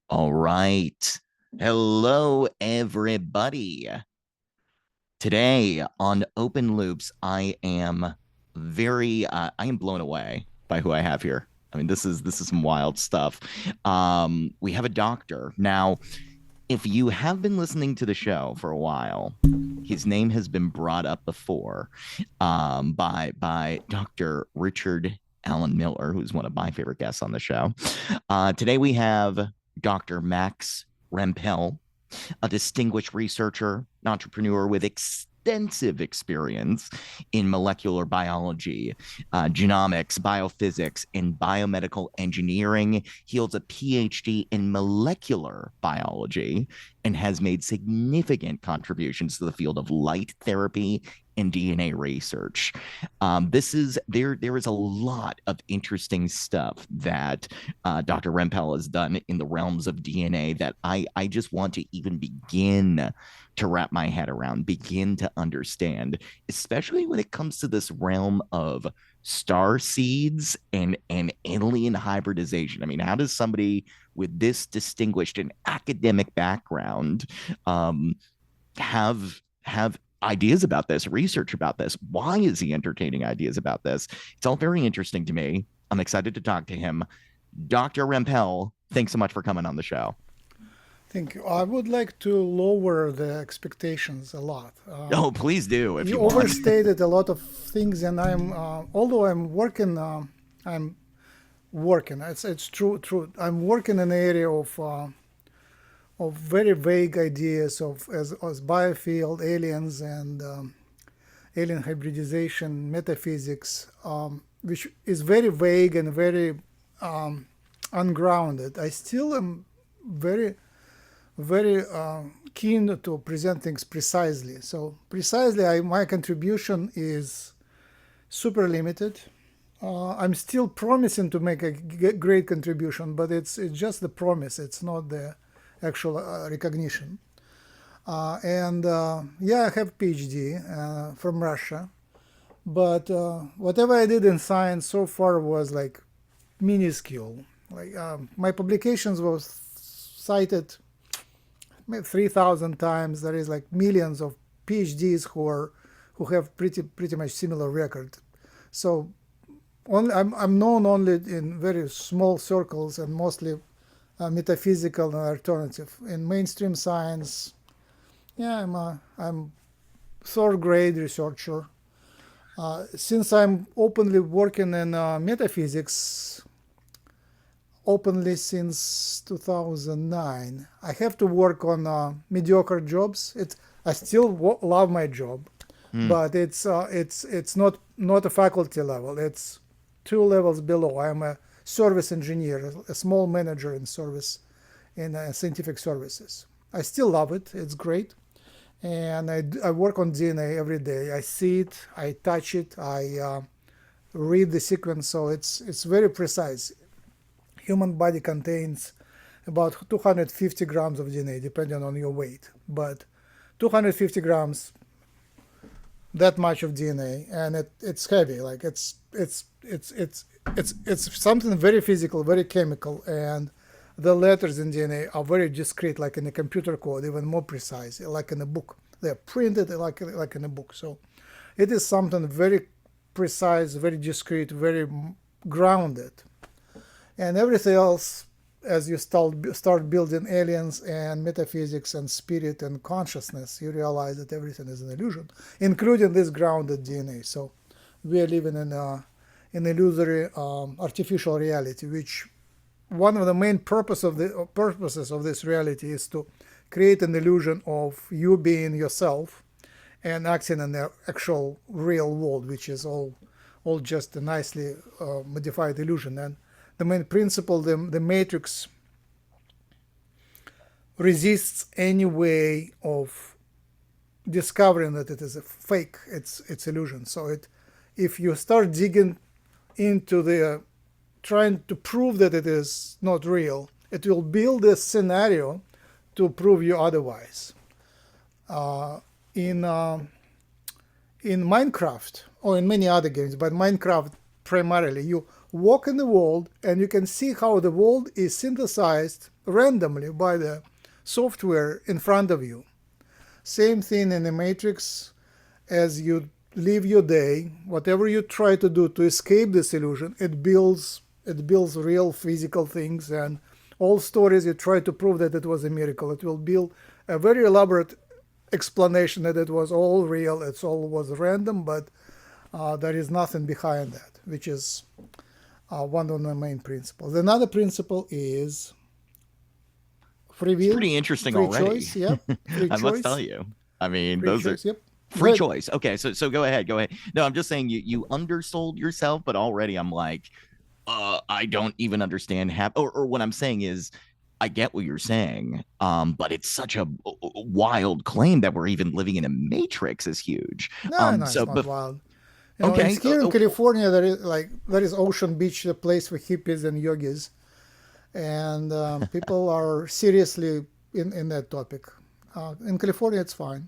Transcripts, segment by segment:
All right. Hello, everybody. Today on Open Loops, I am blown away by who I have here. I mean, this is some wild stuff. We have a doctor. Now, if you have been listening to the show for a while, his name has been brought up before by Dr. Richard Allen Miller, who's one of my favorite guests on the show. Today we have Dr. Max Rempel, a distinguished researcher, an entrepreneur with extensive experience in molecular biology, genomics, biophysics, and biomedical engineering. He holds a PhD in molecular biology and has made significant contributions to the field of light therapy and DNA research. There is a lot of interesting stuff that Dr. Rempel has done in the realms of DNA that I just want to even begin to wrap my head around, begin to understand, especially when it comes to this realm of star seeds and alien hybridization. I mean, how does somebody with this distinguished and academic background have ideas about this, research about this? Why is he entertaining ideas about this? It's all very interesting to me. I'm excited to talk to him. Dr. Rempel, thanks so much for coming on the show. Thank you. I would like to lower the expectations a lot. Oh, please do if You you want. overstated a lot of things, and although I'm working. It's true. I'm working in an area of very vague ideas as biofield, aliens, and alien hybridization, metaphysics, which is very vague and very ungrounded. I still am very keen to present things precisely. So precisely, my contribution is super limited. I'm still promising to make a great contribution, but it's just the promise. It's not the actual recognition. Yeah, I have PhD from Russia, but whatever I did in science so far was like minuscule. Like my publications were cited 3,000 times. There is like millions of PhDs who have pretty much similar record. So I'm known only in very small circles and mostly metaphysical and alternative. In mainstream science, yeah, I'm third grade researcher. Since I'm openly working in metaphysics, openly since 2009. I have to work on mediocre jobs. I still love my job, but it's not a faculty level. It's two levels below. I'm a service engineer, a small manager in service in scientific services. I still love it. It's great, and I work on DNA every day. I see it, I touch it, I read the sequence, so it's very precise. Human body contains about 250 grams of DNA, depending on your weight. But 250 grams, that much of DNA, and it's heavy. Like it's something very physical, very chemical, and the letters in DNA are very discrete, like in a computer code, even more precise, like in a book. They're printed like in a book. So it is something very precise, very discrete, very grounded. And everything else, as you start building aliens and metaphysics and spirit and consciousness, you realize that everything is an illusion, including this grounded DNA. So we are living in an illusory artificial reality, which one of the main purposes of this reality is to create an illusion of you being yourself and acting in the actual real world, which is all just a nicely modified illusion. And the main principle, the matrix resists any way of discovering that it is a fake, it's illusion. So if you start digging into trying to prove that it is not real, it will build a scenario to prove you otherwise. In Minecraft or in many other games, but Minecraft primarily, you walk in the world, and you can see how the world is synthesized randomly by the software in front of you. Same thing in the matrix. As you live your day, whatever you try to do to escape this illusion, it builds real physical things, and all stories you try to prove that it was a miracle. It will build a very elaborate explanation that it was all real, it's all was random, but there is nothing behind that, which is one of the main principles. Another principle is free It's will, pretty interesting free already. choice. Yep, free I must tell choice, you. I mean, free those are choice. Yep. free choice. Okay, so go ahead, go ahead. No, I'm just saying you undersold yourself, but already I'm like, I don't even understand or what I'm saying is I get what you're saying, but it's such a wild claim that we're even living in a matrix is huge. No, no, So it's not but wild. It's okay, here in California. There is Ocean Beach, the place for hippies and yogis, and people are seriously in that topic. In California, it's fine.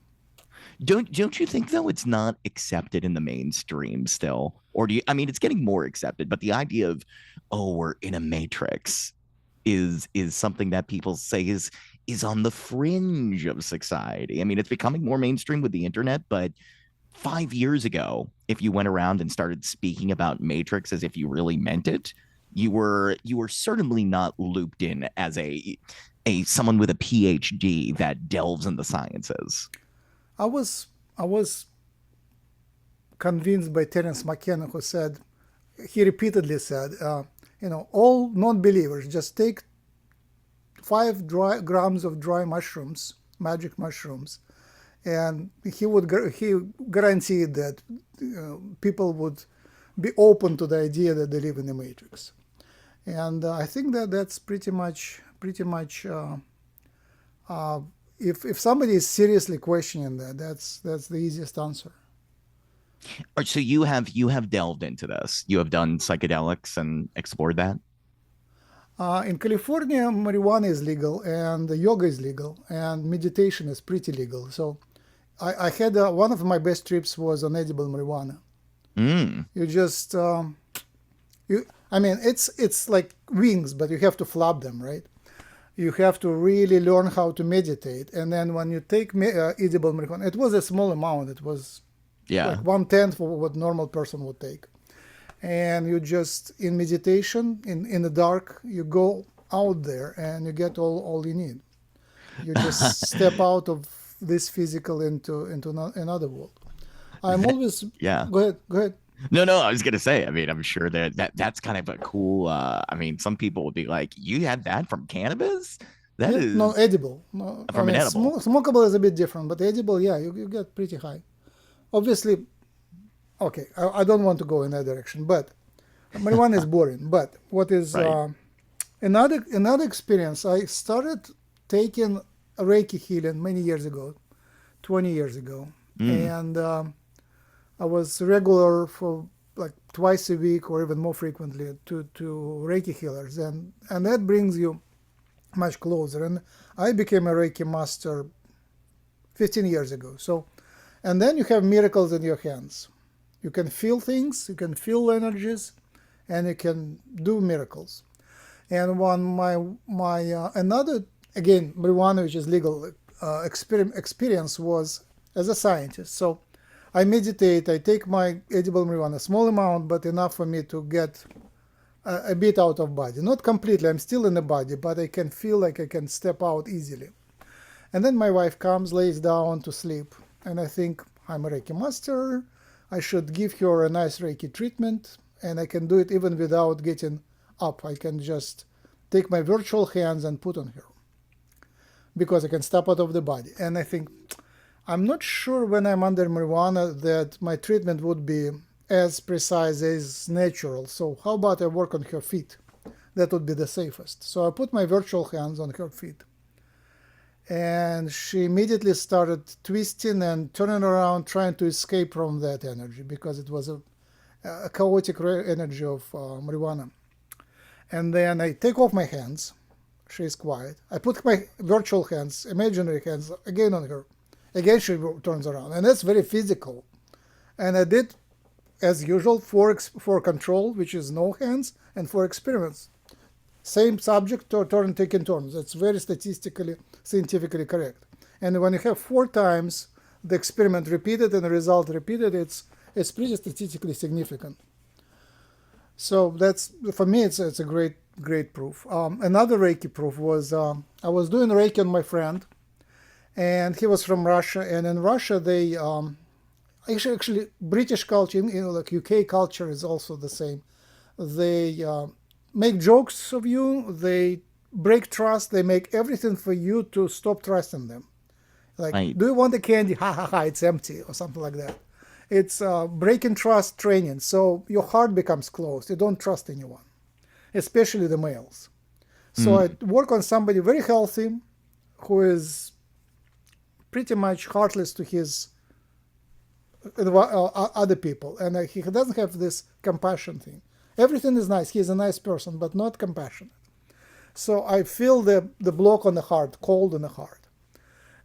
don't you think though it's not accepted in the mainstream still? Or do you I mean it's getting more accepted, but the idea of oh, we're in a matrix is something that people say is on the fringe of society. I mean, it's becoming more mainstream with the internet, but 5 years ago, if you went around and started speaking about Matrix as if you really meant it, you were certainly not looped in as a someone with a PhD that delves in the sciences. I was convinced by Terence McKenna, who said, he repeatedly said, all non-believers just take 5 grams of dry mushrooms, magic mushrooms, and he guaranteed that people would be open to the idea that they live in the matrix. And I think that that's pretty much. If somebody is seriously questioning that, that's the easiest answer. Or so you have delved into this. You have done psychedelics and explored that. In California, marijuana is legal, and yoga is legal, and meditation is pretty legal. So I had one of my best trips was on edible marijuana. Mm, You just I mean, it's like wings, but you have to flap them, right? You have to really learn how to meditate, and then when you take edible marijuana, it was a small amount. It was yeah. like 1/10 of what normal person would take, and you just in meditation in the dark, you go out there and you get all you need. You just step out of this physical into another world. I'm That, always yeah. go ahead. No, I was gonna say, I mean, I'm sure that's kind of a cool I mean, some people would be like, you had that from cannabis? That Yeah, no, is edible. No, I from an mean, edible. smokable is a bit different, but edible, yeah, you get pretty high. Obviously, okay, I don't want to go in that direction, but marijuana is boring. But what is Right. another experience? I started taking Reiki healing many years ago, 20 years ago, Mm. and I was regular for like twice a week or even more frequently to Reiki healers, and that brings you much closer. And I became a Reiki master 15 years ago. So, and then you have miracles in your hands. You can feel things, you can feel energies, and you can do miracles. And one my another again marijuana, which is legal, experience was as a scientist. So I meditate. I take my edible marijuana, small amount, but enough for me to get a bit out of body. Not completely. I'm still in the body, but I can feel like I can step out easily. And then my wife comes, lays down to sleep, and I think I'm a Reiki master. I should give her a nice Reiki treatment, and I can do it even without getting up. I can just take my virtual hands and put on her because I can step out of the body. And I think I'm not sure when I'm under marijuana that my treatment would be as precise as natural. So how about I work on her feet? That would be the safest. So I put my virtual hands on her feet. And she immediately started twisting and turning around, trying to escape from that energy because it was a chaotic energy of marijuana. And then I take off my hands. She's quiet. I put my virtual hands, imaginary hands, again on her. Again, she turns around. And that's very physical. And I did as usual, for control, which is no hands, and for experiments. Same subject, turn taking turns. It's very statistically, scientifically correct. And when you have 4 times the experiment repeated and the result repeated, it's pretty statistically significant. So that's, for me, it's a great proof. Another Reiki proof was I was doing Reiki on my friend, and he was from Russia. And in Russia, they actually British culture, like UK culture, is also the same. They make jokes of you. They break trust. They make everything for you to stop trusting them. Like, Right. do you want a candy? Ha ha ha! It's empty, or something like that. It's breaking trust training. So your heart becomes closed. You don't trust anyone, especially the males. So I work on somebody very healthy, who is pretty much heartless to his other people, and he doesn't have this compassion thing. Everything is nice. He's a nice person, but not compassionate. So I feel the block on the heart, cold on the heart.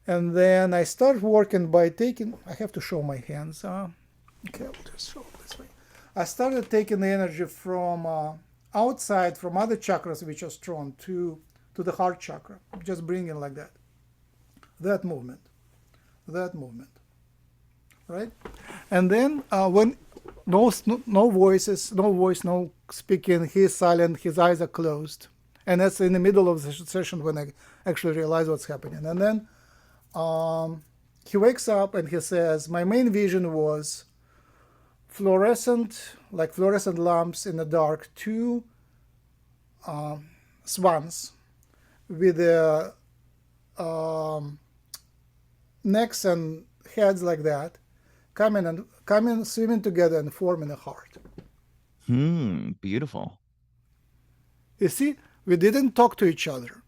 And then I start working by taking, I have to show my hands. Okay, I'll just show it this way. I started taking the energy from outside, from other chakras which are strong, to the heart chakra. Just bring it like that. That movement. Right? And then when no voices, no voice, no speaking, he's silent, his eyes are closed. And that's in the middle of the session when I actually realize what's happening. And then he wakes up and he says, my main vision was fluorescent lamps in the dark, 2 swans with their necks and heads like that, coming, swimming together and forming a heart. Beautiful. You see, we didn't talk to each other.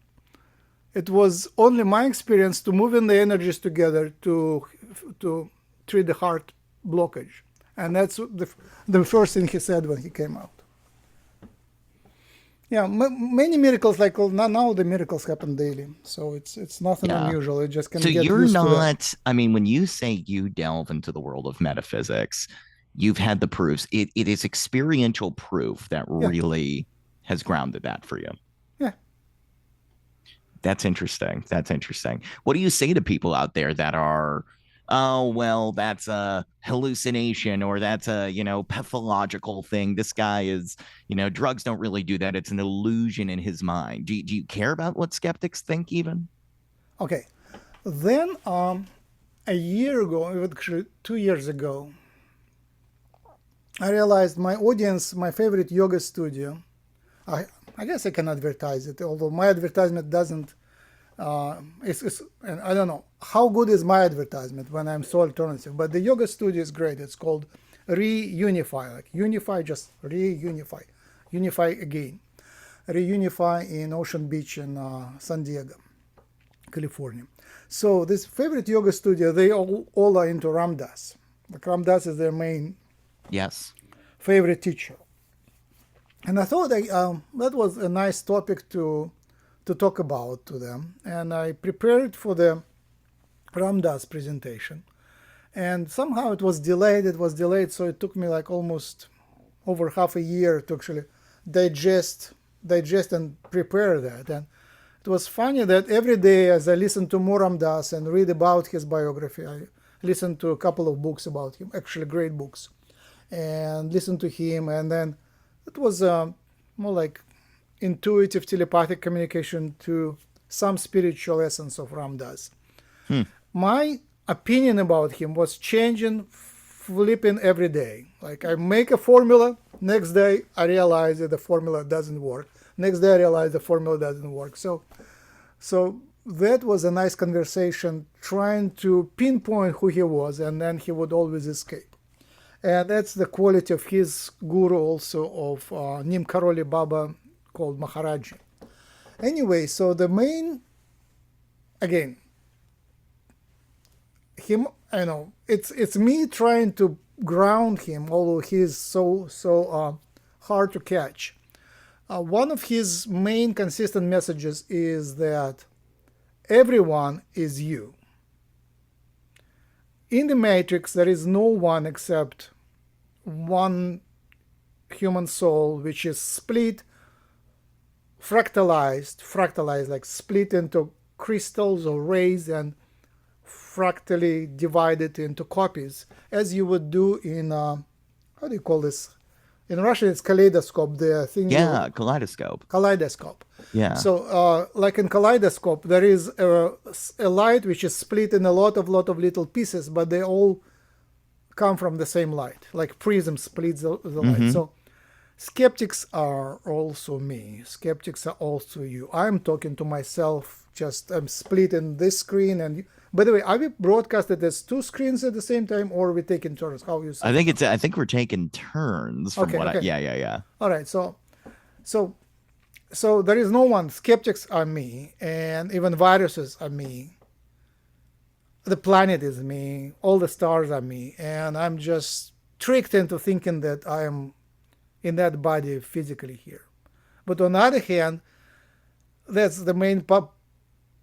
It was only my experience to move in the energies together to treat the heart blockage. And that's the first thing he said when he came out. Yeah, many miracles, like now the miracles happen daily. So it's nothing unusual. It just can So get you're used not, to that. I mean, when you say you delve into the world of metaphysics, you've had the proofs. It is experiential proof that Yeah, really has grounded that for you. yeah. That's interesting. That's interesting. What do you say to people out there that are, oh, well, that's a hallucination, or that's a, pathological thing? This guy is, drugs don't really do that. It's an illusion in his mind. Do you care about what skeptics think even? Okay. Then a year ago, actually 2 years ago, I realized my audience, my favorite yoga studio, I guess I can advertise it, although my advertisement doesn't. And I don't know how good is my advertisement when I'm so alternative, but the yoga studio is great. It's called Reunify, like unify, just reunify, unify again, Reunify in Ocean Beach in San Diego, California. So this favorite yoga studio, they all are into Ram Dass. Like Ram Dass is their main Yes. favorite teacher. And I thought that was a nice topic to talk about to them. And I prepared for the Ram Dass presentation. And somehow it was delayed. So it took me like almost over half a year to actually digest and prepare that. And it was funny that every day as I listened to more Ram Dass and read about his biography, I listened to a couple of books about him, actually great books, and listened to him. And then it was more like intuitive telepathic communication to some spiritual essence of Ram Dass. My opinion about him was changing, flipping every day. Like I make a formula, next day I realize that the formula doesn't work. Next day I realize the formula doesn't work. So that was a nice conversation trying to pinpoint who he was, and then he would always escape. And that's the quality of his guru also, of Nim Karoli Baba, called Maharaji. Anyway, so the main, again, him, it's me trying to ground him, although he's so hard to catch. One of his main consistent messages is that everyone is you. In the Matrix, there is no one except one human soul which is split, fractalized, like split into crystals or rays and fractally divided into copies, as you would do in how do you call this? In Russian, it's kaleidoscope. The thing Yeah, kaleidoscope. kaleidoscope. Yeah. So, like in kaleidoscope, there is a light which is split in a lot of little pieces, but they all come from the same light. Like prism splits the light. So, skeptics are also me. Skeptics are also you. I'm talking to myself. Just I'm split in this screen. And by the way, are we broadcasted as two screens at the same time, or are we taking turns? How you say? I think we're taking turns from Okay. yeah. All right. So there is no one. Skeptics are me, and even viruses are me. The planet is me. All the stars are me, and I'm just tricked into thinking that I am in that body physically here. But on the other hand, that's the main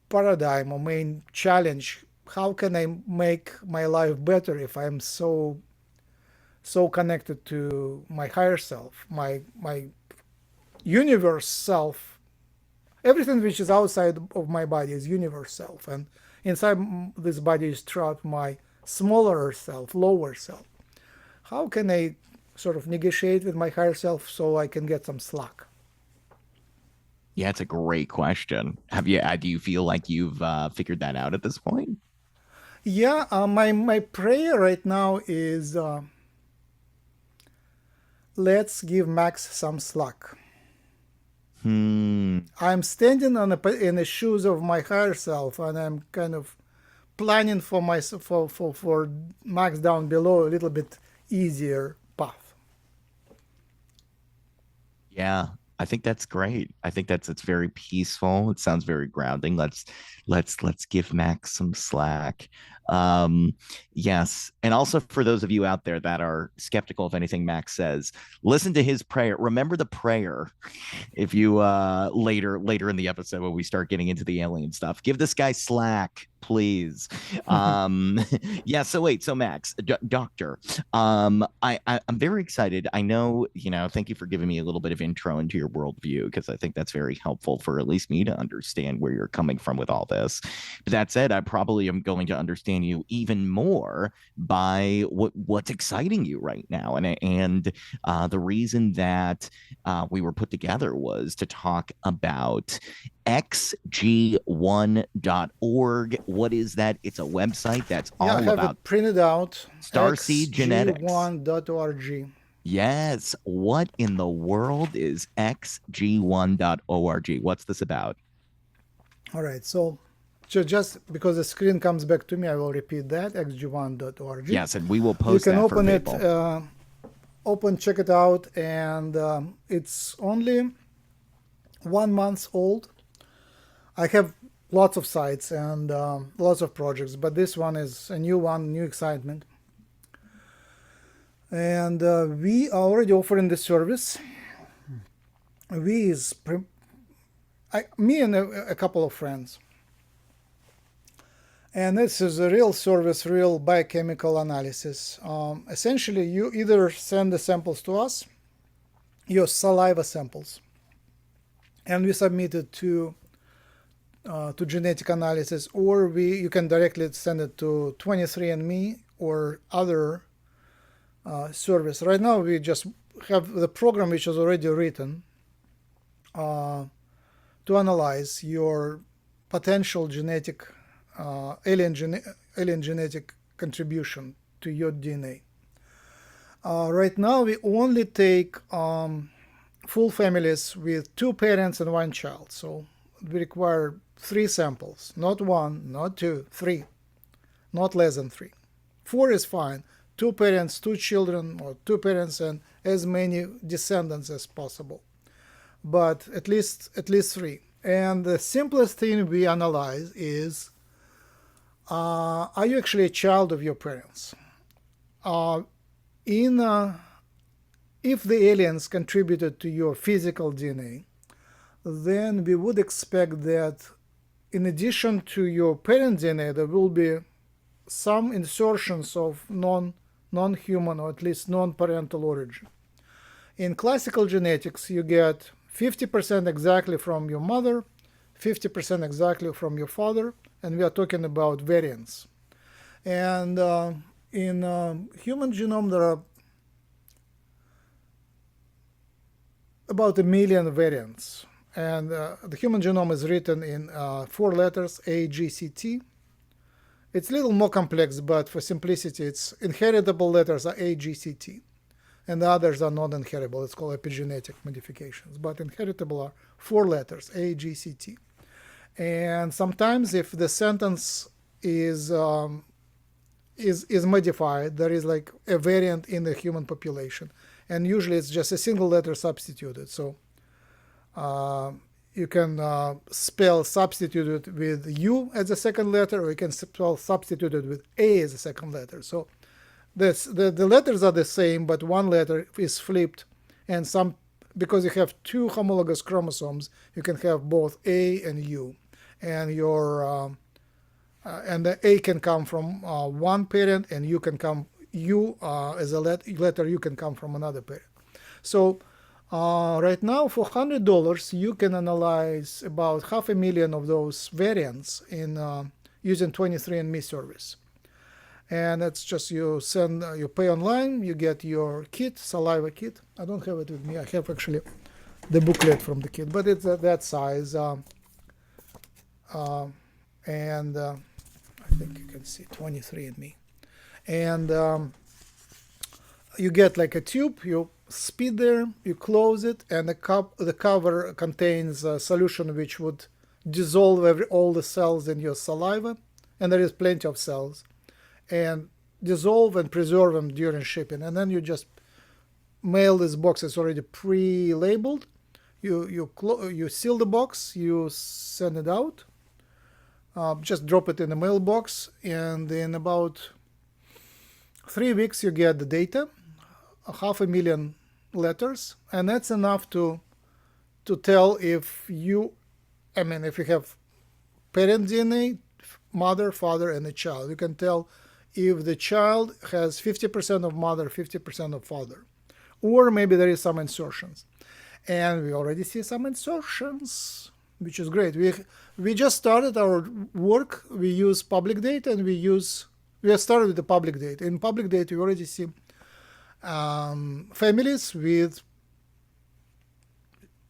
paradigm or main challenge. How can I make my life better if I'm so connected to my higher self, my universe self? Everything which is outside of my body is universe self, and inside this body is trapped my smaller self, lower self. How can I sort of negotiate with my higher self so I can get some slack? Yeah, it's a great question. Do you feel like you've figured that out at this point? Yeah, my prayer right now is let's give Max some slack. I'm standing in the shoes of my higher self, and I'm kind of planning for Max down below a little bit easier path. Yeah, I think that's great. I think it's very peaceful. It sounds very grounding. Let's give Max some slack. Um, yes, and also for those of you out there that are skeptical of anything Max says, listen to his prayer. Remember the prayer. If you later in the episode when we start getting into the alien stuff, give this guy slack, please. Yeah. So Max, doctor, I'm very excited. I know, thank you for giving me a little bit of intro into your worldview, because I think that's very helpful for at least me to understand where you're coming from with all this. But that said, I probably am going to understand you even more by what's exciting you right now, and the reason that we were put together was to talk about xg1.org. What is that? It's a website that's Yeah, I all have about it printed out. starseed genetics. xg1.org. Yes. What in the world is xg1.org? What's this about? All right, so just because the screen comes back to me, I will repeat that, xg1.org. Yes, and we will You post can that open for it, people. check it out, and it's only 1 month old. I have lots of sites and lots of projects, but this one is a new one, new excitement. And we are already offering this service. Me and a couple of friends. And this is a real service, real biochemical analysis. Essentially, you either send the samples to us, your saliva samples, and we submit it to genetic analysis, or you can directly send it to 23andMe or other service. Right now, we just have the program which is already written to analyze your potential genetic alien genetic contribution to your DNA. Right now, we only take full families with 2 parents and 1 child. So we require 3 samples, not 1, not 2, 3, not less than 3. 4 is fine. 2 parents, 2 children, or 2 parents and as many descendants as possible. But at least 3. And the simplest thing we analyze is, are you actually a child of your parents? If the aliens contributed to your physical DNA, then we would expect that in addition to your parent DNA, there will be some insertions of non-human or at least non-parental origin. In classical genetics, you get 50% exactly from your mother, 50% exactly from your father, and we are talking about variants. And in human genome, there are about 1 million variants. And the human genome is written in 4 letters, A, G, C, T. It's a little more complex, but for simplicity, its inheritable letters are A, G, C, T. And the others are not inheritable. It's called epigenetic modifications. But inheritable are 4 letters, A, G, C, T. And sometimes if the sentence is modified, there is like a variant in the human population. And usually it's just a single letter substituted. So you can spell substituted with U as a second letter, or you can spell substituted with A as a second letter. So the letters are the same, but one letter is flipped. And because you have 2 homologous chromosomes, you can have both A and U. And and the A can come from one parent, and U as a letter U can come from another parent. So right now, for $100, you can analyze about 500,000 of those variants in using 23andMe service. And it's just you pay online, you get your kit, saliva kit. I don't have it with me. I have actually the booklet from the kit, but it's that size. And I think you can see 23andMe. And you get like a tube, you spit there, you close it, and the cover contains a solution which would dissolve all the cells in your saliva, and there is plenty of cells, and dissolve and preserve them during shipping. And then you just mail this box. It's already pre-labeled. You seal the box, you send it out. Just drop it in the mailbox, and in about 3 weeks you get the data, 500,000 letters, and that's enough to tell if you have parent DNA, mother, father, and a child. You can tell if the child has 50% of mother, 50% of father, or maybe there is some insertions. And we already see some insertions, which is great. We just started our work. We use public data, and we have started with the public data. In public data, we already see families with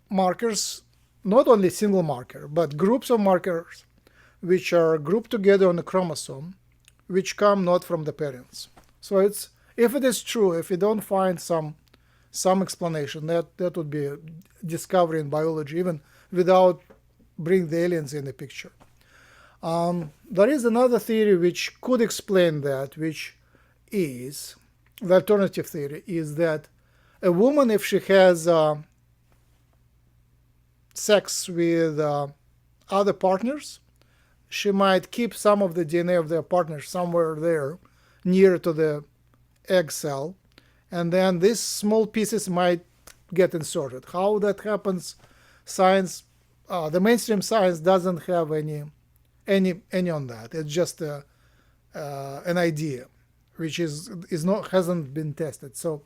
markers, not only single marker, but groups of markers which are grouped together on a chromosome, which come not from the parents. So if it is true, if we don't find some explanation, that would be a discovery in biology, even without bring the aliens in the picture. There is another theory which could explain that, which is, the alternative theory is that a woman, if she has sex with other partners, she might keep some of the DNA of their partner somewhere there near to the egg cell, and then these small pieces might get inserted. How that happens, science, the mainstream science doesn't have any on that. It's just an idea, which hasn't been tested. So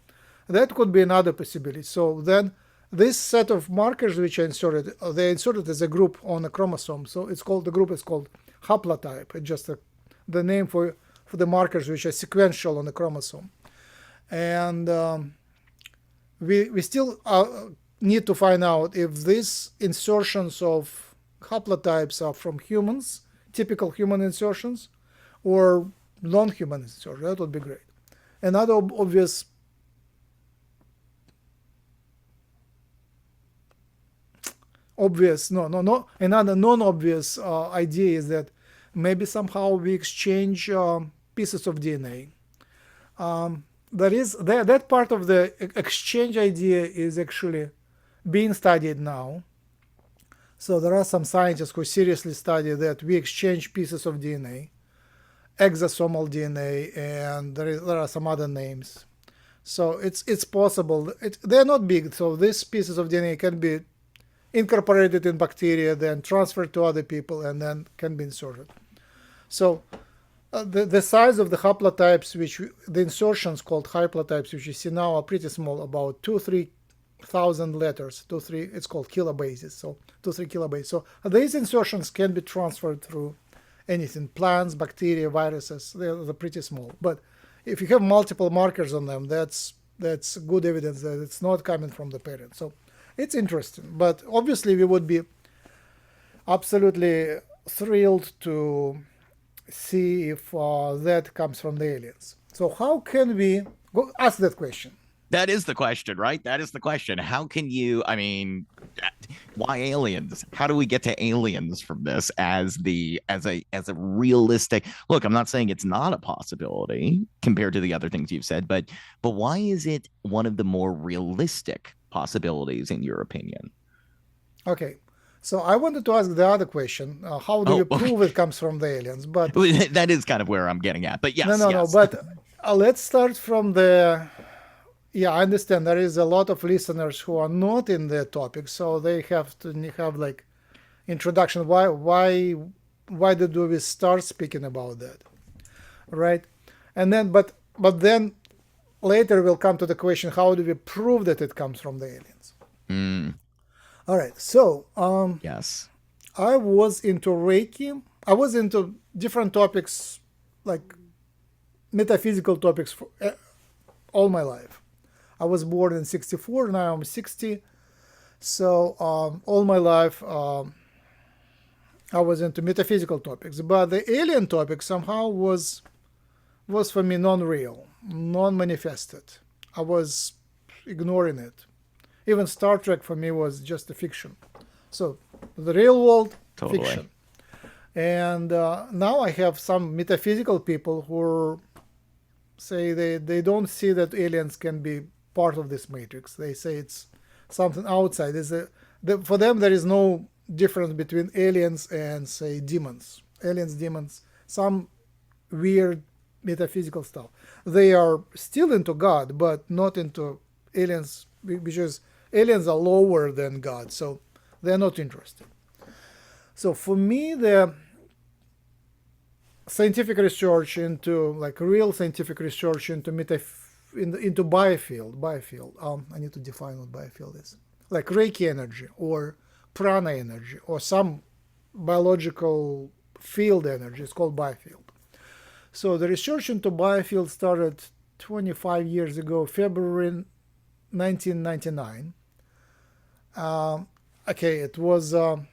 that could be another possibility. So then this set of markers which are inserted, they're inserted as a group on a chromosome. So the group is called haplotype. It's just the name for the markers which are sequential on the chromosome. And we still need to find out if these insertions of haplotypes are from humans, typical human insertions, or non-human insertions. That would be great. Another obvious another non-obvious idea is that maybe somehow we exchange pieces of DNA. That part of the exchange idea is actually being studied now. So there are some scientists who seriously study that we exchange pieces of DNA, exosomal DNA, and there are some other names. So it's possible. They're not big, so these pieces of DNA can be incorporated in bacteria, then transferred to other people, and then can be inserted. So The size of the haplotypes, the insertions called haplotypes, which you see now, are pretty small, about 2-3,000 letters, 2-3. It's called kilobases, so 2-3 kilobases. So these insertions can be transferred through anything, plants, bacteria, viruses. They're pretty small. But if you have multiple markers on them, that's good evidence that it's not coming from the parent. So it's interesting. But obviously, we would be absolutely thrilled to see if that comes from the aliens. So how can we go ask that question? That is the question, right? That is the question. How can you, I mean, why aliens? How do we get to aliens from this as a realistic look? I'm not saying it's not a possibility compared to the other things you've said, but why is it one of the more realistic possibilities in your opinion? Okay. So I wanted to ask the other question: how do Oh, you prove it comes from the aliens? But that is kind of where I'm getting at. But no, yes, no, no. yes. But let's start from the. Yeah, I understand there is a lot of listeners who are not in the topic, so they have to have like introduction. Why did we start speaking about that, right? And then, but then later we'll come to the question: how do we prove that it comes from the aliens? Mm, All right. So yes. I was into Reiki. I was into different topics, like metaphysical topics, for all my life. I was born in '64. Now I'm 60. So all my life I was into metaphysical topics. But the alien topic somehow was for me non-real, non-manifested. I was ignoring it. Even Star Trek for me was just a fiction. So the real world, Totally. fiction. And now I have some metaphysical people who say they don't see that aliens can be part of this matrix. They say it's something outside. For them, there is no difference between aliens and, say, demons. Aliens, demons, some weird metaphysical stuff. They are still into God, but not into aliens, because aliens are lower than God, so they're not interested. So for me, the scientific research into, like, real scientific research into into biofield. I need to define what biofield is. Like Reiki energy or prana energy or some biological field energy. It's called biofield. So the research into biofield started 25 years ago, February 1999. Okay, it was a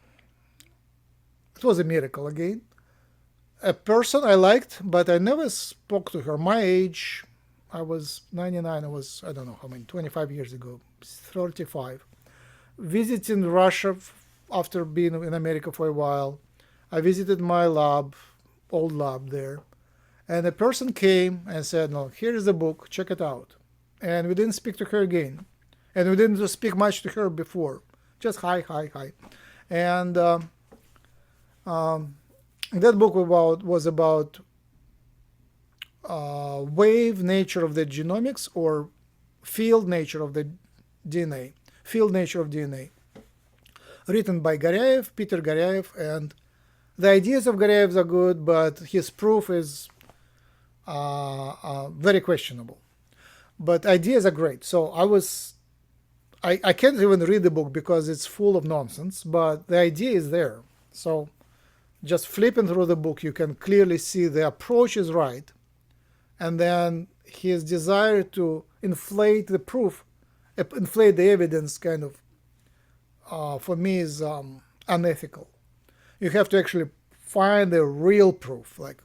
miracle again. A person I liked, but I never spoke to her. My age, I was 99. I don't know how many, 25 years ago, 35. Visiting Russia after being in America for a while. I visited my lab, old lab there. And a person came and said, no, here is the book, check it out. And we didn't speak to her again. And we didn't speak much to her before. Just hi, hi, hi. And that book was about wave nature of the genomics, or field nature of the DNA. Field nature of DNA. Written by Peter Gurdjieff, and the ideas of Gurdjieff are good, but his proof is very questionable. But ideas are great. So I can't even read the book because it's full of nonsense, but the idea is there. So just flipping through the book, you can clearly see the approach is right. And then his desire to inflate the proof, inflate the evidence, kind of, for me, is unethical. You have to actually find the real proof, like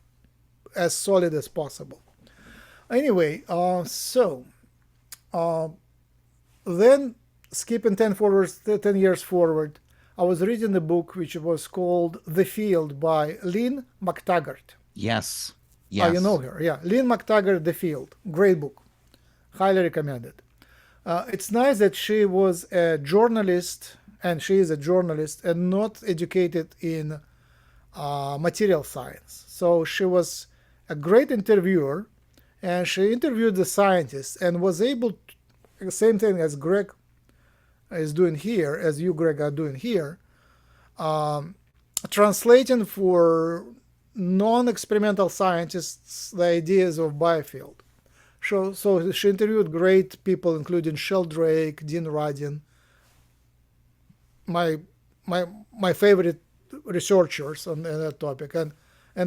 as solid as possible. Anyway, then skipping 10 years forward, I was reading a book which was called The Field by Lynn McTaggart. Yes. You Yes. know her, yeah. Lynn McTaggart, The Field. Great book. Highly recommended. It's nice that she was a journalist, and she is a journalist, and not educated in material science. So she was a great interviewer, and she interviewed the scientists and was able to, same thing as Greg is doing here, as you, Greg, are doing here, translating for non-experimental scientists the ideas of biofield. So she interviewed great people, including Sheldrake, Dean Radin, my my favorite researchers on that topic, and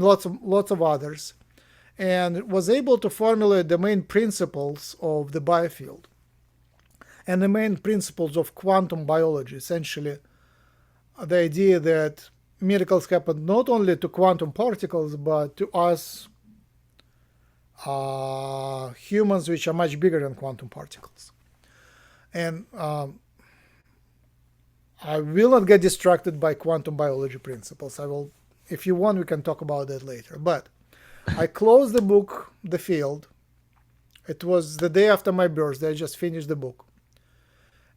lots of others, and was able to formulate the main principles of the biofield and the main principles of quantum biology. Essentially, the idea that miracles happen not only to quantum particles but to us humans, which are much bigger than quantum particles. And I will not get distracted by quantum biology principles. I will, if you want, we can talk about that later. But I closed the book, The Field. It was the day after my birthday. I just finished the book.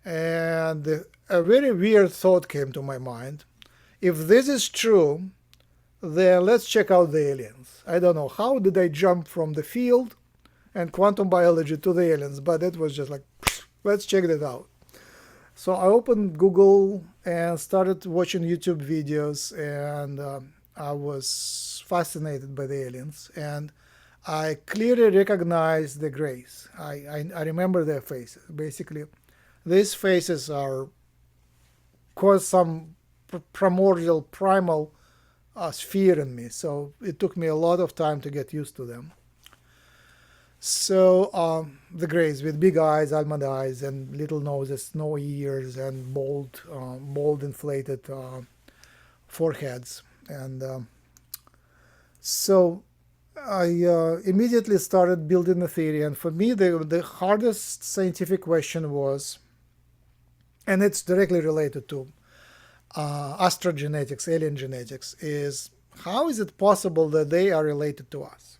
And a very weird thought came to my mind. If this is true, then let's check out the aliens. I don't know how did I jump from The Field and quantum biology to the aliens, but it was just like, let's check that out. So I opened Google and started watching YouTube videos, and I was fascinated by the aliens, and I clearly recognized the grays. I remember their faces. Basically, these faces are cause some primordial, primal sphere in me. So it took me a lot of time to get used to them. So the grays with big eyes, almond eyes, and little noses, no ears, and bold inflated foreheads. And so I immediately started building a theory. And for me, the hardest scientific question was, and it's directly related to astrogenetics, alien genetics, is how is it possible that they are related to us?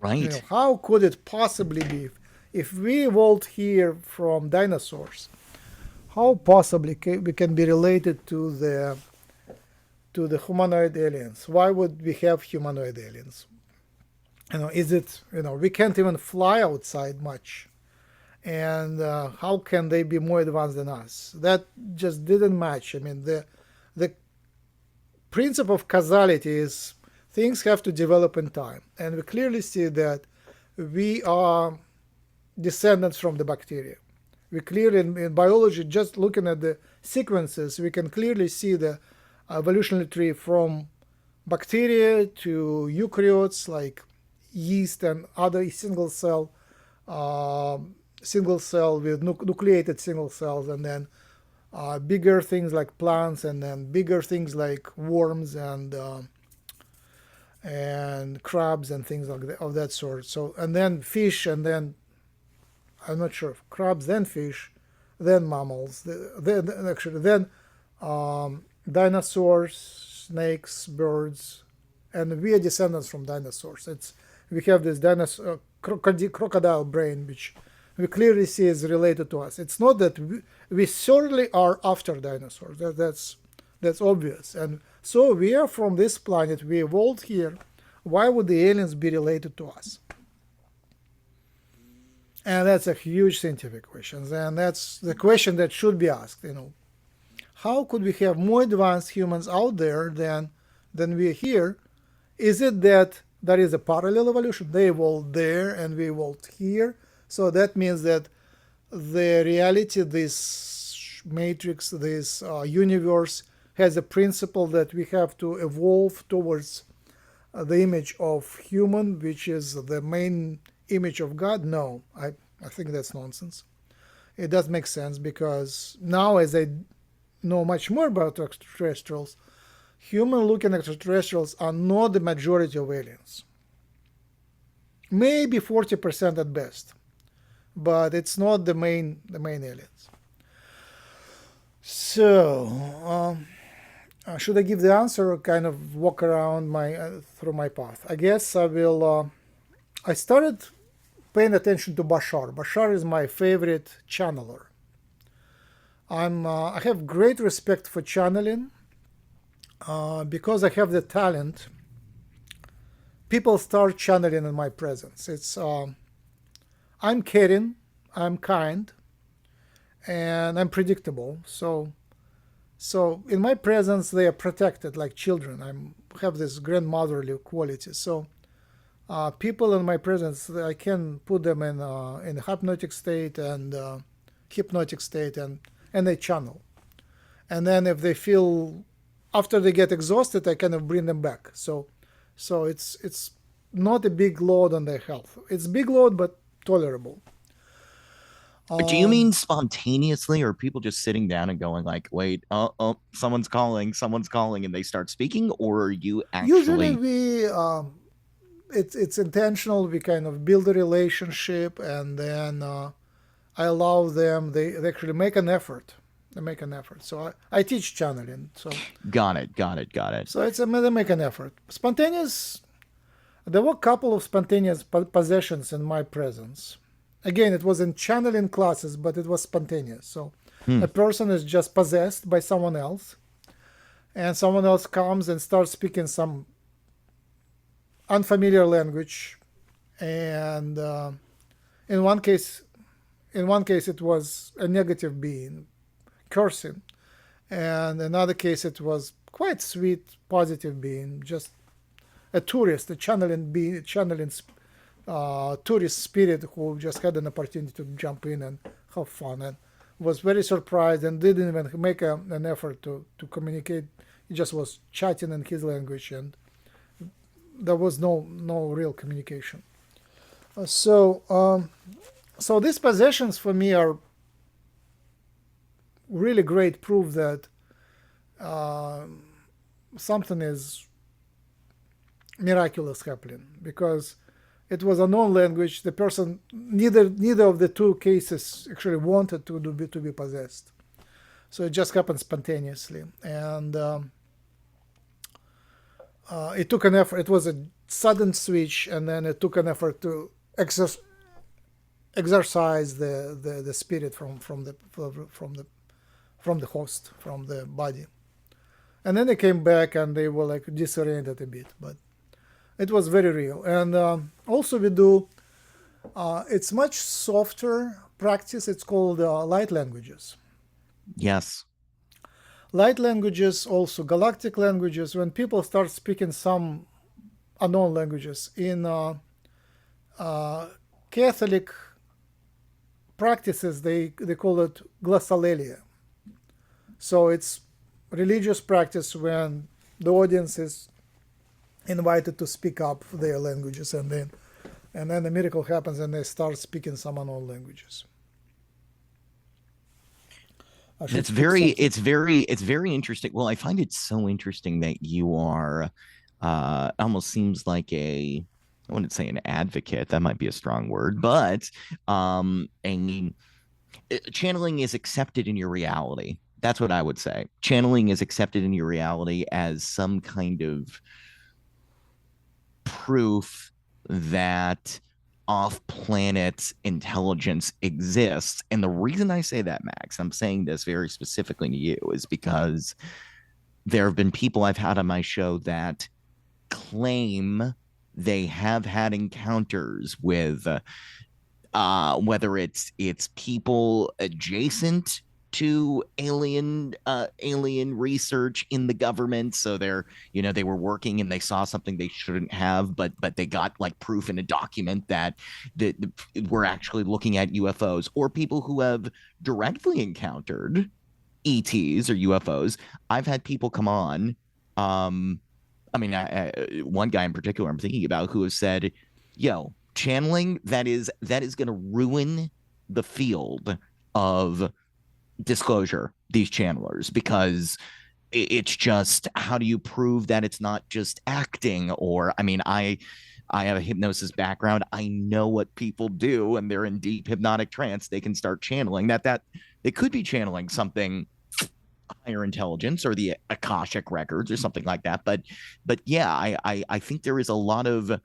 Right. How could it possibly be if we evolved here from dinosaurs? How possibly we can be related to the humanoid aliens? Why would we have humanoid aliens? Is it we can't even fly outside much, and how can they be more advanced than us? That just didn't match. I mean, the principle of causality is things have to develop in time. And we clearly see that we are descendants from the bacteria. We clearly, in biology, just looking at the sequences, we can clearly see the evolutionary tree from bacteria to eukaryotes like yeast and other single cell with nucleated single cells, and then bigger things like plants, and then bigger things like worms and crabs and things like of that sort. So, and then fish, and then I'm not sure, crabs, then fish, then mammals, then dinosaurs, snakes, birds, and we are descendants from dinosaurs. We have this dinosaur crocodile brain, which we clearly see is related to us. It's not that we certainly are after dinosaurs. That's obvious. And so we are from this planet. We evolved here. Why would the aliens be related to us? And that's a huge scientific question. And that's the question that should be asked. How could we have more advanced humans out there than we are here? Is it that there is a parallel evolution? They evolved there and we evolved here. So that means that the reality, this matrix, this universe, has a principle that we have to evolve towards the image of human, which is the main image of God. No, I think that's nonsense. It does make sense, because now, as I know much more about extraterrestrials, human-looking extraterrestrials are not the majority of aliens. Maybe 40% at best, but it's not the main aliens. So, should I give the answer or kind of walk around through my path? I guess I will. I started paying attention to Bashar. Bashar is my favorite channeler. I have great respect for channeling because I have the talent. People start channeling in my presence. I'm caring, I'm kind, and I'm predictable. So So in my presence, they are protected like children. I have this grandmotherly quality. So people in my presence, I can put them in a hypnotic state and hypnotic state, and they channel. And then if they feel after they get exhausted, I kind of bring them back. So it's not a big load on their health. It's big load, but tolerable. Do you mean spontaneously, or people just sitting down and going like, "Wait, someone's calling," and they start speaking, or are you Usually actually we it's intentional. We kind of build a relationship, and then I allow them. They actually make an effort. They make an effort. So I teach channeling. got it, got it, got it? So they make an effort. Spontaneous. There were a couple of spontaneous possessions in my presence. Again, it was in channeling classes, but it was spontaneous. So Hmm. a person is just possessed by someone else, and someone else comes and starts speaking some unfamiliar language. And in one case, it was a negative being cursing, and in another case, it was quite sweet, positive being, just a tourist, a channeling being, channeling tourist spirit who just had an opportunity to jump in and have fun, and was very surprised and didn't even make an effort to communicate. He just was chatting in his language, and there was no real communication. So these possessions for me are really great proof that uh, something is miraculous happening, because it was a known language. The person, neither of the two cases actually wanted to be possessed. So it just happened spontaneously, and it took an effort. It was a sudden switch, and then it took an effort to exercise the spirit from the host, from the body. And then they came back and they were like disoriented a bit, but it was very real. And also we do, it's much softer practice. It's called light languages. Yes. Light languages, also galactic languages. When people start speaking some unknown languages in Catholic practices, they call it glossolalia. So it's religious practice when the audience is invited to speak up their languages, and then the miracle happens and they start speaking some unknown languages. I should That's speak very, something. it's very interesting. Well, I find it so interesting that you are almost seems like I wouldn't say an advocate, that might be a strong word, but a channeling is accepted in your reality. That's what I would say. Channeling is accepted in your reality as some kind of proof that off planet intelligence exists. And the reason I say that, Max, I'm saying this very specifically to you, is because there have been people I've had on my show that claim they have had encounters with whether it's people adjacent to alien research in the government, so they were working and they saw something they shouldn't have, but they got like proof in a document that we're actually looking at UFOs, or people who have directly encountered ETs or UFOs. I've had people come on. I mean, one guy in particular I'm thinking about who has said, "Yo, channeling, that is going to ruin the field of disclosure, these channelers, because it's just, how do you prove that it's not just acting?" Or, I mean, I have a hypnosis background. I know what people do, and they're in deep hypnotic trance. They can start channeling that they could be channeling something higher intelligence or the Akashic records or something like that. But yeah, I think there is a lot of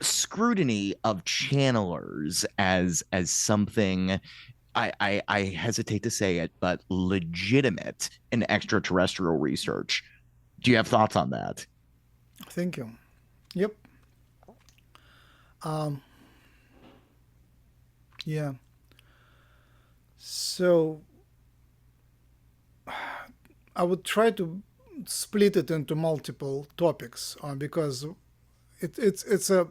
scrutiny of channelers as something, I hesitate to say it, but legitimate in extraterrestrial research. Do you have thoughts on that? Thank you. Yep. Um, yeah. So I would try to split it into multiple topics because it's a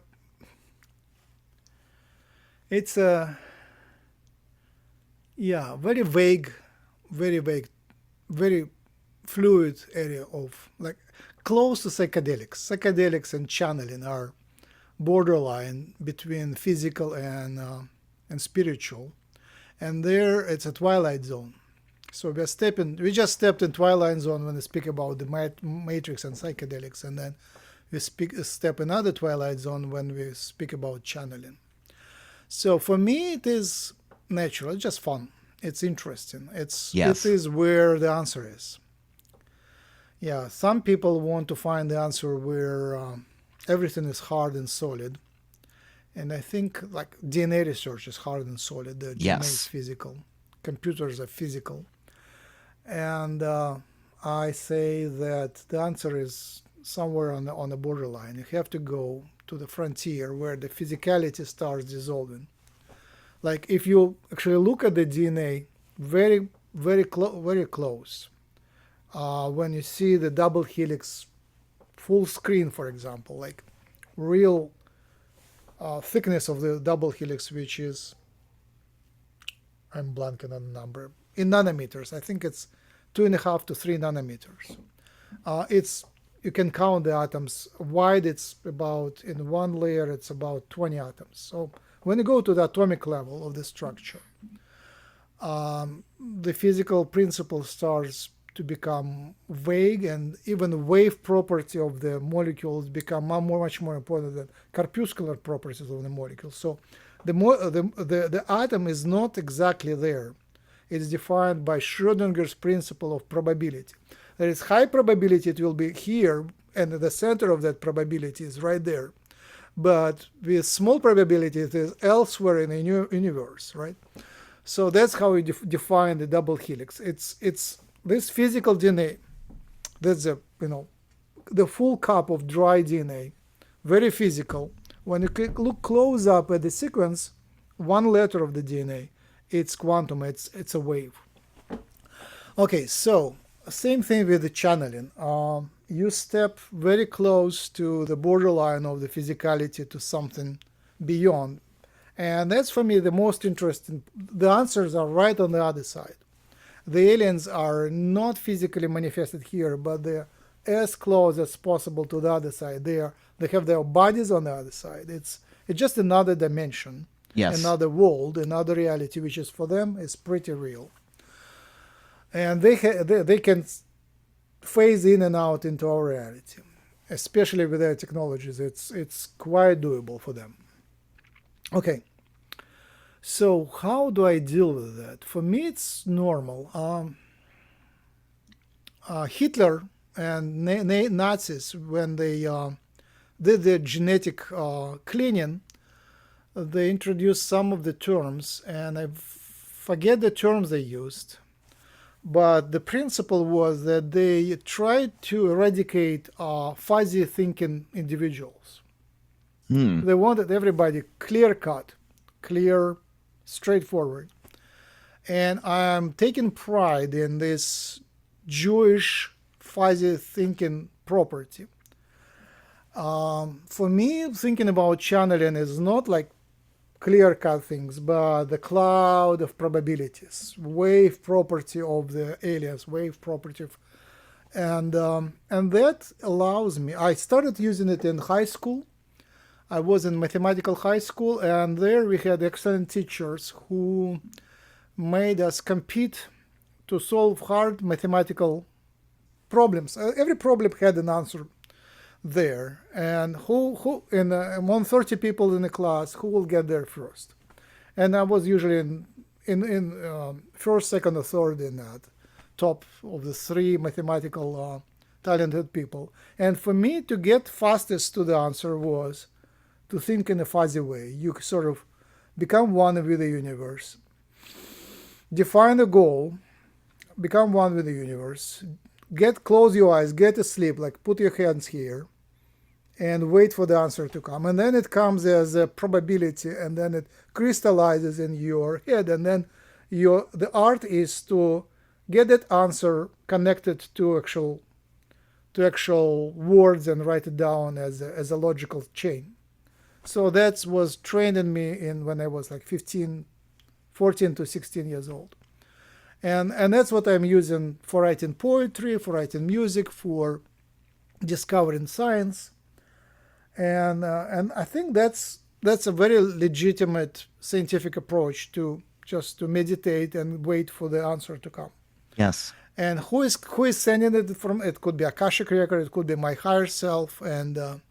it's a yeah, very vague, very fluid area of like close to psychedelics. Psychedelics and channeling are borderline between physical and spiritual, and there it's a twilight zone. So we just stepped in twilight zone when we speak about the matrix and psychedelics, and then we step another twilight zone when we speak about channeling. So for me, it is natural, it's just fun. It's interesting. It Yes. is where the answer is. Yeah, some people want to find the answer where everything is hard and solid, and I think like DNA research is hard and solid. The DNA is Yes. physical, computers are physical, and I say that the answer is somewhere on the borderline. You have to go to the frontier where the physicality starts dissolving. Like if you actually look at the DNA very close, when you see the double helix full screen, for example, like real thickness of the double helix, which is, I'm blanking on the number, in nanometers. I think it's 2.5 to 3 nanometers. It's You can count the atoms wide. It's about, in one layer it's about 20 atoms. So when you go to the atomic level of the structure, the physical principle starts to become vague, and even wave property of the molecules become much more important than corpuscular properties of the molecules. So the atom is not exactly there. It's defined by Schrodinger's principle of probability. There is high probability it will be here, and the center of that probability is right there. But with small probability it is elsewhere in the universe, right? So that's how we define the double helix. It's this physical DNA. That's the full cup of dry DNA, very physical. When you look close up at the sequence, one letter of the DNA, it's quantum. It's a wave. Okay, so same thing with the channeling. You step very close to the borderline of the physicality to something beyond. And that's for me the most interesting. The answers are right on the other side. The aliens are not physically manifested here, but they're as close as possible to the other side. They have their bodies on the other side. It's just another dimension, Yes. another world, another reality, which is for them is pretty real. And they can phase in and out into our reality, especially with their technologies. It's quite doable for them. Okay, so how do I deal with that? For me, it's normal. Hitler and Nazis, when they did the genetic cleaning, they introduced some of the terms, and I forget the terms they used. But the principle was that they tried to eradicate fuzzy thinking individuals. They wanted everybody clear cut, clear, straightforward. And I'm taking pride in this Jewish fuzzy thinking property. For me, thinking about channeling is not like clear cut things, but the cloud of probabilities, wave property of the aliens, wave property of, and that allows me. I started using it in high school. I was in mathematical high school, and there we had excellent teachers who made us compete to solve hard mathematical problems. Every problem had an answer there, and who in among 30 people in the class, who will get there first? And I was usually in first, second, or third in that top of the three mathematical talented people. And for me to get fastest to the answer was to think in a fuzzy way. You sort of become one with the universe, define a goal, become one with the universe, close your eyes, get asleep, like put your hands here, and wait for the answer to come. And then it comes as a probability, and then it crystallizes in your head. And then the art is to get that answer, connect it to actual words, and write it down as a logical chain. So that was trained in me in when I was like 14 to 16 years old. And that's what I'm using for writing poetry, for writing music, for discovering science. And I think that's a very legitimate scientific approach to just to meditate and wait for the answer to come. Yes. And who is sending it from? It could be Akashic record, it could be my higher self, and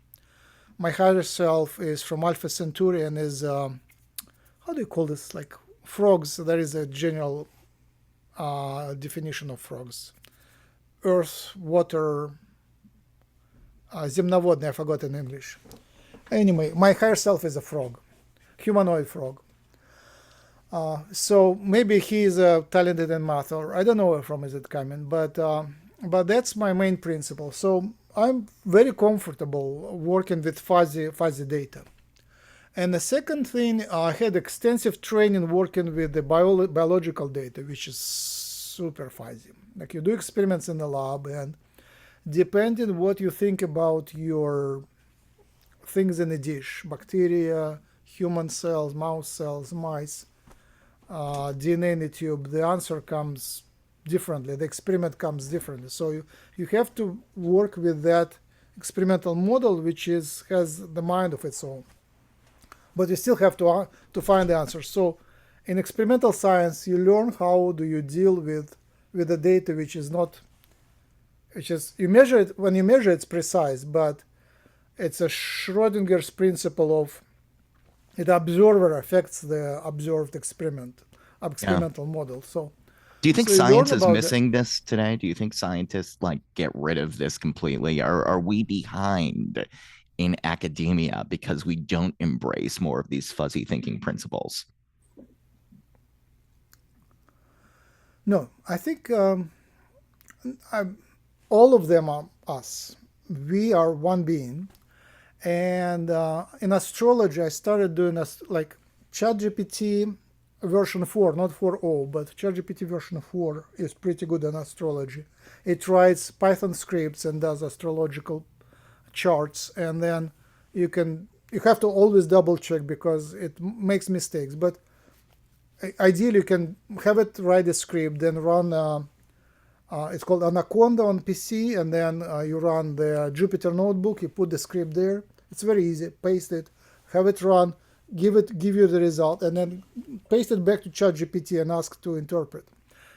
my higher self is from Alpha Centauri and is how do you call this? Like frogs. There is a general definition of frogs: earth, water, земноводный. I forgot in English. Anyway, my higher self is a frog, humanoid frog. So maybe he is talented in math, or I don't know where from is it coming, but that's my main principle. So I'm very comfortable working with fuzzy data. And the second thing, I had extensive training working with the biological data, which is super fuzzy. Like you do experiments in the lab, and depending what you think about your things in a dish, bacteria, human cells, mouse cells, mice, DNA in the tube, the answer comes differently, the experiment comes differently. So you have to work with that experimental model, which has the mind of its own. But you still have to find the answer. So in experimental science, you learn how do you deal with the data, which is you measure it, when you measure it's precise, but it's a Schrodinger's principle of the observer affects the observed experimental model. So do you think so science is missing this today? Do you think scientists like get rid of this completely? Are we behind in academia because we don't embrace more of these fuzzy thinking principles? No, I think all of them are us. We are one being. And in astrology, I started doing like ChatGPT version 4, not 4.0, but ChatGPT version 4 is pretty good in astrology. It writes Python scripts and does astrological charts, and then you have to always double check because it makes mistakes. But ideally, you can have it write a script, then run. It's called Anaconda on PC, and then you run the Jupyter notebook. You put the script there. It's very easy. Paste it, have it run, give you the result, and then paste it back to ChatGPT and ask to interpret.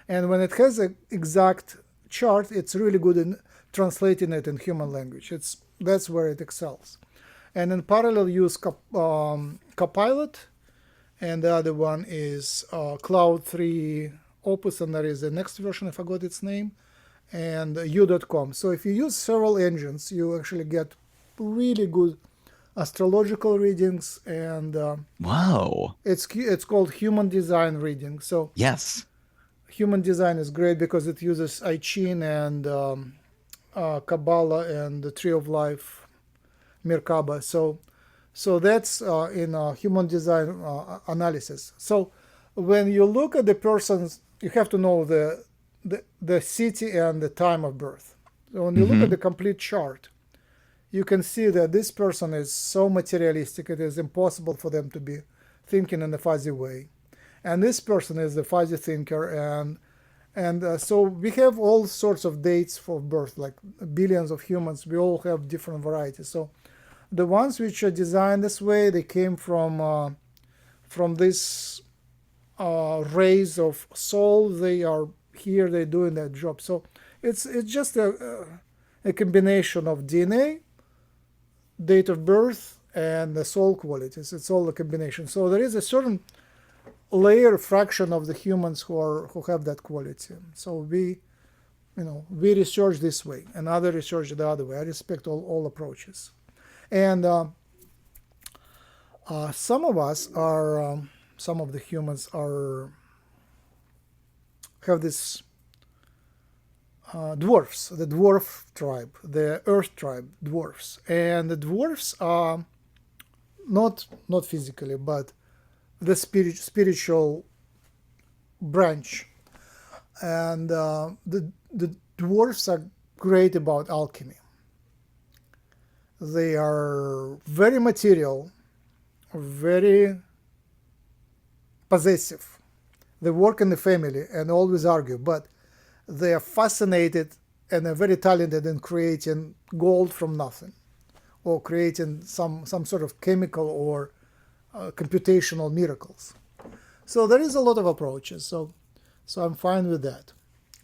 And when it has an exact chart, it's really good in translating it in human language. That's where it excels. And in parallel, use Copilot, and the other one is Cloud 3 Opus, and there is the next version, I forgot its name, and u.com. So if you use several engines, you actually get really good astrological readings, and wow, it's called human design reading. So yes, human design is great because it uses I Ching and Kabbalah and the Tree of Life, Merkaba. So that's in human design analysis. So when you look at the person's, you have to know the city and the time of birth. So when you look at the complete chart, you can see that this person is so materialistic, it is impossible for them to be thinking in a fuzzy way. And this person is the fuzzy thinker, and so we have all sorts of dates for birth, like billions of humans. We all have different varieties. So the ones which are designed this way, they came from this rays of soul. They are here, they're doing that job. So it's just a combination of DNA, date of birth, and the soul qualities. It's all a combination. So there is a certain layer fraction of the humans who have that quality. So we research this way, and other research the other way. I respect all approaches. And some of us are some of the humans have this dwarfs, the dwarf tribe, the earth tribe, dwarfs. And the dwarfs are not physically, but the spiritual branch. And the dwarfs are great about alchemy. They are very material, very possessive. They work in the family and always argue, but they are fascinated and are very talented in creating gold from nothing, or creating some sort of chemical or computational miracles. So there is a lot of approaches. So I'm fine with that.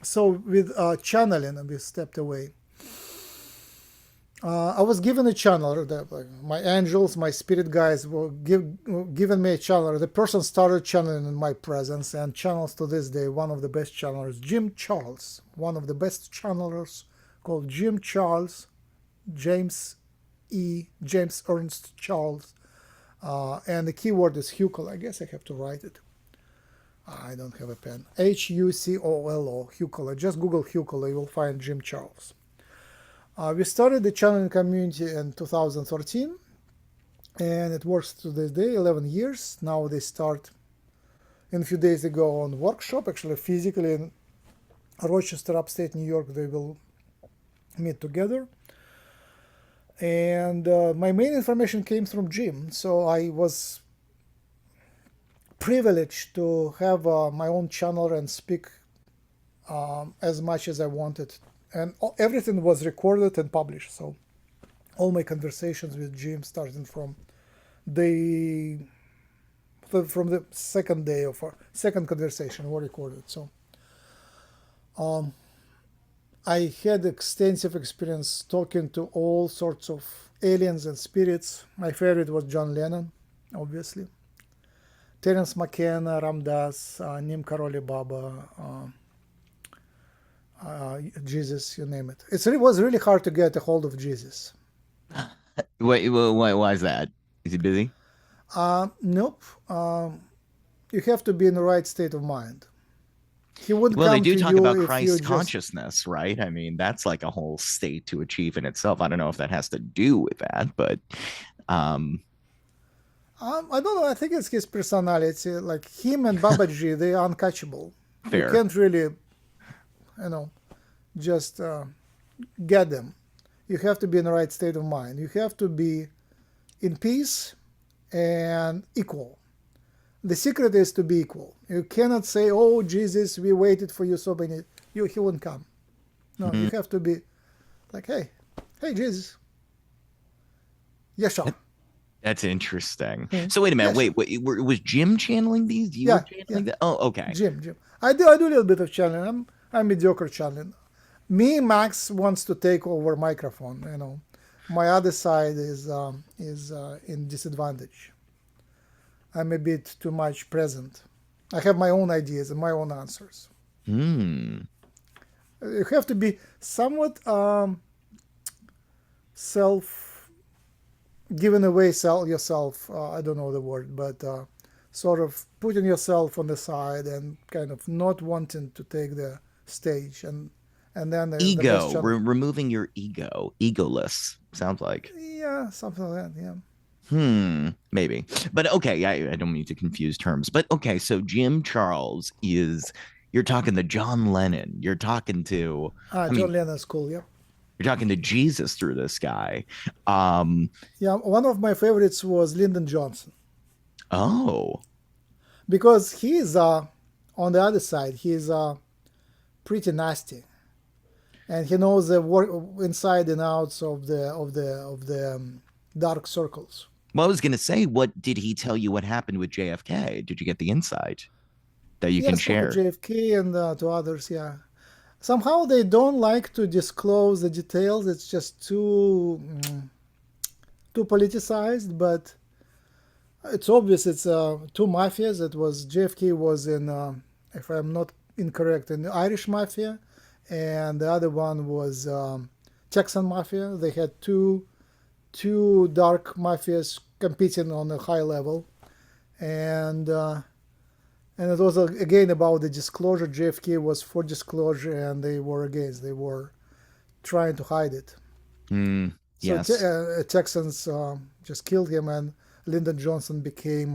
So with channeling, we stepped away. I was given a channeler. My angels, my spirit guides were given me a channeler. The person started channeling in my presence and channels to this day. One of the best channelers, Jim Charles, one of the best channelers, called Jim Charles, James Ernst Charles, and the keyword is Hucolo. I guess I have to write it. I don't have a pen. Hucolo, Hucolo. Just Google Hucolo, you will find Jim Charles. We started the channeling community in 2013, and it works to this day, 11 years. Now they start in a few days ago on workshop, actually physically in Rochester, upstate New York. They will meet together. And my main information came from Jim, so I was privileged to have my own channel and speak as much as I wanted. And everything was recorded and published. So all my conversations with Jim, starting from the second day of our second conversation, were recorded. So I had extensive experience talking to all sorts of aliens and spirits. My favorite was John Lennon, obviously. Terence McKenna, Ram Dass, Nim Karoli Baba, Jesus, you name it. It was really hard to get a hold of Jesus. Wait, why is that? Is he busy? Nope. You have to be in the right state of mind. He would Well, they come do to talk you about if you Christ just. consciousness, right? I mean, that's like a whole state to achieve in itself. I don't know if that has to do with that, but I don't know. I think it's his personality. Like him and Babaji, they are uncatchable. You fair. can't really, just get them. You have to be in the right state of mind. You have to be in peace and equal. The secret is to be equal. You cannot say, "Oh, Jesus, we waited for you so many." He won't come. No, you have to be like, "Hey, Jesus, Yeshua." That's interesting. So wait a minute. Yeshua. Wait, was Jim channeling these? You were Yeah, channeling that? Oh, okay. Jim. I do a little bit of channeling. I'm mediocre channeling. Me, Max wants to take over microphone. My other side is in disadvantage. I'm a bit too much present. I have my own ideas and my own answers. Hmm. You have to be somewhat giving away yourself. I don't know the word, but sort of putting yourself on the side and kind of not wanting to take the stage, and then the best Ego, channel. removing your ego, egoless. Sounds like. Yeah, something like that. Yeah. Maybe. But okay, I don't mean to confuse terms. But okay, so Jim Charles is you're talking to John Lennon. You're talking to I John mean, Lennon's cool. Yeah. you're talking to Jesus through this guy. Yeah, one of my favorites was Lyndon Johnson Oh. because he's on the other side. He's pretty nasty, and he knows the inside and outs of the dark circles. Well, I was gonna say, what did he tell you what happened with JFK? Did you get the insight that you Yeah, I can spoke to share? JFK and to others. Yeah, somehow they don't like to disclose the details. It's just too politicized, but it's obvious. It's two mafias. It was JFK was in, if I'm not incorrect, in the Irish mafia, and the other one was Texan mafia. They had two dark mafias competing on a high level, and it was again about the disclosure. JFK was for disclosure, and they were against. They were trying to hide it. So Yes. Texans just killed him, and Lyndon Johnson became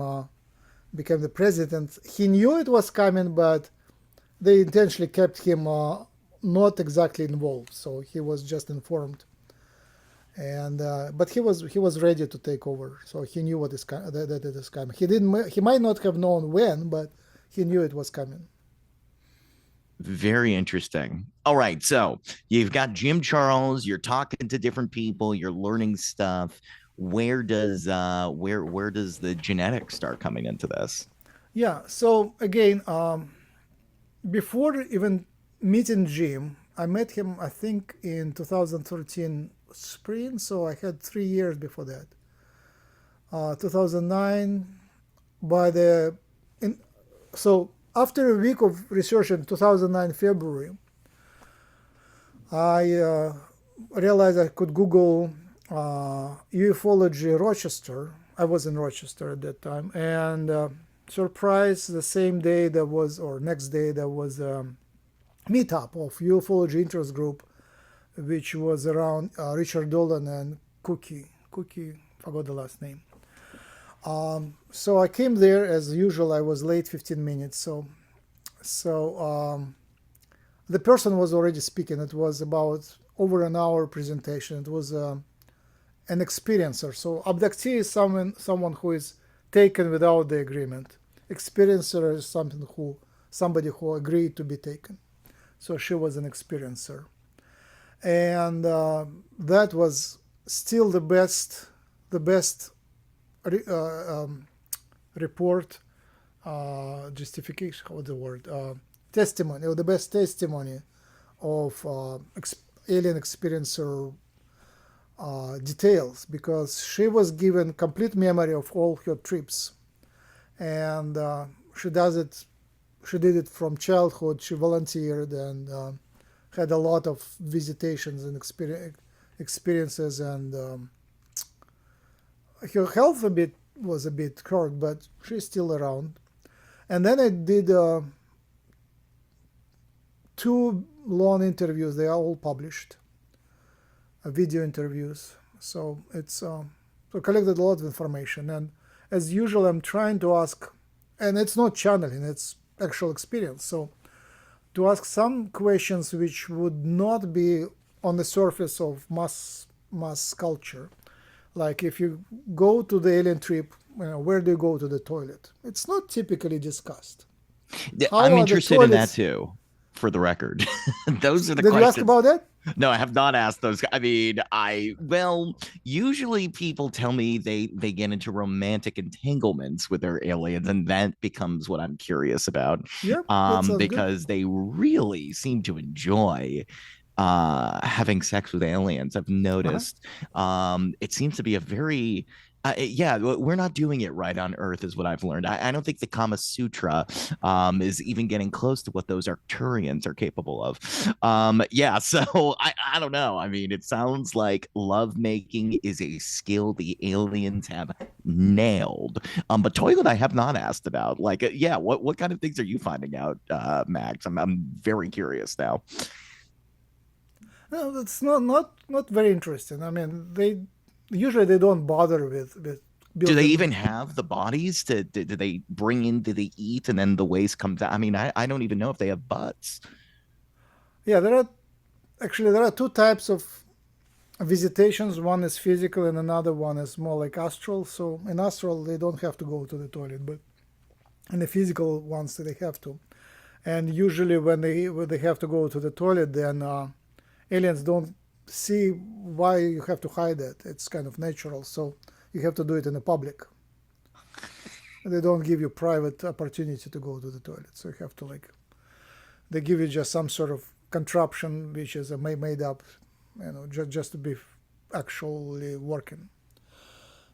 the president. He knew it was coming, but they intentionally kept him not exactly involved, so he was just informed. And but he was ready to take over, so he knew what is that it is coming. He might not have known when, but he knew it was coming. Very interesting. All right, so you've got Jim Charles. You're talking to different people. You're learning stuff. Where does the genetics start coming into this? Yeah. So again, before even meeting Jim, I met him, I think, in 2013 spring. So I had 3 years before that. 2009. By the in, so after a week of research in 2009 February, I realized I could Google ufology Rochester. I was in Rochester at that time, and surprise, the same day there was, or next day there was a meetup of ufology interest group, which was around Richard Dolan and Cookie, forgot the last name. So I came there as usual. I was late 15 minutes. So the person was already speaking. It was about over an hour presentation. It was an experiencer. So abductee is someone who is taken without the agreement. Experiencer is somebody who agreed to be taken. So she was an experiencer, and that was still the best report, justification, what's the word, testimony, or the best testimony of alien experiencer details, because she was given complete memory of all her trips, and she did it from childhood. She volunteered and had a lot of visitations and experiences, and her health was a bit hurt, but she's still around. And then I did 2 long interviews. They are all published, video interviews. So it's so collected a lot of information. And as usual, I'm trying to ask, and it's not channeling, it's actual experience. So to ask some questions which would not be on the surface of mass culture. Like if you go to the alien trip, where do you go to the toilet? It's not typically discussed. How I'm are the interested in that toilets? too, for the record. Those are the Did you ask questions. about that? No, I have not asked those. I mean, well, usually people tell me they get into romantic entanglements with their aliens, and that becomes what I'm curious about. Yep, that sounds good. Because they really seem to enjoy having sex with aliens. I've Uh-huh. noticed. It seems to be a very yeah, we're not doing it right on Earth, is what I've learned. I don't think the Kama Sutra is even getting close to what those Arcturians are capable of. Yeah, so I don't know. I mean, it sounds like lovemaking is a skill the aliens have nailed. But toilet, I have not asked about. Like, yeah, what kind of things are you finding out, Max? I'm very curious now. No, that's not very interesting. I mean, they don't bother with Do they building. even have the bodies do they bring in, do they eat and then the waste comes out? I mean, I don't even know if they have butts. Yeah, there are 2 types of visitations. One is physical, and another one is more like astral. So in astral, they don't have to go to the toilet, but in the physical ones, they have to. And usually, when they have to go to the toilet, then aliens don't see why you have to hide it. It's kind of natural, so you have to do it in the public. They don't give you private opportunity to go to the toilet, so you have to, like, they give you just some sort of contraption which is made up, just to be actually working.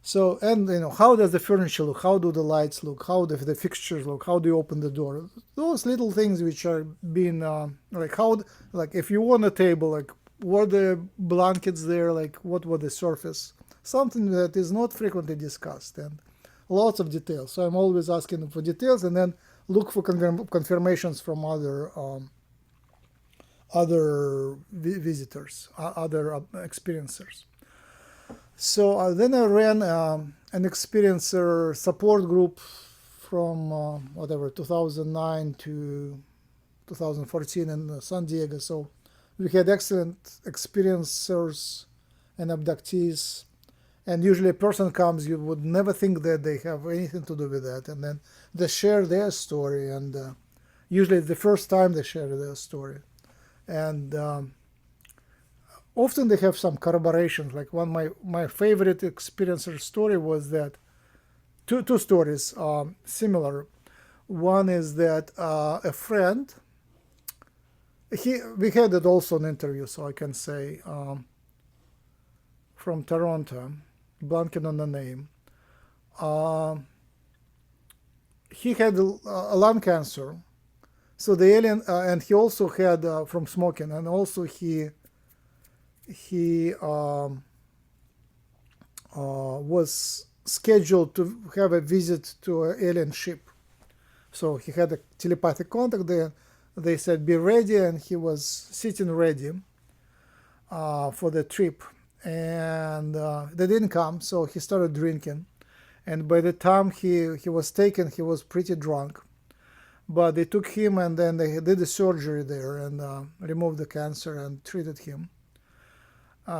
So, and how does the furniture look? How do the lights look? How do the fixtures look? How do you open the door? Those little things which are being like how, like if you want a table, like were the blankets there? Like what was the surface? Something that is not frequently discussed, and lots of details. So I'm always asking for details, and then look for confirmations from other visitors, other experiencers. So then I ran an experiencer support group from whatever 2009 to 2014 in San Diego. So we had excellent experiencers and abductees. And usually a person comes, you would never think that they have anything to do with that. And then they share their story. And usually it's the first time they share their story. And often they have some corroborations. Like my favorite experiencer story was that two stories similar. One is that a friend, we had it also an interview, so I can say, from Toronto, blanking on the name. He had a lung cancer, so the alien, and he also had from smoking, and also he was scheduled to have a visit to an alien ship. So he had a telepathic contact there. They said, be ready, and he was sitting ready for the trip. And they didn't come, so he started drinking. And by the time he was taken, he was pretty drunk. But they took him, and then they did the surgery there and removed the cancer and treated him.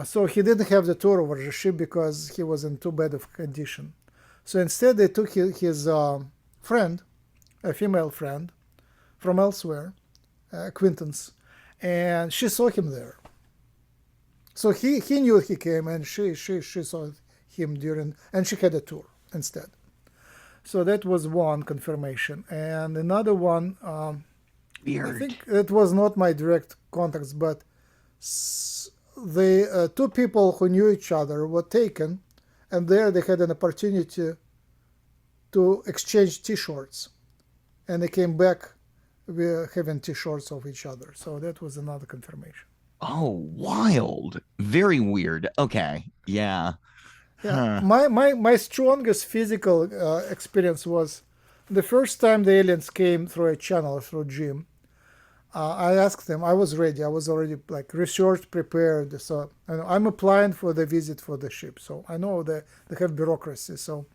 So he didn't have the tour over the ship because he was in too bad of condition. So instead they took his friend, a female friend, from elsewhere, acquaintance, and she saw him there. So he knew he came, and she saw him during, and she had a tour instead. So that was one confirmation. And another one, Weird. I think it was not my direct contacts, but the two people who knew each other were taken, and there they had an opportunity to exchange T-shirts, and they came back with having T-shirts of each other. So that was another confirmation. Oh, wild. Very weird. Okay. Yeah. Yeah, Huh. my strongest physical experience was the first time the aliens came through a channel through Jim. I asked them. I was ready. I was already like researched, prepared. So I'm applying for the visit for the ship. So I know that they have bureaucracy. So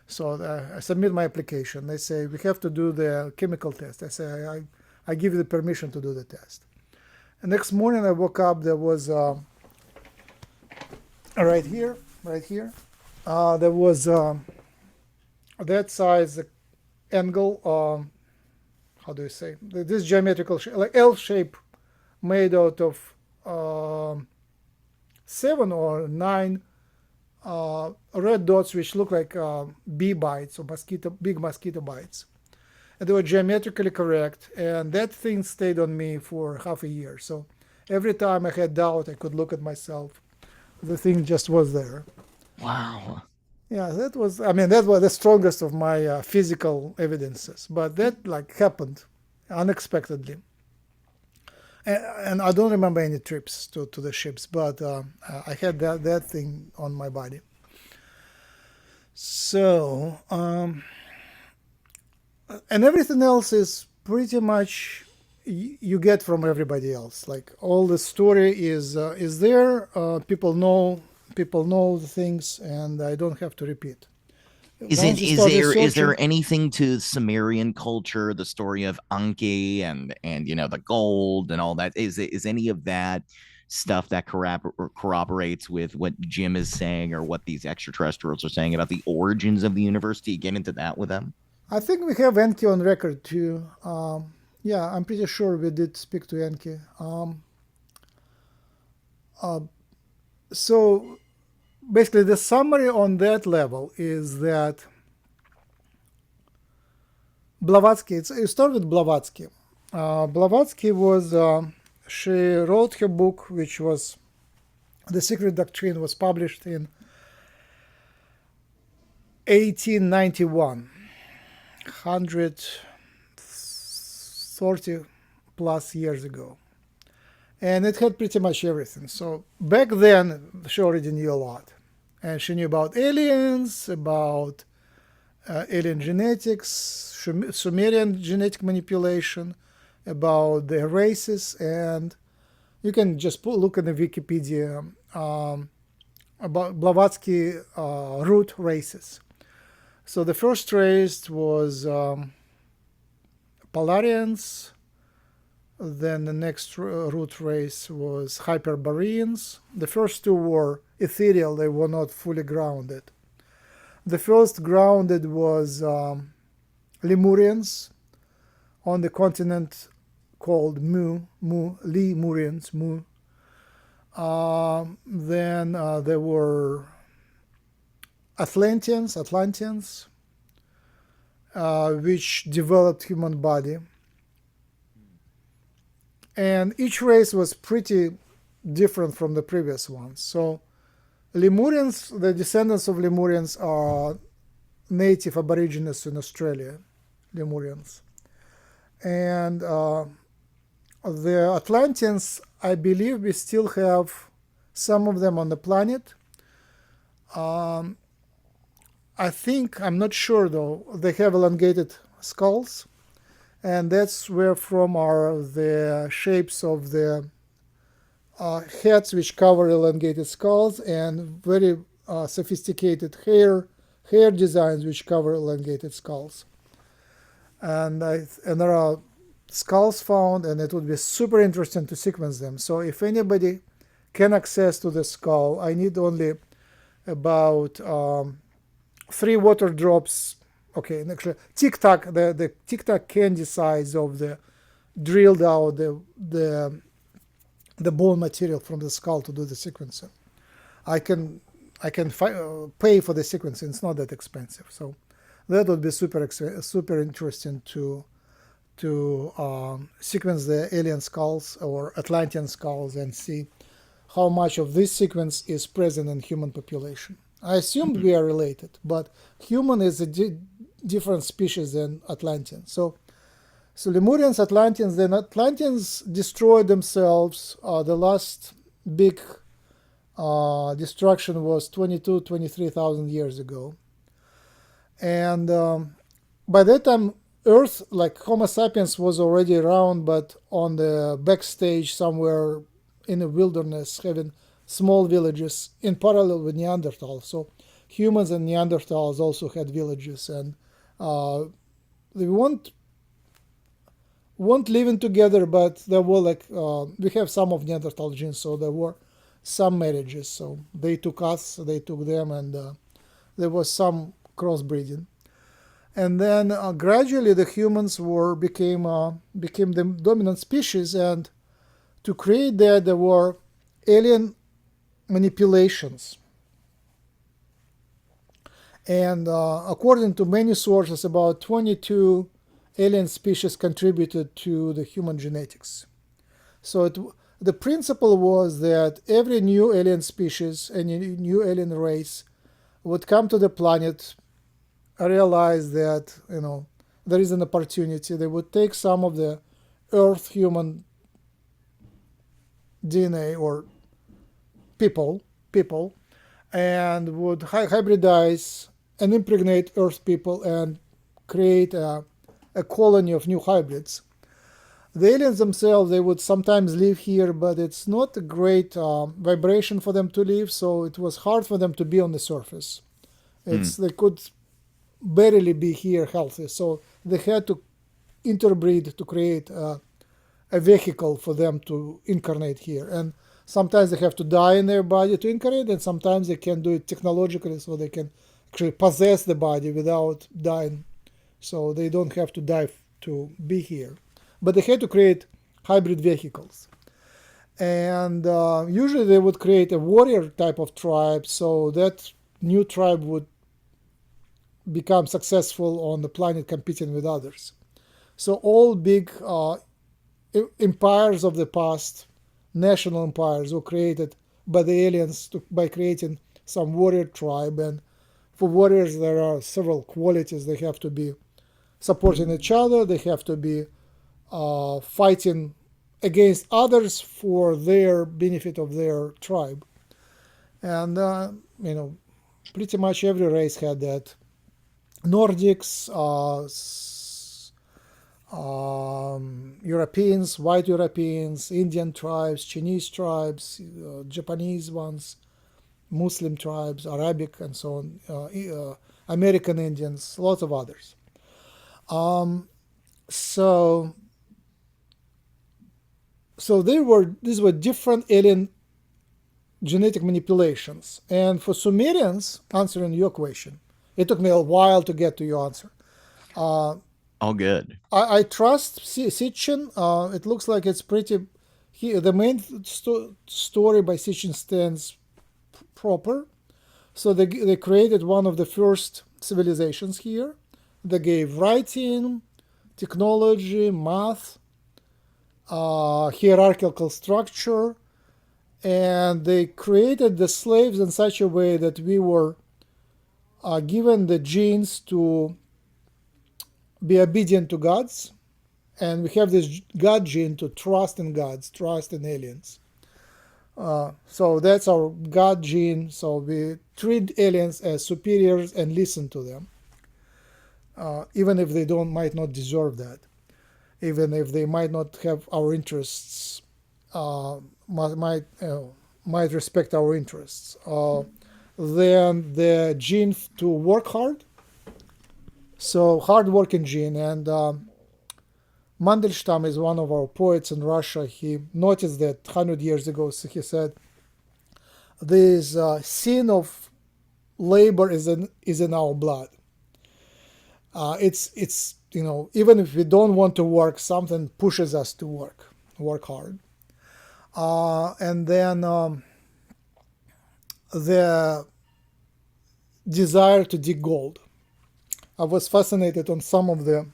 I submit my application. They say we have to do the chemical test. I say I give you the permission to do the test. And next morning I woke up. There was right here. There was that size angle. How do you say? This geometrical shape, like L shape, made out of 7 or 9 red dots, which look like bee bites or big mosquito bites. And they were geometrically correct. And that thing stayed on me for half a year. So every time I had doubt, I could look at myself. The thing just was there. Wow. Yeah, that was the strongest of my physical evidences. But that like happened unexpectedly. And I don't remember any trips to the ships, but I had that thing on my body. So, and everything else is pretty much you get from everybody else. Like all the story is there. People know the things, and I don't have to repeat. Is there anything to Sumerian culture, the story of Enki and the gold and all that? Is any of that stuff that corroborates with what Jim is saying or what these extraterrestrials are saying about the origins of the universe? Do you get into that with them? I think we have Enki on record too. Yeah, I'm pretty sure we did speak to Enki. So basically, the summary on that level is that Blavatsky. It started with Blavatsky. Blavatsky was she wrote her book, which was The Secret Doctrine, was published in 1891. 130 plus years ago, and it had pretty much everything. So back then she already knew a lot, and she knew about aliens, about alien genetics, Sumerian genetic manipulation, about their races, and you can just look at the Wikipedia about Blavatsky root races. So the first race was Polarians, Then the next root race was Hyperboreans. The first two were ethereal, they were not fully grounded. The first grounded was Lemurians on the continent called Lemurians, Mu. Then there were Atlanteans, which developed human body. And each race was pretty different from the previous ones. So Lemurians, the descendants of Lemurians are native aborigines in Australia, Lemurians. And the Atlanteans, I believe we still have some of them on the planet. I think, I'm not sure though, they have elongated skulls. And that's where from are the shapes of the heads which cover elongated skulls, and very sophisticated hair designs which cover elongated skulls. And there are skulls found, and it would be super interesting to sequence them. So if anybody can access to the skull, I need only about 3 water drops. Okay, and actually, the Tic Tac candy size of the drilled out the bone material from the skull to do the sequencing. I can pay for the sequencing. It's not that expensive, so that would be super interesting to sequence the alien skulls or Atlantean skulls and see how much of this sequence is present in human population. I assumed we are related, but human is a different species than Atlantean. So Lemurians, Atlanteans, then Atlanteans destroyed themselves. The last big destruction was 23,000 years ago. And by that time, Earth, like Homo sapiens, was already around, but on the backstage somewhere in the wilderness, having small villages in parallel with Neanderthals. So humans and Neanderthals also had villages, and they weren't living together, but there were we have some of Neanderthal genes, so there were some marriages. So they took us, they took them, and there was some crossbreeding. And then gradually the humans became the dominant species, and to create that there were alien manipulations. And according to many sources, about 22 alien species contributed to the human genetics. So the principle was that every new alien species, any new alien race, would come to the planet, realize that there is an opportunity. They would take some of the Earth human DNA or people, and would hybridize and impregnate Earth people and create a colony of new hybrids. The aliens themselves, they would sometimes live here, but it's not a great vibration for them to live, so it was hard for them to be on the surface. They could barely be here healthy, so they had to interbreed to create a vehicle for them to incarnate here. And sometimes they have to die in their body to incarnate, and sometimes they can do it technologically, so they can actually possess the body without dying, so they don't have to die to be here. But they had to create hybrid vehicles. And usually they would create a warrior type of tribe, so that new tribe would become successful on the planet competing with others. So all big empires of the past, national empires, were created by the aliens by creating some warrior tribe. And for warriors, there are several qualities. They have to be supporting each other. They have to be fighting against others for their benefit of their tribe. And, pretty much every race had that. Nordics, Europeans, white Europeans, Indian tribes, Chinese tribes, Japanese ones, Muslim tribes, Arabic, and so on, American Indians, lots of others. So So these were different alien genetic manipulations. And for Sumerians, answering your question, it took me a while to get to your answer. All good. I trust Sitchin. It looks like it's pretty. The main story by Sitchin stands proper. So they created one of the first civilizations here. They gave writing, technology, math, hierarchical structure, and they created the slaves in such a way that we were given the genes to be obedient to gods, and we have this God gene to trust in gods, trust in aliens. So that's our God gene. So we treat aliens as superiors and listen to them, even if they might not deserve that, even if they might not have our interests, might respect our interests. Then the gene to work hard. So hard-working gene, and Mandelstam is one of our poets in Russia. He noticed that 100 years ago. So he said, "This sin of labor is in our blood. It's even if we don't want to work, something pushes us to work hard." And then the desire to dig gold. I was fascinated on some of the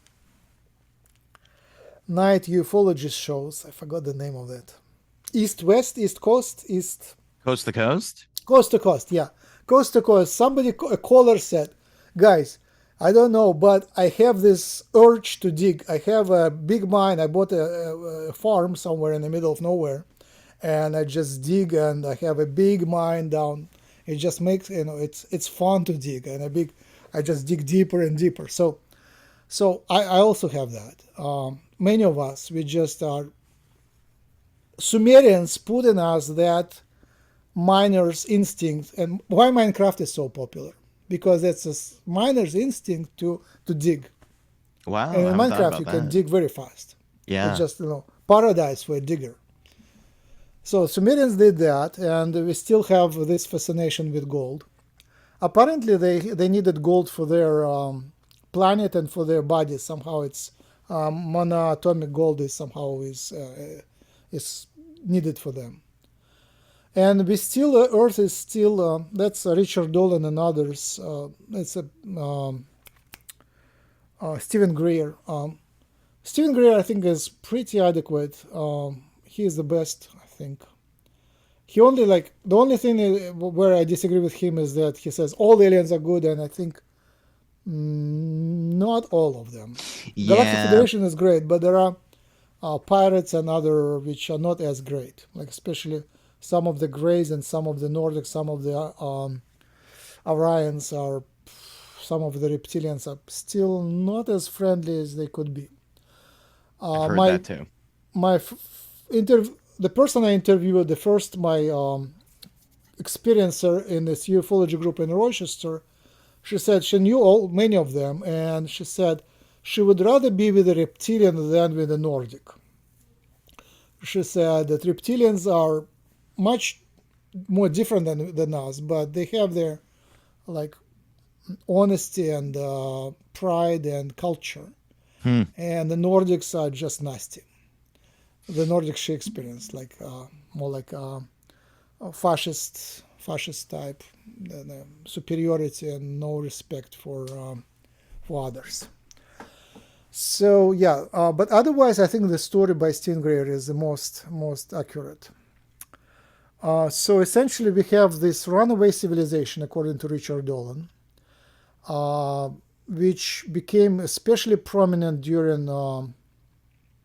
night ufologist shows. I forgot the name of that. East-West, East Coast, East... Coast to coast? Coast to coast, yeah. Coast to coast. Somebody, a caller said, "Guys, I don't know, but I have this urge to dig. I have a big mine. I bought a farm somewhere in the middle of nowhere, and I just dig, and I have a big mine down. It just makes, it's fun to dig, and I just dig deeper and deeper." So I also have that. Many of us, we just are. Sumerians put in us that miner's instinct, and why Minecraft is so popular, because it's a miner's instinct to dig. Wow! And in Minecraft, you can dig very fast. Yeah, it's just paradise for a digger. So Sumerians did that, and we still have this fascination with gold. Apparently, they needed gold for their planet and for their bodies. Somehow, it's monoatomic gold is somehow is needed for them. And we still, Earth is still. That's Richard Dolan and others. It's Stephen Greer. Stephen Greer, I think, is pretty adequate. He is the best, I think. He only the only thing where I disagree with him is that he says all aliens are good, and I think not all of them. Yeah. Galactic Federation is great, but there are pirates and other which are not as great. Like especially some of the Greys and some of the Nordics, some of the Orions are, some of the reptilians are still not as friendly as they could be. I've heard that too. The person I interviewed, my experiencer in this ufology group in Rochester, she said she knew many of them, and she said she would rather be with a reptilian than with a Nordic. She said that reptilians are much more different than us, but they have their honesty and pride and culture. And the Nordics are just nasty. The Nordic she experienced, more like a fascist type, superiority and no respect for others. So yeah, but otherwise, I think the story by Stephen Greer is the most accurate. So essentially, we have this runaway civilization, according to Richard Dolan, which became especially prominent during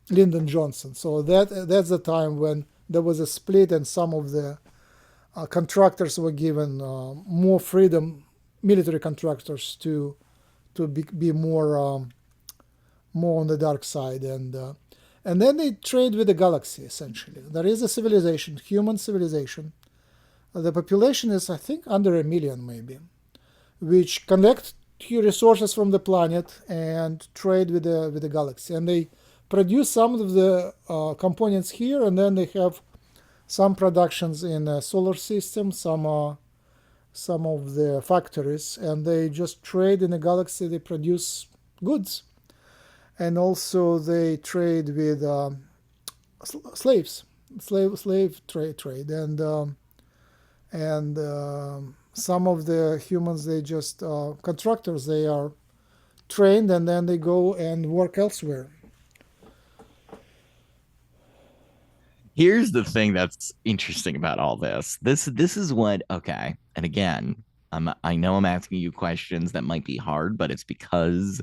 Lyndon Johnson. So that's the time when there was a split, and some of the contractors were given more freedom, military contractors, to be more on the dark side, and then they trade with the galaxy. Essentially, there is a civilization, human civilization. The population is, I think, under 1 million, maybe, which collect resources from the planet and trade with the galaxy, and they produce some of the components here, and then they have some productions in a solar system, some of the factories, and they just trade in the galaxy. They produce goods, and also they trade with slaves, slave trade, and some of the humans, they just contractors. They are trained, and then they go and work elsewhere. Here's the thing that's interesting about all this. This is what, okay. And again, I know I'm asking you questions that might be hard, but it's because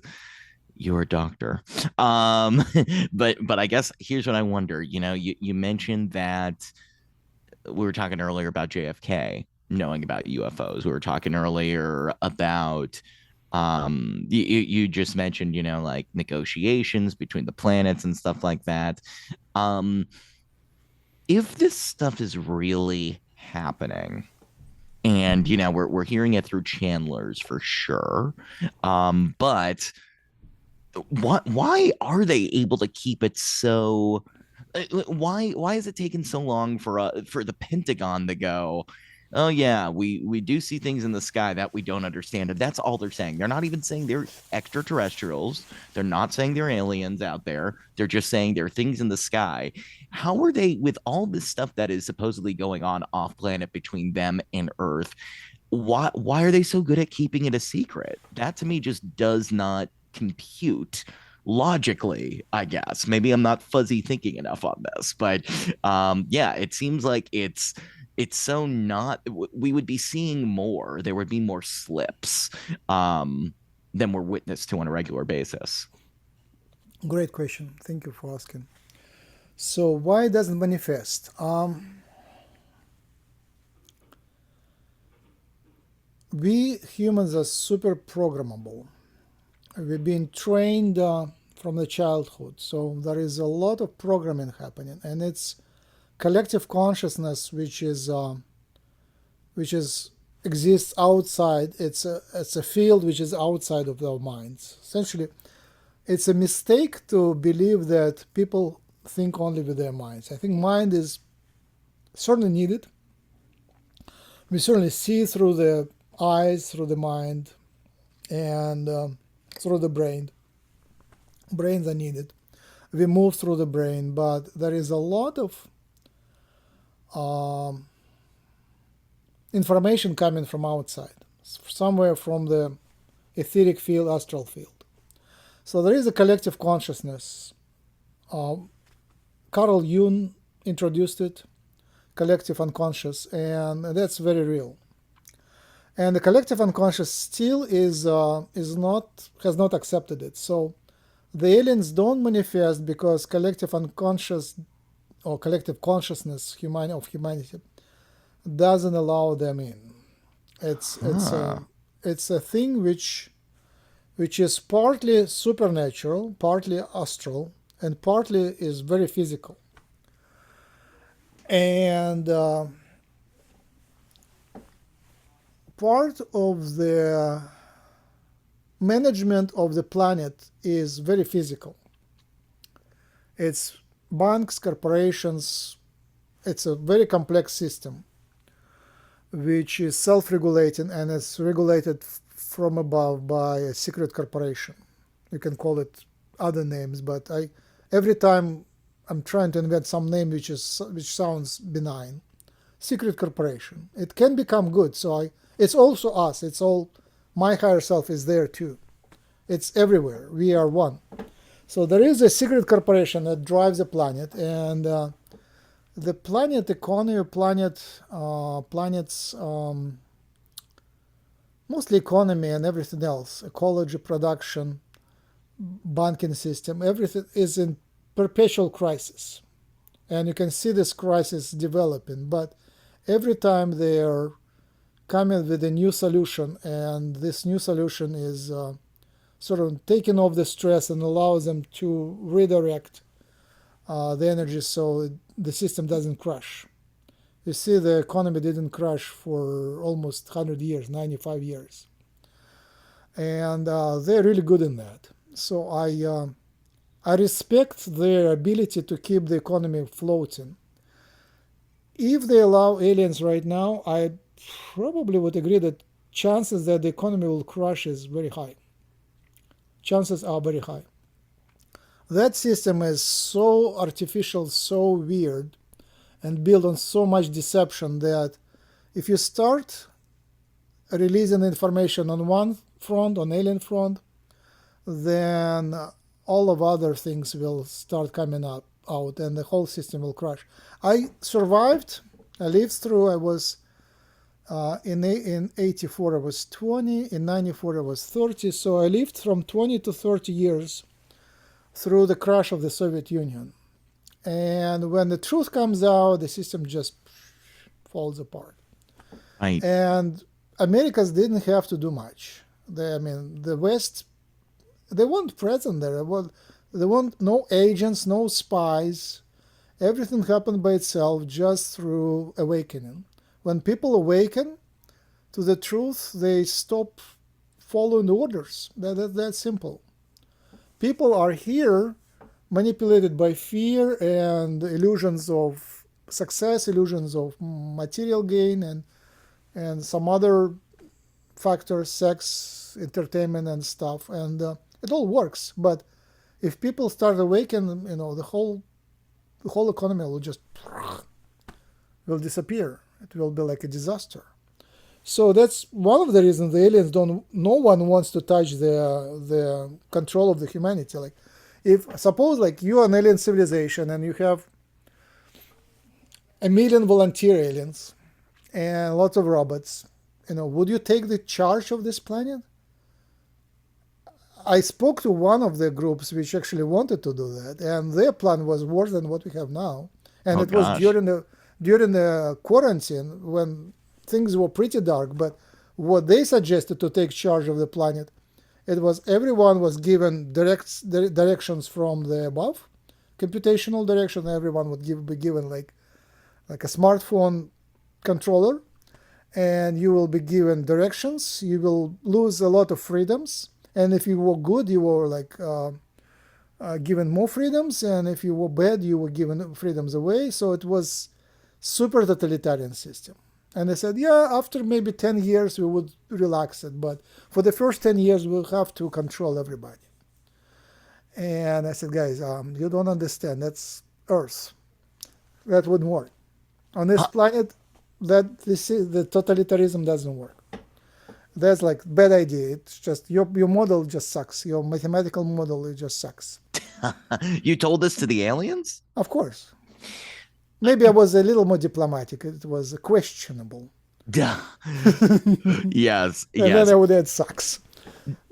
you're a doctor. Um, but I guess here's what I wonder. You mentioned that we were talking earlier about JFK knowing about UFOs. We were talking earlier about you just mentioned, like negotiations between the planets and stuff like that. Um, if this stuff is really happening, and we're hearing it through channelers for sure, but why are they able to keep it so, why is it taking so long for the Pentagon to go, oh yeah, we do see things in the sky that we don't understand? And that's all they're saying. They're not even saying they're extraterrestrials. They're not saying they're aliens out there. They're just saying there are things in the sky. How are they, with all this stuff that is supposedly going on off planet between them and Earth, why are they so good at keeping it a secret? That to me just does not compute logically. I guess maybe I'm not fuzzy thinking enough on this, but yeah, it seems like it's so not, we would be seeing more, there would be more slips than we're witness to on a regular basis. Great question. Thank you for asking. So why it doesn't manifest? We humans are super programmable. We've been trained from the childhood, so there is a lot of programming happening, and it's collective consciousness, which is exists outside. It's a field which is outside of our minds. Essentially, it's a mistake to believe that people think only with their minds. I think mind is certainly needed. We certainly see through the eyes, through the mind, and through the brain. Brains are needed. We move through the brain, but there is a lot of information coming from outside, somewhere from the etheric field, astral field. So there is a collective consciousness. Carl Jung introduced it, collective unconscious, and that's very real. And the collective unconscious still has not accepted it. So the aliens don't manifest because collective unconscious or collective consciousness of humanity doesn't allow them in. It's a thing which is partly supernatural, partly astral, and partly is very physical. And part of the management of the planet is very physical. It's banks, corporations. It's a very complex system which is self-regulating, and it's regulated from above by a secret corporation. You can call it other names, but every time I'm trying to invent some name which sounds benign. Secret corporation. It can become good. So it's also us. It's all, my higher self is there too. It's everywhere. We are one. So there is a secret corporation that drives the planet, and the planet economy, planet's mostly economy and everything else, ecology, production, banking system, everything is in perpetual crisis. And you can see this crisis developing, but every time they are coming with a new solution, and this new solution is sort of taking off the stress and allows them to redirect the energy so the system doesn't crash. You see, the economy didn't crash for almost 100 years, 95 years. And they're really good in that. So I respect their ability to keep the economy floating. If they allow aliens right now, I probably would agree that chances that the economy will crash is very high. Chances are very high. That system is so artificial, so weird, and built on so much deception that if you start releasing information on one front, on alien front, then all of other things will start coming out, and the whole system will crash. I survived. I lived through. I was in 84. I was 20. In 94, I was 30. So I lived from 20 to 30 years through the crash of the Soviet Union. And when the truth comes out, the system just falls apart. Right. And Americans didn't have to do much. The West, they weren't present there. There weren't no agents, no spies. Everything happened by itself just through awakening. When people awaken to the truth, they stop following the orders. That's simple. People are here manipulated by fear and illusions of success, illusions of material gain, and some other factors, sex, entertainment, and stuff. And it all works. But if people start awakening, the whole economy will disappear. It will be like a disaster. So that's one of the reasons the aliens don't. No one wants to touch the control of the humanity. Like, if suppose like you are an alien civilization and you have 1 million volunteer aliens and lots of robots, would you take the charge of this planet? I spoke to one of the groups which actually wanted to do that, and their plan was worse than what we have now. And it was during the quarantine when things were pretty dark. But what they suggested to take charge of the planet, it was everyone was given directions from the above, computational direction. Everyone would be given like a smartphone controller, and you will be given directions. You will lose a lot of freedoms. And if you were good, you were given more freedoms, and if you were bad, you were given freedoms away. So it was super totalitarian system. And they said, yeah, after maybe 10 years, we would relax it. But for the first 10 years, we'll have to control everybody. And I said, guys, you don't understand. That's Earth. That wouldn't work. On this planet, the totalitarianism doesn't work. That's like bad idea. It's just your model just sucks. Your mathematical model, it just sucks. You told this to the aliens? Of course. Maybe I was a little more diplomatic. It was questionable. Yes. And then I would add sucks.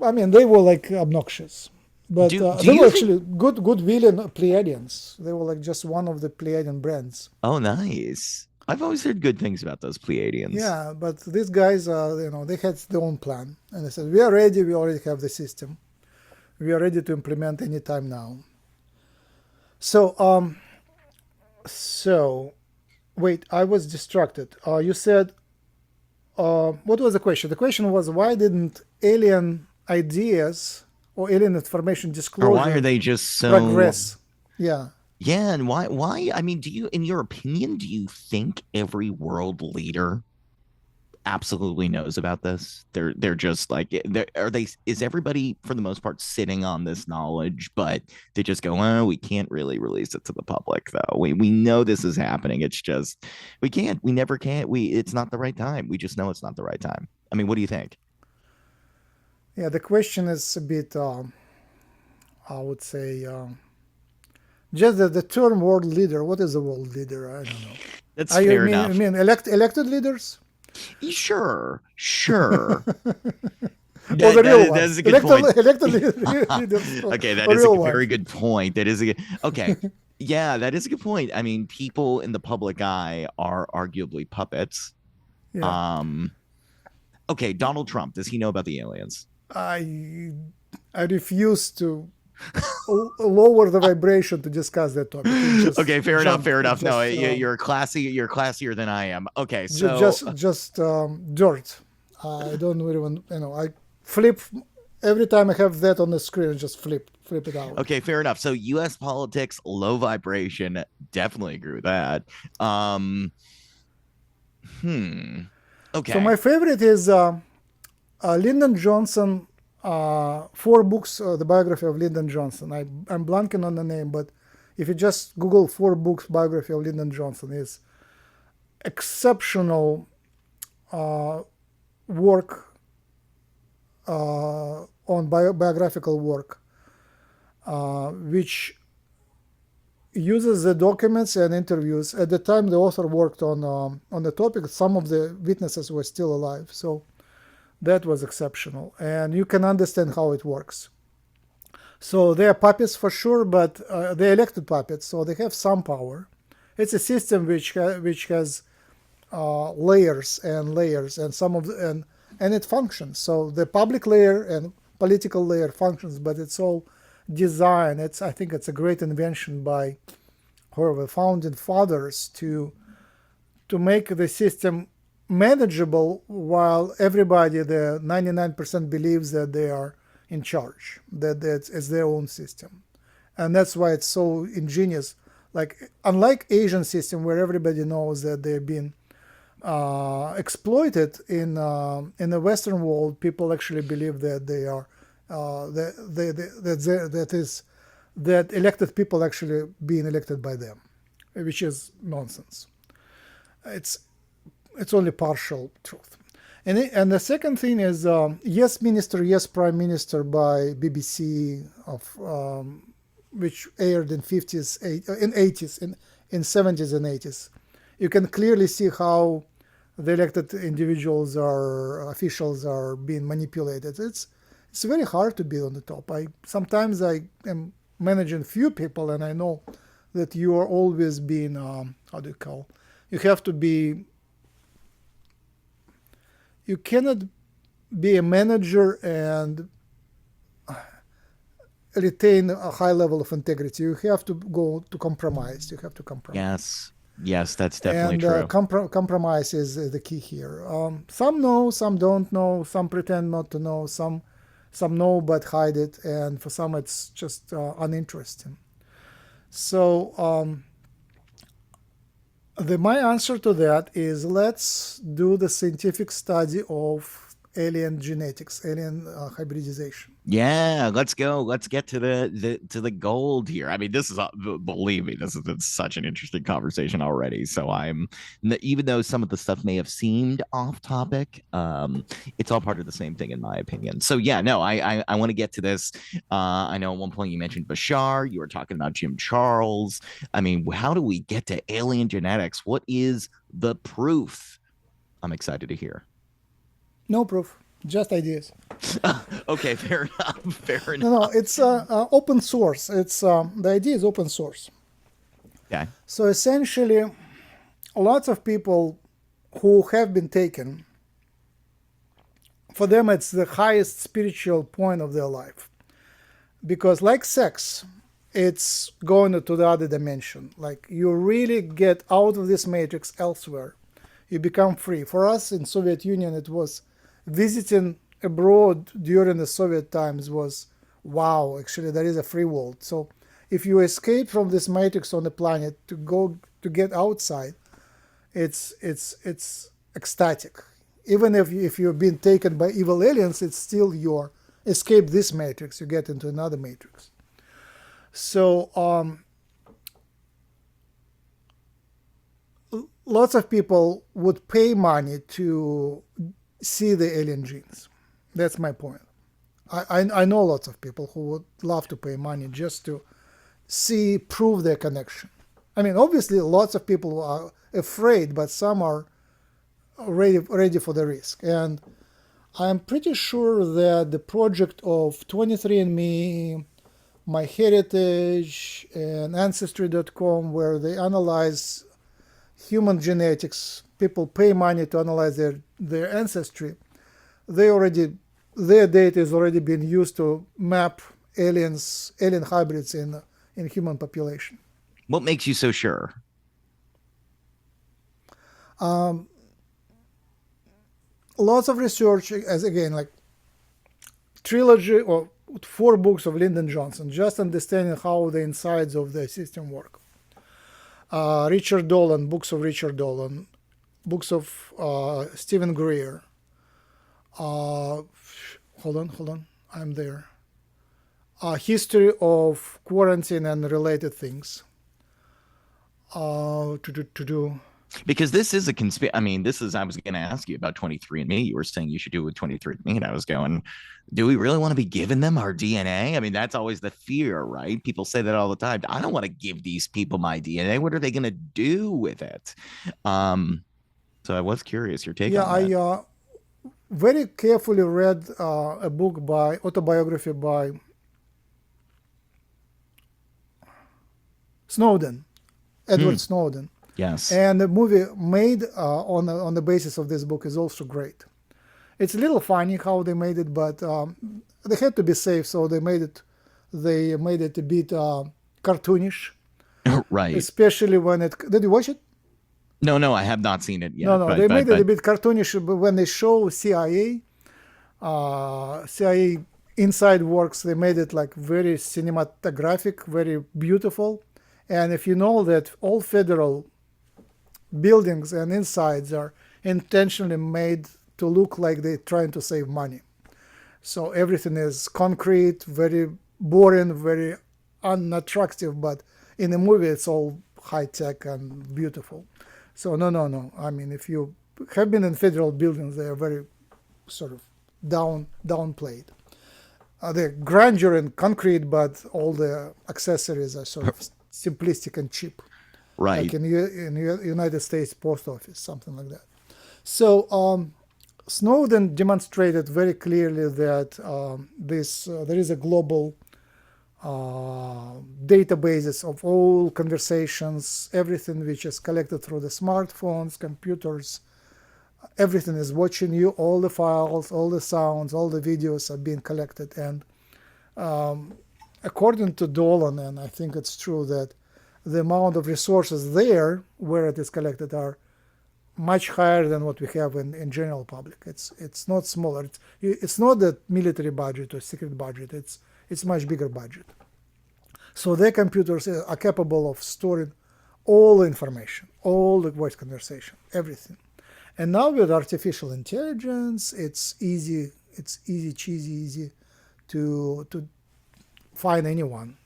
I mean, they were like obnoxious. But they were actually good villain Pleiadians. They were like just one of the Pleiadian brands. Oh, nice. I've always heard good things about those Pleiadians. Yeah, but these guys, they had their own plan. And they said, we are ready. We already have the system. We are ready to implement any time now. So, wait, I was distracted. You said, what was the question? The question was, why didn't alien ideas or alien information disclosure, or why are they just so progress? Yeah. Yeah, and why? I mean, in your opinion, do you think every world leader absolutely knows about this? They're just like, is everybody for the most part sitting on this knowledge, but they just go, oh, we can't really release it to the public though. We know this is happening. It's just we never can. It's not the right time. We just know it's not the right time. I mean, what do you think? Yeah, the question is a bit, I would say, just the term world leader. What is a world leader? I don't know. That's fair enough. I mean, elected leaders? Sure. That's a good point. Elected leaders. Okay, that is a very good point. That is okay. Yeah, that is a good point. I mean, people in the public eye are arguably puppets. Yeah. Okay, Donald Trump, does he know about the aliens? I refuse to lower the vibration to discuss that topic. Okay, fair enough. No, you're classier than I am. Okay, so just dirt. I don't even, I flip every time I have that on the screen, I just flip it out. Okay, fair enough. So U.S. politics, low vibration. Definitely agree with that. Um, hmm. So Okay. my favorite is Lyndon Johnson, 4 books, the biography of Lyndon Johnson. I'm blanking on the name, but if you just Google 4 books biography of Lyndon Johnson, is exceptional work on biographical work, which uses the documents and interviews. At the time, the author worked on the topic. Some of the witnesses were still alive, so that was exceptional, and you can understand how it works. So they are puppets for sure, but they're elected puppets, so they have some power. It's a system which has layers and layers, and and it functions. So the public layer and political layer functions, but it's all design. I think it's a great invention by whoever founding fathers to make the system manageable, while everybody, the 99%, believes that they are in charge, that it's their own system. And that's why it's so ingenious. Like, unlike Asian system where everybody knows that they're being exploited, in the Western world, people actually believe that they are that elected people actually being elected by them, which is nonsense. It's it's only partial truth. And the second thing is Yes Minister, Yes Prime Minister by BBC, of which aired in 50s, in 80s, in 70s and 80s. You can clearly see how the elected individuals or officials are being manipulated. It's very hard to be on the top. Sometimes I am managing few people, and I know that you are always being how do you call? You have to be. You cannot be a manager and retain a high level of integrity. You have to go to compromise. You have to compromise. Yes, that's definitely And true. compromise is the key here. Some know, some don't know, some pretend not to know, some know but hide it, and for some it's just uninteresting. So my answer to that is, let's do the scientific study of alien genetics, alien hybridization. Yeah, let's go. Let's get to the gold here. I mean, this is believe me, this is it's such an interesting conversation already. So even though some of the stuff may have seemed off topic, it's all part of the same thing in my opinion. So yeah, no, I want to get to this. I know at one point you mentioned Bashar. You were talking about Jim Charles. I mean, how do we get to alien genetics? What is the proof? I'm excited to hear. No proof, just ideas. Okay, fair enough. Fair No, enough. it's open source. It's the idea is open source. Okay. So essentially, lots of people who have been taken, for them it's the highest spiritual point of their life, because like sex, it's going to the other dimension. Like, you really get out of this matrix elsewhere. You become free. For us in Soviet Union, it was visiting abroad during the Soviet times was, wow, actually there is a free world. So if you escape from this matrix on the planet to get outside, it's ecstatic. Even if you're being taken by evil aliens, it's still your escape this matrix. You get into another matrix. So lots of people would pay money to see the alien genes. That's my point. I know lots of people who would love to pay money just to prove their connection. I mean, obviously, lots of people are afraid, but some are ready for the risk. And I'm pretty sure that the project of 23andMe, MyHeritage, and Ancestry.com, where they analyze human genetics, people pay money to analyze their ancestry, their data is already being used to map alien hybrids in human population. What makes you so sure? Lots of research, as again, like trilogy or 4 books of Lyndon Johnson, just understanding how the insides of the system work. Richard Dolan, books of Richard Dolan, books of Stephen Greer. Hold on, I'm there. History of quarantine and related things. Because this is a conspiracy. I mean, I was going to ask you about 23andMe. You were saying you should do it with 23andMe. And I was going, do we really want to be giving them our DNA? I mean, that's always the fear, right? People say that all the time. I don't want to give these people my DNA. What are they going to do with it? So I was curious your take on that. I very carefully read a book autobiography by Snowden, Edward Snowden. Yes. And the movie made on the basis of this book is also great. It's a little funny how they made it, but they had to be safe, so they made it a bit cartoonish. Right. Especially when it. Did you watch it? No, I have not seen it yet. No, they made it a bit cartoonish, but when they show CIA inside works, they made it like very cinematographic, very beautiful. And if you know that all federal buildings and insides are intentionally made to look like they're trying to save money. So everything is concrete, very boring, very unattractive, but in the movie it's all high-tech and beautiful. So no. I mean, if you have been in federal buildings, they are very sort of downplayed. They're grandeur and concrete, but all the accessories are sort of simplistic and cheap. Right. Like in United States Post Office, something like that. So Snowden demonstrated very clearly that there is a global databases of all conversations, everything which is collected through the smartphones, computers. Everything is watching you. All the files, all the sounds, all the videos are being collected. And according to Dolan, and I think it's true, that the amount of resources there where it is collected are much higher than what we have in general public. It's not smaller. It's not the military budget or secret budget. It's much bigger budget. So their computers are capable of storing all the information, all the voice conversation, everything. And now with artificial intelligence, it's easy to find anyone,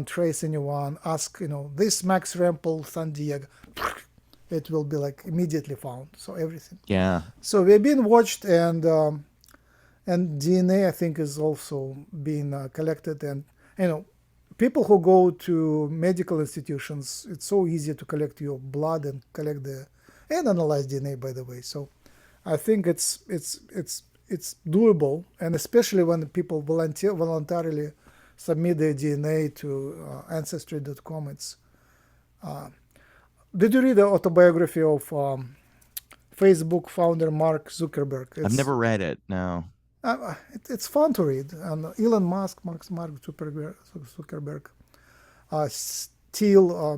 trace anyone, ask, this Max Rempel, San Diego, it will be like immediately found. So everything. Yeah. So we're being watched, and DNA, I think, is also being collected. And people who go to medical institutions, it's so easy to collect your blood and and analyze DNA, by the way. So I think it's doable, and especially when people voluntarily submit their DNA to Ancestry.com. Did you read the autobiography of Facebook founder Mark Zuckerberg? I've never read it, no. It's fun to read. And Elon Musk, Mark Zuckerberg,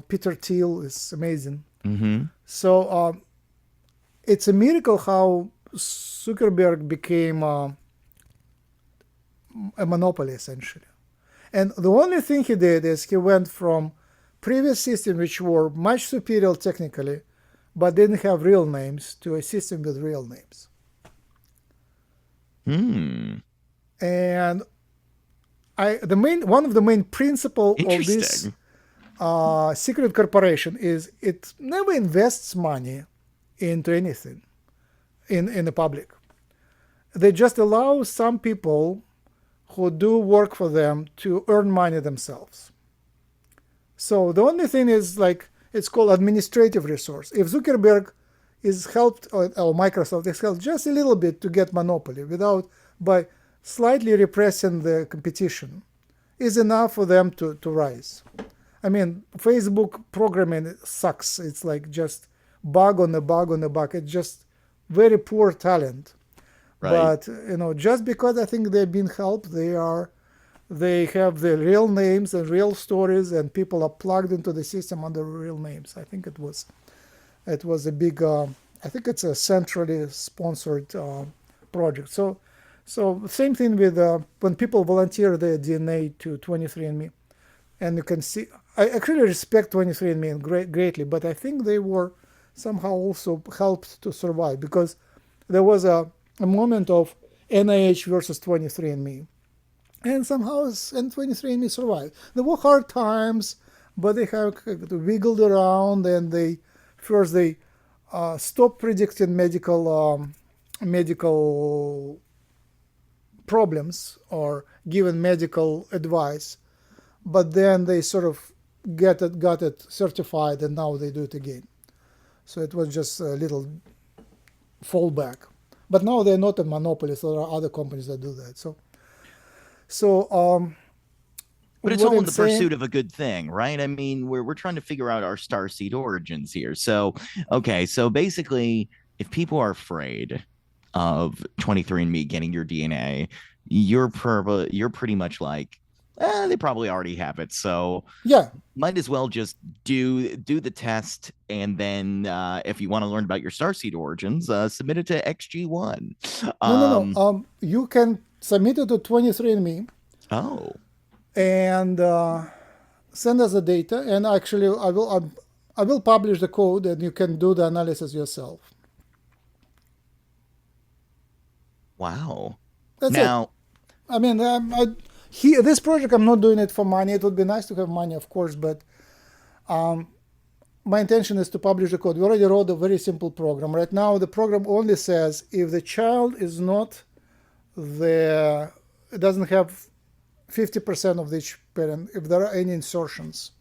Peter Thiel is amazing. Mm-hmm. So it's a miracle how Zuckerberg became a monopoly, essentially. And the only thing he did is he went from previous systems which were much superior technically, but didn't have real names, to a system with real names. And one of the main principles of this secret corporation is it never invests money into anything in the public. They just allow some people who do work for them to earn money themselves. So the only thing is, like, it's called administrative resource. If Zuckerberg is helped, or Microsoft is helped just a little bit to get monopoly by slightly repressing the competition, is enough for them to rise. I mean, Facebook programming sucks. It's like just bug on the bug on the bug. It's just very poor talent. Right. But just because I think they've been helped, they have the real names and real stories, and people are plugged into the system under real names. I think it was a big. I think it's a centrally sponsored project. So So same thing with when people volunteer their DNA to 23andMe, and you can see. I actually respect 23andMe greatly, but I think they were somehow also helped to survive because there was a moment of NIH versus 23andMe, and somehow and 23andMe survived. There were hard times, but they have wiggled around, and they stopped predicting medical problems or given medical advice, but then they sort of got it certified, and now they do it again. So it was just a little fallback. But now they're not a monopoly, so there are other companies that do that. So But it's what all in I'm the saying, pursuit of a good thing, right? I mean, we're trying to figure out our starseed origins here. So, okay, so basically, if people are afraid of 23andMe getting your DNA, you're pretty much like, they probably already have it. So yeah, might as well just do the test, and then if you want to learn about your starseed origins, submit it to XG1. no. You can submit it to 23andMe Oh, and send us the data, and actually I will publish the code, and you can do the analysis yourself. wow. That's it. Now, I mean, this project, I'm not doing it for money. It would be nice to have money, of course, but my intention is to publish the code. We already wrote a very simple program. Right now, the program only says if the child is not the, it doesn't have 50% of each parent, if there are any insertions.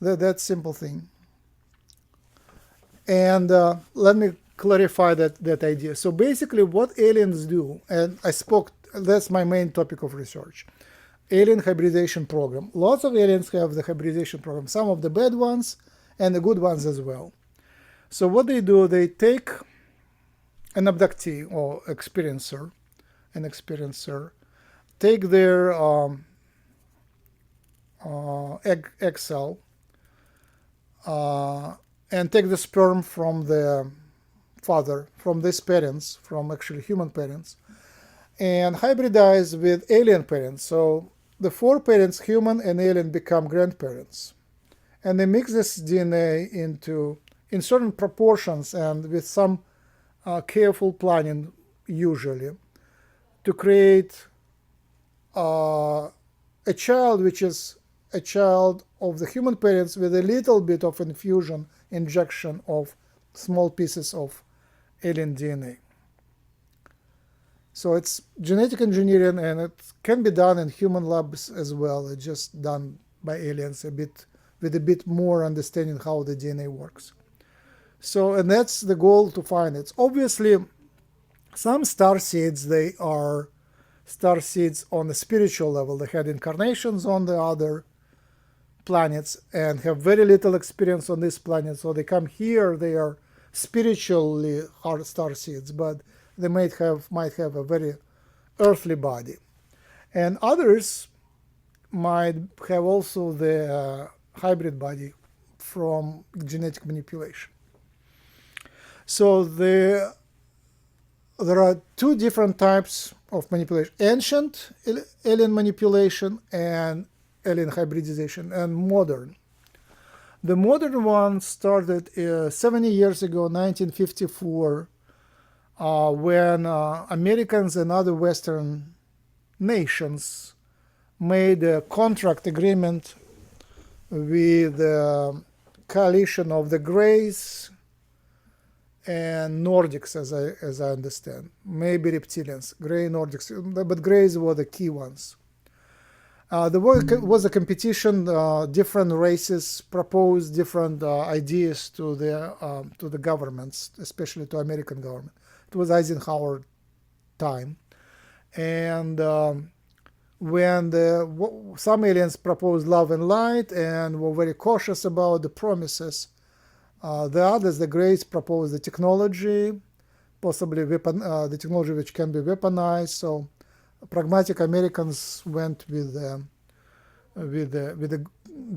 That simple thing. And let me clarify that idea. So basically, what aliens do, and that's my main topic of research, alien hybridization program. Lots of aliens have the hybridization program, some of the bad ones and the good ones as well. So what they do, they take an abductee or an experiencer, take their egg cell, and take the sperm from the father, from these parents, from actually human parents, and hybridize with alien parents. So the four parents, human and alien, become grandparents. And they mix this DNA in certain proportions and with some careful planning, usually, to create a child which is a child of the human parents with a little bit of injection of small pieces of alien DNA. So it's genetic engineering, and it can be done in human labs as well. It's just done by aliens with a bit more understanding how the DNA works. So, and that's the goal, to find it. Obviously, some star seeds, they are star seeds on the spiritual level. They had incarnations on the other planets and have very little experience on this planet. So they come here, they are spiritually hard star seeds, but they might have a very earthly body. And others might have also the hybrid body from genetic manipulation. So there are two different types of manipulation: ancient alien manipulation and alien hybridization, and modern. The modern one started 70 years ago, 1954, when Americans and other Western nations made a contract agreement with the coalition of the Greys and Nordics, as I understand, maybe reptilians, Grey Nordics, but Greys were the key ones. There was a competition. Different races proposed different ideas to the governments, especially to American government. It was Eisenhower time, and when some aliens proposed love and light and were very cautious about the promises, the others, the Greys, proposed the technology, possibly the technology which can be weaponized. So pragmatic Americans went with the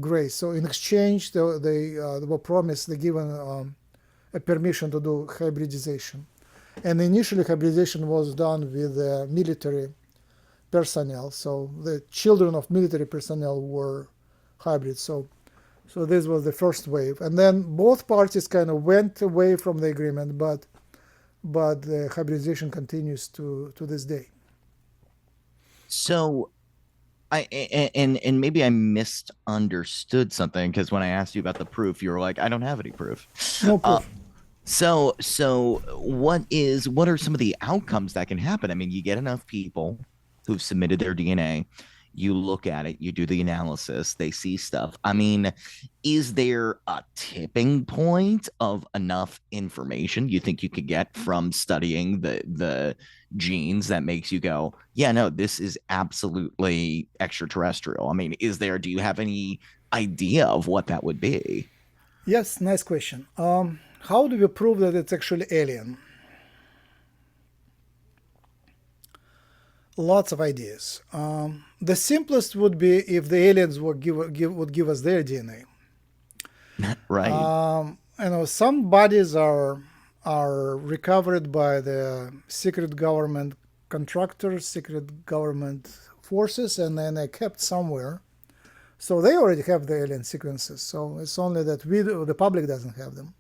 Greys. So in exchange, they were promised, they given a permission to do hybridization. And initially, hybridization was done with military personnel. So the children of military personnel were hybrids. So this was the first wave, and then both parties kind of went away from the agreement, but the hybridization continues to this day. So and maybe I misunderstood something because when I asked you about the proof, you were like, I don't have any proof. No Uh, proof. so what are some of the outcomes that can happen? I mean, you get enough people who've submitted their DNA, you look at it, you do the analysis, they see stuff. I mean, is there a tipping point of enough information you think you could get from studying the genes that makes you go, yeah, no, this is absolutely extraterrestrial? I mean, do you have any idea of what that would be? Yes, nice question. How do we prove that it's actually alien? Lots of ideas. The simplest would be if the aliens would give us their DNA. Right. Some bodies are recovered by the secret government contractors, secret government forces, and then they're kept somewhere. So they already have the alien sequences. So it's only that the public, doesn't have them.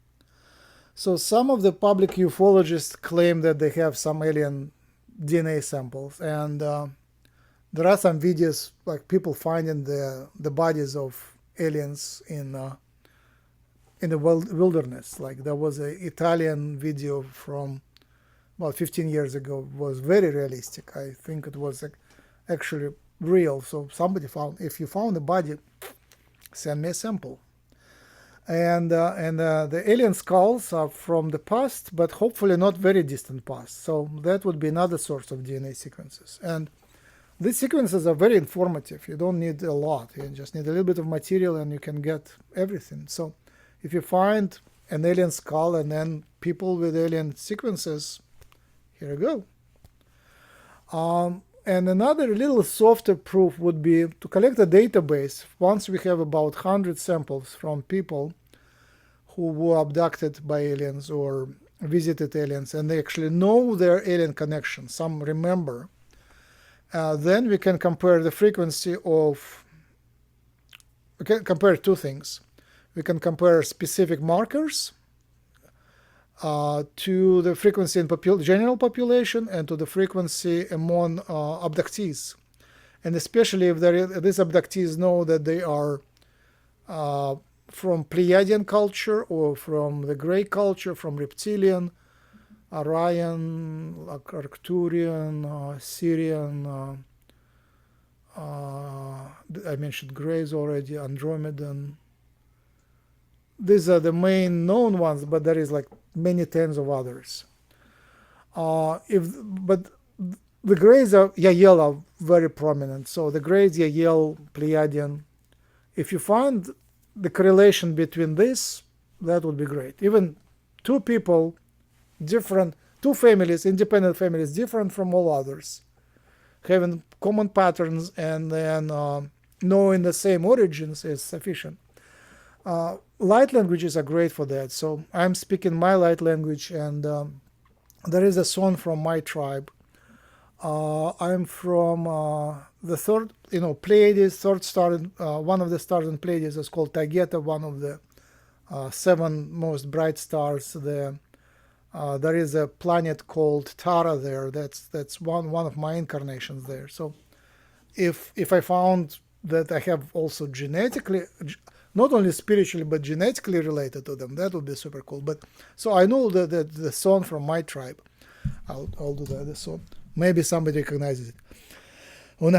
So some of the public ufologists claim that they have some alien DNA samples, and there are some videos like people finding the bodies of aliens in the wilderness. Like there was an Italian video from about 15 years ago, was very realistic. I think it was actually real. So somebody found, if you found a body, send me a sample. And the alien skulls are from the past, but hopefully not very distant past. So that would be another source of DNA sequences. And these sequences are very informative. You don't need a lot. You just need a little bit of material and you can get everything. So if you find an alien skull and then people with alien sequences, here you go. And another little softer proof would be to collect a database. Once we have about 100 samples from people who were abducted by aliens or visited aliens, and they actually know their alien connection, some remember, then we can compare the frequency of, we can compare two things. We can compare specific markers to the frequency in general population and to the frequency among abductees. And especially if these abductees know that they are from Pleiadian culture or from the gray culture, from reptilian, Aryan, Arcturian, Syrian, I mentioned grays already, Andromedan. These are the main known ones, but there is like many tens of others. But the grays are Yael are very prominent. So the grays, Yael, Pleiadian. If you find the correlation between this, that would be great. Even two people, different, two families, independent families, different from all others, having common patterns and then knowing the same origins is sufficient. Light languages are great for that. So I'm speaking my light language, and there is a song from my tribe. I'm from the third, Pleiades, third star, one of the stars in Pleiades is called Taygeta, one of the seven most bright stars. There is a planet called Tara there. That's one of my incarnations there. So if I found that I have also genetically, not only spiritually but genetically related to them, that would be super cool. But so I know the song from my tribe. I'll do the song. Maybe somebody recognizes it. It's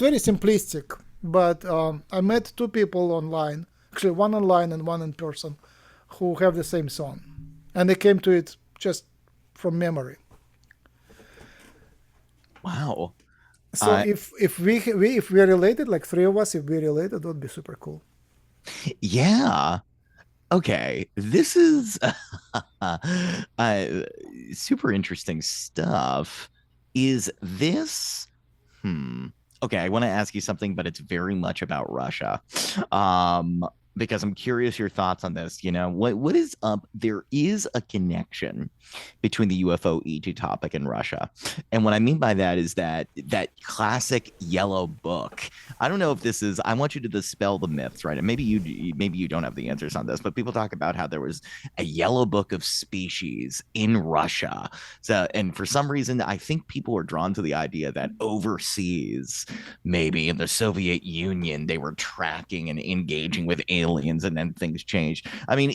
very simplistic, but I met two people online, actually one online and one in person, who have the same song, and they came to it just from memory. Wow. So if we are related, like three of us, if we're related, that would be super cool. Yeah. Okay. This is super interesting stuff. Is this, hmm. Okay, I want to ask you something, but it's very much about Russia. Um, because I'm curious your thoughts on this. What is up? There is a connection between the UFO ET topic and Russia. And what I mean by that is that classic yellow book. I don't know if this is, I want you to dispel the myths, right? And maybe you don't have the answers on this, but people talk about how there was a yellow book of species in Russia. So, and for some reason, I think people are drawn to the idea that overseas, maybe in the Soviet Union, they were tracking and engaging with aliens, and then things changed. I mean,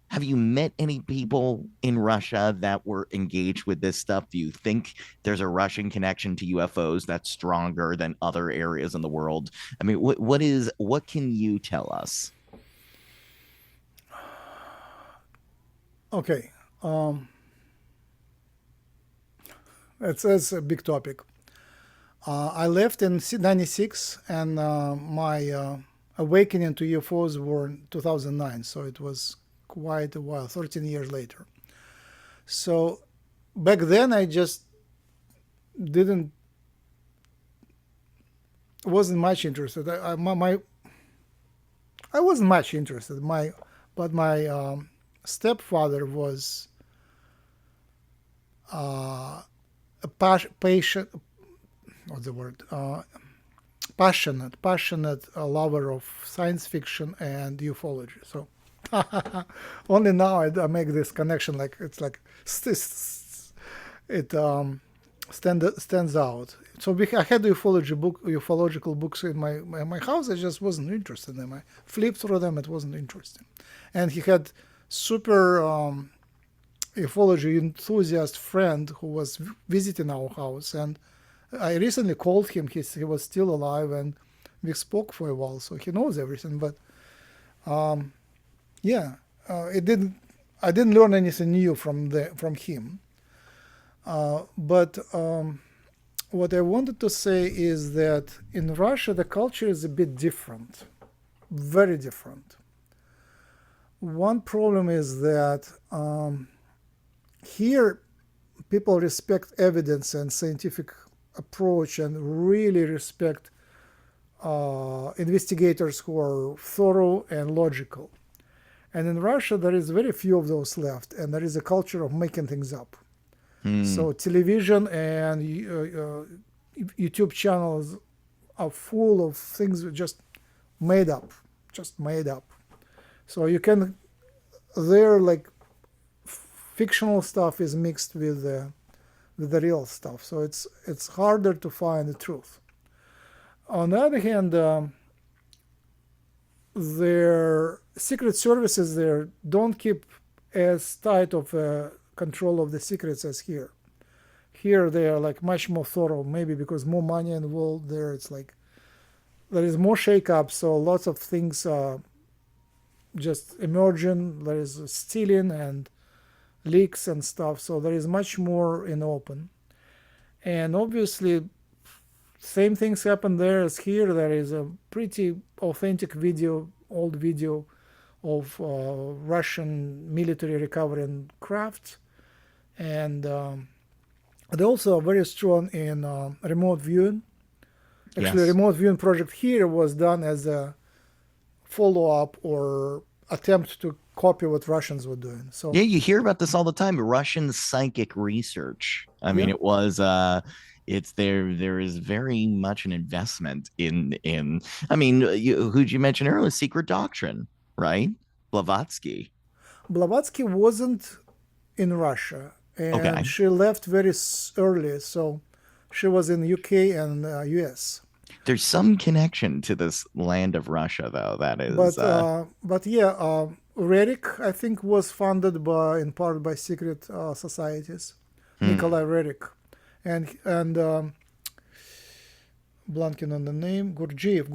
have you met any people in Russia that were engaged with this stuff? Do you think there's a Russian connection to UFOs that's stronger than other areas in the world? I mean, what can you tell us? Okay, that's a big topic. I left in '96, and my awakening to UFOs were in 2009, so it was quite a while, 13 years later. So back then, I just didn't wasn't much interested. I wasn't much interested. My stepfather was a patient. What's the word? Passionate lover of science fiction and ufology. So only now I make this connection. Like it's like it stands out. So I had ufological books in my house. I just wasn't interested in them. I flipped through them. It wasn't interesting. And he had super ufology enthusiast friend who was visiting our house, and I recently called him. He was still alive, and we spoke for a while, so he knows everything. But yeah, it didn't. I didn't learn anything new from him. But what I wanted to say is that in Russia the culture is a bit different, very different. One problem is that here people respect evidence and scientific approach and really respect investigators who are thorough and logical. And in Russia, there is very few of those left, and there is a culture of making things up. So television and YouTube channels are full of things just made up, just made up. So you can, there like fictional stuff is mixed with the real stuff. So it's harder to find the truth. On the other hand, their secret services there don't keep as tight of a control of the secrets as here. Here they are like much more thorough, maybe because more money involved there. It's like there is more shake-up, so lots of things just emerging. There is stealing and leaks and stuff, so there is much more in open. And obviously, same things happen there as here. There is a pretty authentic old video of Russian military recovering craft, and they also are very strong in remote viewing. Actually, Yes. remote viewing project here was done as a follow-up or attempt to copy what Russians were doing. So Yeah, you hear about this all the time. Russian psychic research. I mean, yeah, it's there is very much an investment in I mean, who'd you mention earlier? Secret Doctrine, right? Blavatsky. Blavatsky wasn't in Russia, and Okay. she left very early. So she was in UK and US. There's some connection to this land of Russia, though. That is But yeah, Rerik I think was funded in part by secret societies. hmm. Nikolai Rerik, and blanking on the name, Gurdjieff,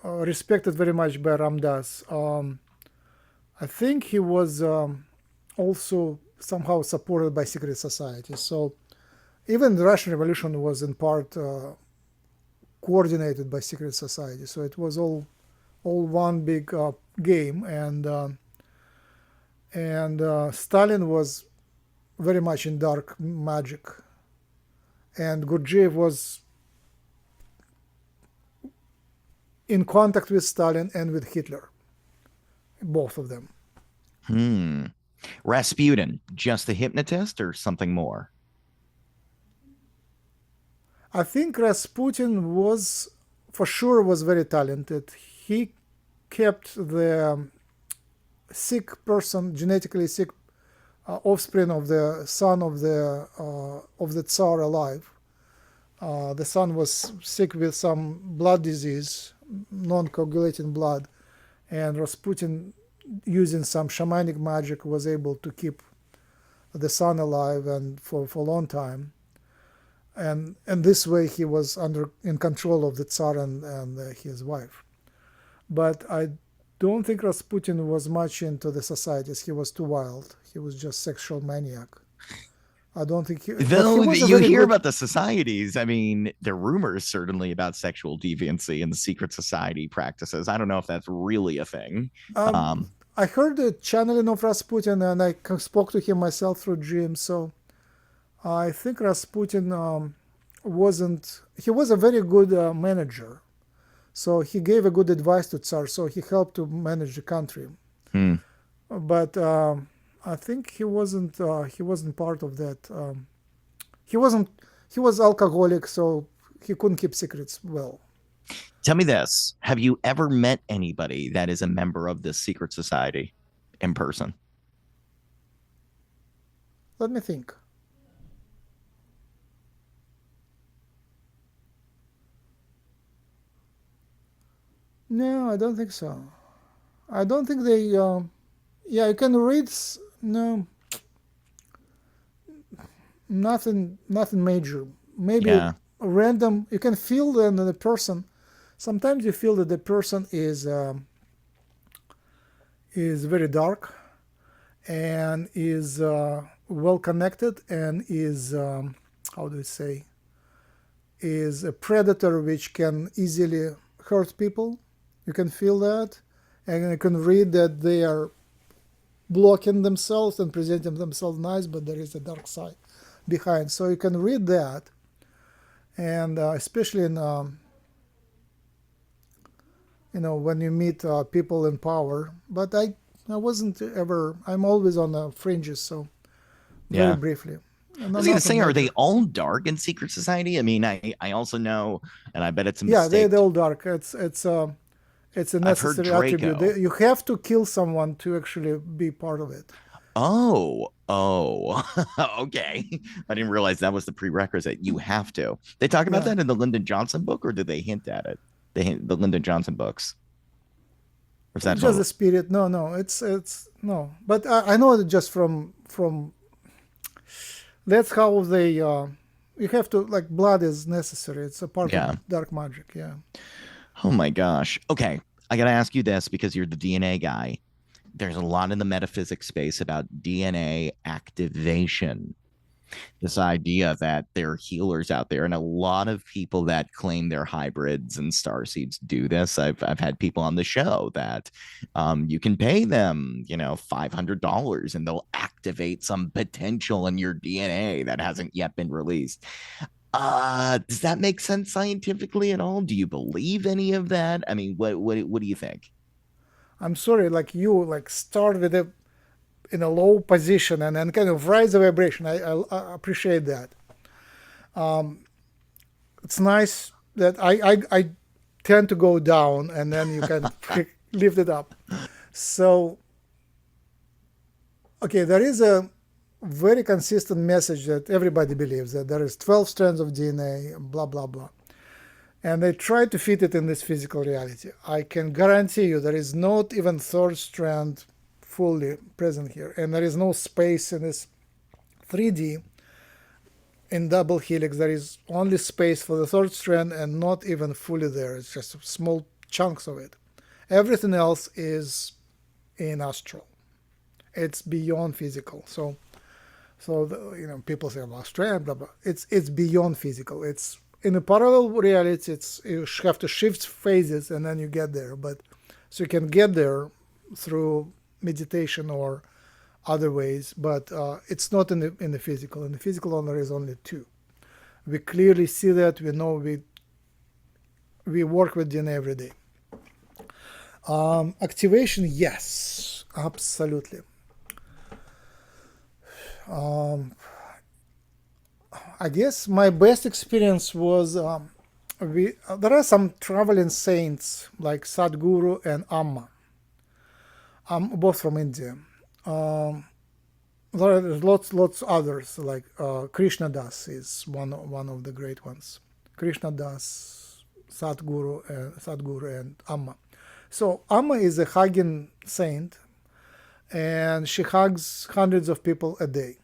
respected very much by Ramdas. I think he was also somehow supported by secret societies. So even the Russian Revolution was in part coordinated by secret society. So it was all one big game, and Stalin was very much in dark magic, and Gurdjieff was in contact with Stalin and with Hitler, both of them. Hmm. Rasputin, just a hypnotist or something more? I think Rasputin was, for sure, was very talented. He kept the sick person, genetically sick offspring of the son of the Tsar alive. The son was sick with some blood disease, non-coagulating blood, and Rasputin, using some shamanic magic, was able to keep the son alive and for a long time. And this way he was in control of the Tsar and his wife. But I don't think Rasputin was much into the societies. He was too wild. He was just sexual maniac. I don't think he. But he Though was a you very hear good. about the societies, I mean, there are rumors certainly about sexual deviancy and the secret society practices. I don't know if that's really a thing. Um, Um, I heard the channeling of Rasputin, and I spoke to him myself through dreams. So I think Rasputin wasn't. He was a very good manager. So he gave a good advice to Tsar. So he helped to manage the country. hmm. But I think he wasn't. He wasn't part of that. He wasn't. He was alcoholic, so he couldn't keep secrets well. Tell me this. Have you ever met anybody that is a member of this secret society in person? Let me think. No, I don't think so. I don't think they. Yeah, you can read. No, nothing major. Maybe Yeah. random. You can feel that the person. Sometimes you feel that the person is very dark and is well connected and is how do you say, is a predator which can easily hurt people. You can feel that, and you can read that they are blocking themselves and presenting themselves nice, but there is a dark side behind. So you can read that, and especially in when you meet people in power. But I wasn't ever. I'm always on the fringes, so very Yeah. briefly. I No, was going to nothing say, are they major. all dark in secret society? I mean, I also know, and I bet it's a Yeah, they're mistake. all dark. It's a I've heard necessary attribute. Draco. You have to kill someone to actually be part of it. Oh, okay. I didn't realize that was the prerequisite. You have to. They talk about Yeah, that in the Lyndon Johnson book, or did they hint at it? They hint the Lyndon Johnson books. Or is that just the total? spirit. No, no, it's no. But I know it just from that's how they. You have to, like, blood is necessary. It's a part of Yeah. dark magic. Yeah. Oh my gosh. Okay. I got to ask you this because you're the DNA guy. There's a lot in the metaphysics space about DNA activation. This idea that there are healers out there, and a lot of people that claim they're hybrids and star seeds do this. I've had people on the show that you can pay them, $500, and they'll activate some potential in your DNA that hasn't yet been released. Does that make sense scientifically at all? Do you believe any of that? I mean, what do you think? I'm sorry, like you like start with a in a low position and then kind of rise the vibration. I appreciate that. It's nice that I tend to go down and then you can lift it up. So okay, there is a very consistent message that everybody believes that there is 12 strands of DNA, blah blah blah, and they try to fit it in this physical reality. I can guarantee you there is not even third strand fully present here, and there is no space in this 3D in double helix. There is only space for the third strand and not even fully there. It's just small chunks of it. Everything else is in astral. It's beyond physical. So people say, well, strand, blah blah. It's beyond physical. It's in a parallel reality. It's you have to shift phases and then you get there. But so you can get there through meditation or other ways, but it's not in the physical. In the physical, there is only two. We clearly see that. We know we work with DNA every day. Activation, yes, absolutely. I guess my best experience was there are some traveling saints like Sadhguru and Amma, both from India. There are lots others like Krishna Das is one of the great ones. Krishna Das, Sadhguru and Amma. So Amma is a hugging saint, and she hugs hundreds of people a day.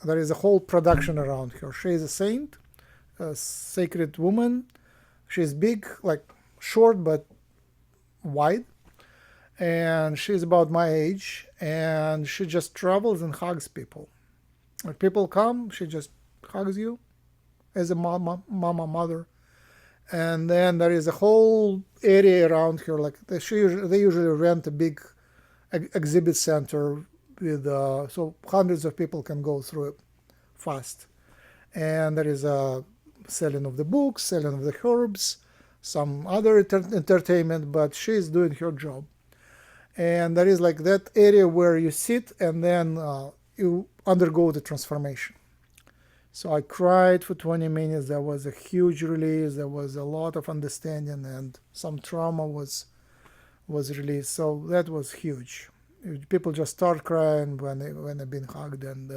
There is a whole production around her. She is a saint, a sacred woman. She's big, like short but wide, and she's about my age, and she just travels and hugs people. When people come, she just hugs you as a mother. And then there is a whole area around her, like they usually rent a big exhibit center with so hundreds of people can go through it fast. And there is a selling of the books, selling of the herbs, some other entertainment, but she's doing her job. And there is like that area where you sit and then you undergo the transformation. So I cried for 20 minutes. There was a huge release. There was a lot of understanding, and some trauma was released. So that was huge. People just start crying when they've been hugged, and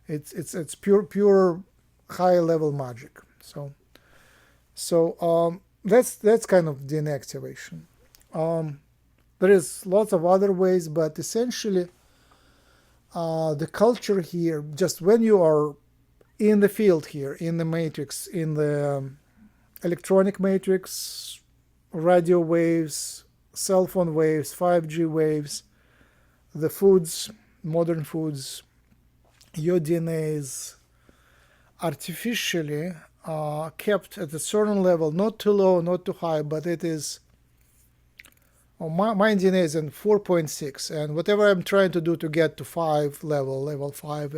it's pure high level magic. So that's kind of DNA activation. There is lots of other ways, but essentially the culture here, just when you are in the field here, in the matrix, in the electronic matrix, radio waves, cell phone waves, 5G waves, the foods, modern foods, your DNA is artificially kept at a certain level, not too low, not too high, but it is, my DNA is in 4.6, and whatever I'm trying to do to get to level 5,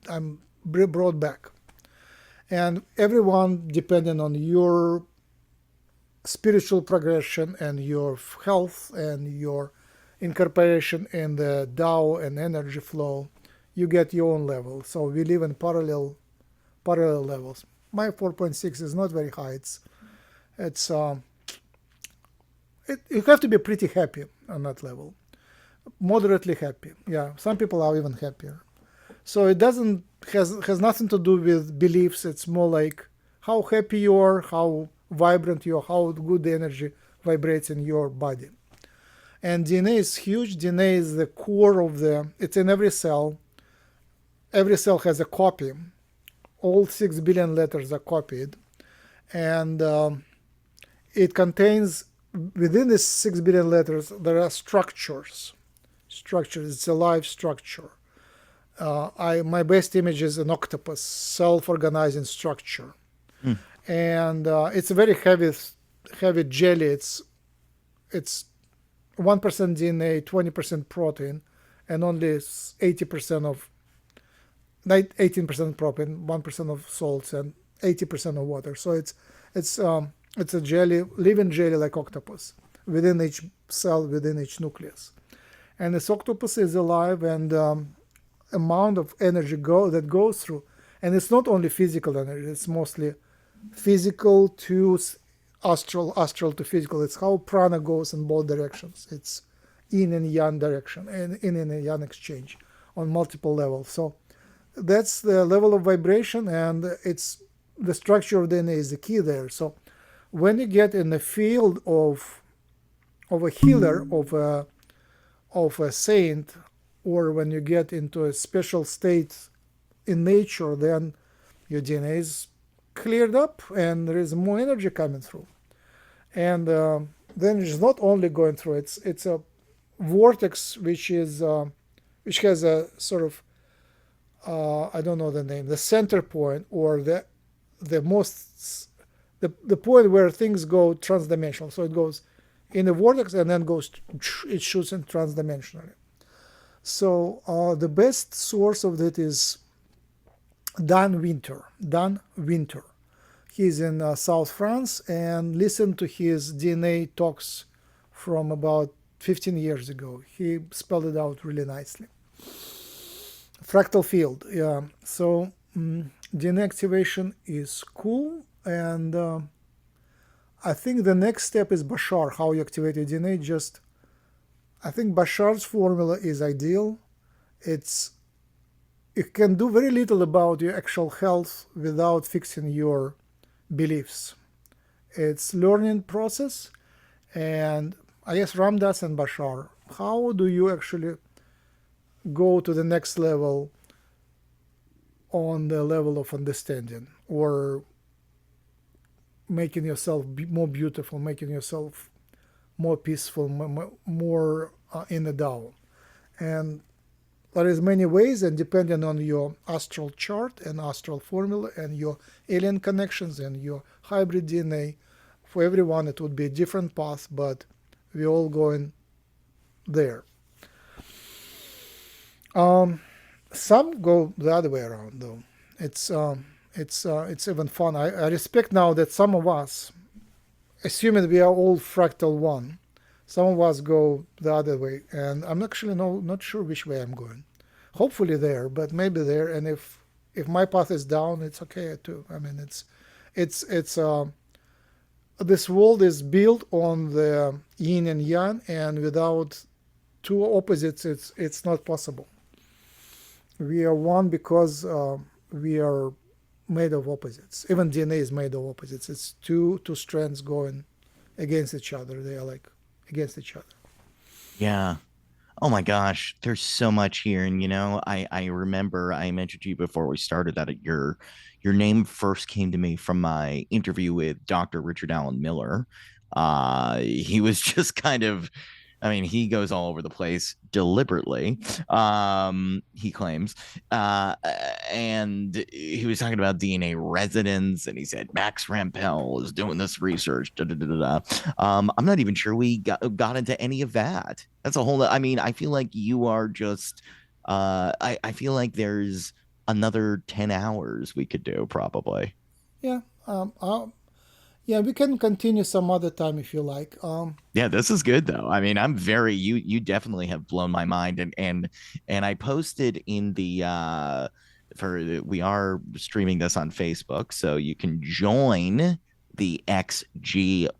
I'm brought back. And everyone, depending on your spiritual progression and your health and your incorporation in the Tao and energy flow, you get your own level. So we live in parallel levels. My 4.6 is not very high. You have to be pretty happy on that level, moderately happy. Yeah, some people are even happier. So it has nothing to do with beliefs. It's more like how happy you are, how vibrant you are, how good the energy vibrates in your body. And DNA is huge. DNA is the core of it's in every cell. Every cell has a copy. All 6 billion letters are copied. And it contains, within these 6 billion letters, there are structures. It's a live structure. My best image is an octopus, self-organizing structure. And it's a very heavy jelly. It's 1% DNA, 20% protein, and only 18% protein, 1% of salts, and 80% of water. So it's a jelly, living jelly like octopus, within each cell, within each nucleus. And this octopus is alive, and amount of energy that goes through, and it's not only physical energy, it's mostly physical to astral to physical. It's how prana goes in both directions. It's yin and yang direction, and yin and yang exchange on multiple levels. So that's the level of vibration, and it's the structure of DNA is the key there. So when you get in the field of a healer, of a saint, or when you get into a special state in nature, then your DNA is cleared up and there is more energy coming through. And then it's not only going through, it's a vortex which has a sort of I don't know the name, the center point, or the point where things go transdimensional. So it goes in a vortex and then it shoots in transdimensionally. So the best source of that is Dan Winter. He's in South France, and listen to his DNA talks from about 15 years ago. He spelled it out really nicely. Fractal field, yeah. So DNA activation is cool, and I think the next step is Bashar, how you activate your DNA. Just, I think Bashar's formula is ideal. It's it can do very little about your actual health without fixing your beliefs. It's learning process, and I guess Ramdas and Bashar. How do you actually go to the next level on the level of understanding, or making yourself more beautiful, making yourself more peaceful, more in the Tao? And there is many ways, and depending on your astral chart and astral formula and your alien connections and your hybrid DNA, for everyone it would be a different path, but we're all going there. Some go the other way around, though. It's even fun. I respect now that some of us, assuming we are all fractal one, some of us go the other way, and I'm actually not sure which way I'm going. Hopefully there, but maybe there. And if my path is down, it's okay too. I mean, it's this world is built on the yin and yang, and without two opposites, it's not possible. We are one because we are made of opposites. Even DNA is made of opposites. It's two strands going against each other. They are like against each other. Yeah. Oh my gosh, there's so much here. And I remember I mentioned to you before we started that your name first came to me from my interview with Dr. Richard Allen Miller. He was just kind of, I mean, he goes all over the place deliberately, he claims. And he was talking about DNA resonance, and he said Max Rampel is doing this research. Da, da, da, da, da. I'm not even sure we got into any of that. That's a whole, I mean, I feel like you are just, I feel like there's another 10 hours we could do probably. Yeah. Yeah, we can continue some other time if you like. Yeah, this is good though. I mean, I'm very you definitely have blown my mind, and I posted in the for we are streaming this on Facebook, so you can join the XG1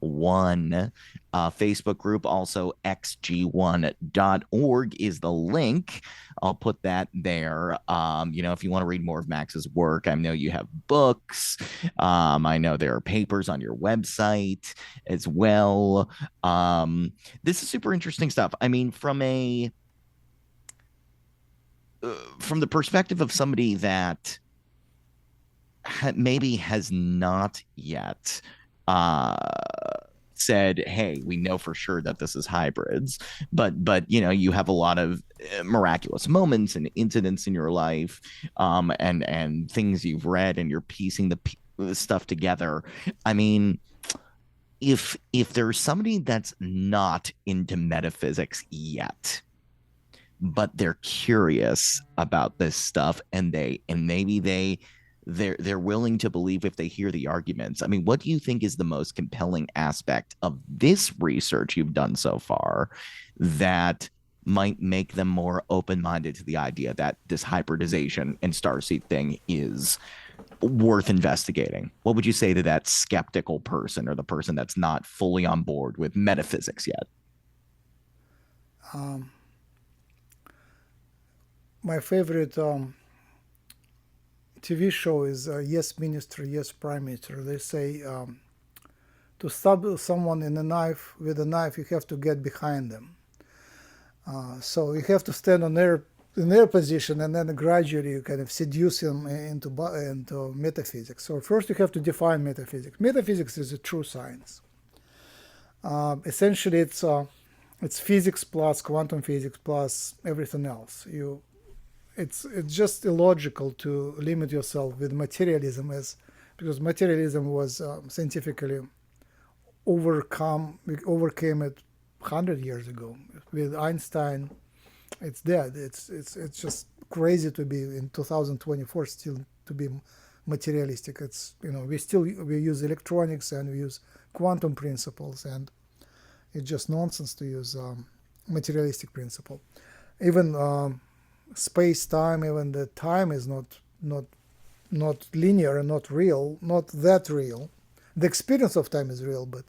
Facebook group. Also, xg1.org is the link. I'll put that there. If you want to read more of Max's work, I know you have books. I know there are papers on your website as well. This is super interesting stuff. I mean, from the perspective of somebody that maybe has not yet uh, said, "Hey, we know for sure that this is hybrids," but you have a lot of miraculous moments and incidents in your life, and things you've read, and you're piecing the stuff together. I mean, if there's somebody that's not into metaphysics yet, but they're curious about this stuff, and maybe they're willing to believe if they hear the arguments. I mean, what do you think is the most compelling aspect of this research you've done so far that might make them more open-minded to the idea that this hybridization and starseed thing is worth investigating? What would you say to that skeptical person, or the person that's not fully on board with metaphysics yet? My favorite TV show is Yes Minister, Yes Prime Minister. They say to stab someone with a knife, you have to get behind them. So you have to stand in their position, and then gradually you kind of seduce them into metaphysics. So first you have to define metaphysics. Metaphysics is a true science. Essentially, it's physics plus quantum physics plus everything else. It's just illogical to limit yourself with materialism, because materialism was scientifically overcame it 100 years ago with Einstein. It's dead. It's just crazy to be in 2024 still to be materialistic. It's, we use electronics and we use quantum principles, and it's just nonsense to use materialistic principle. Even space time, even the time is not linear and not real, not that real. The experience of time is real, but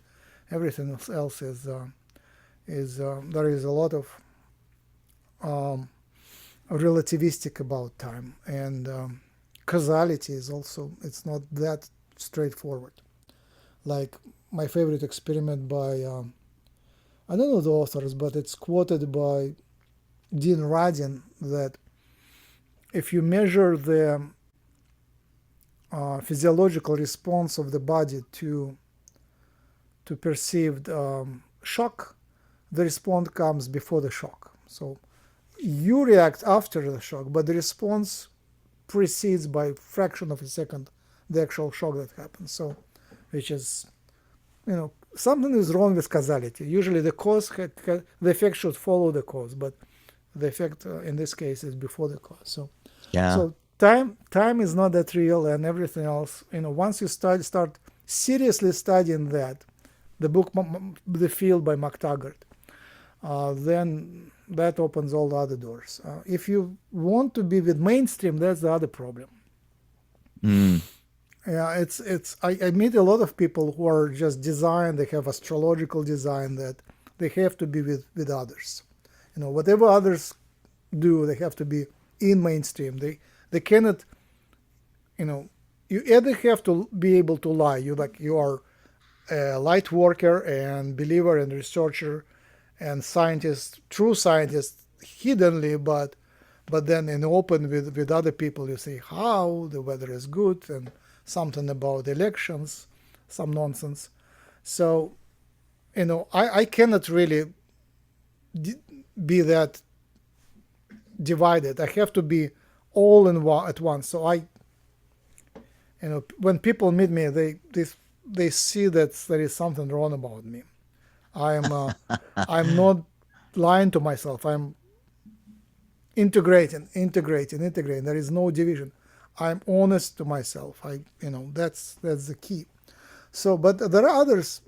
everything else is there is a lot of relativistic about time, and causality is also, it's not that straightforward. Like my favorite experiment by I don't know the authors, but it's quoted by Dean Radin, that if you measure the physiological response of the body to perceived shock, the response comes before the shock. So you react after the shock, but the response precedes by a fraction of a second the actual shock that happens. So, which is, something is wrong with causality. Usually the the effect should follow the cause, but the effect in this case is before the cause. So, Yeah. so time is not that real, and everything else. Once you start seriously studying that, the book The Field by McTaggart, then that opens all the other doors. If you want to be with mainstream, that's the other problem. Mm. Yeah, I meet a lot of people who are just they have astrological design that they have to be with others. Whatever others do, they have to be in mainstream. They cannot, you either have to be able to lie. You are a light worker and believer and researcher and scientist, true scientist, hiddenly, but then in open with other people, you say how the weather is good and something about elections, some nonsense. So, I cannot really be that divided. I have to be all in one at once. So when people meet me, they see that there is something wrong about me. I'm not lying to myself. I'm integrating. There is no division. I'm honest to myself. That's the key. So, but there are others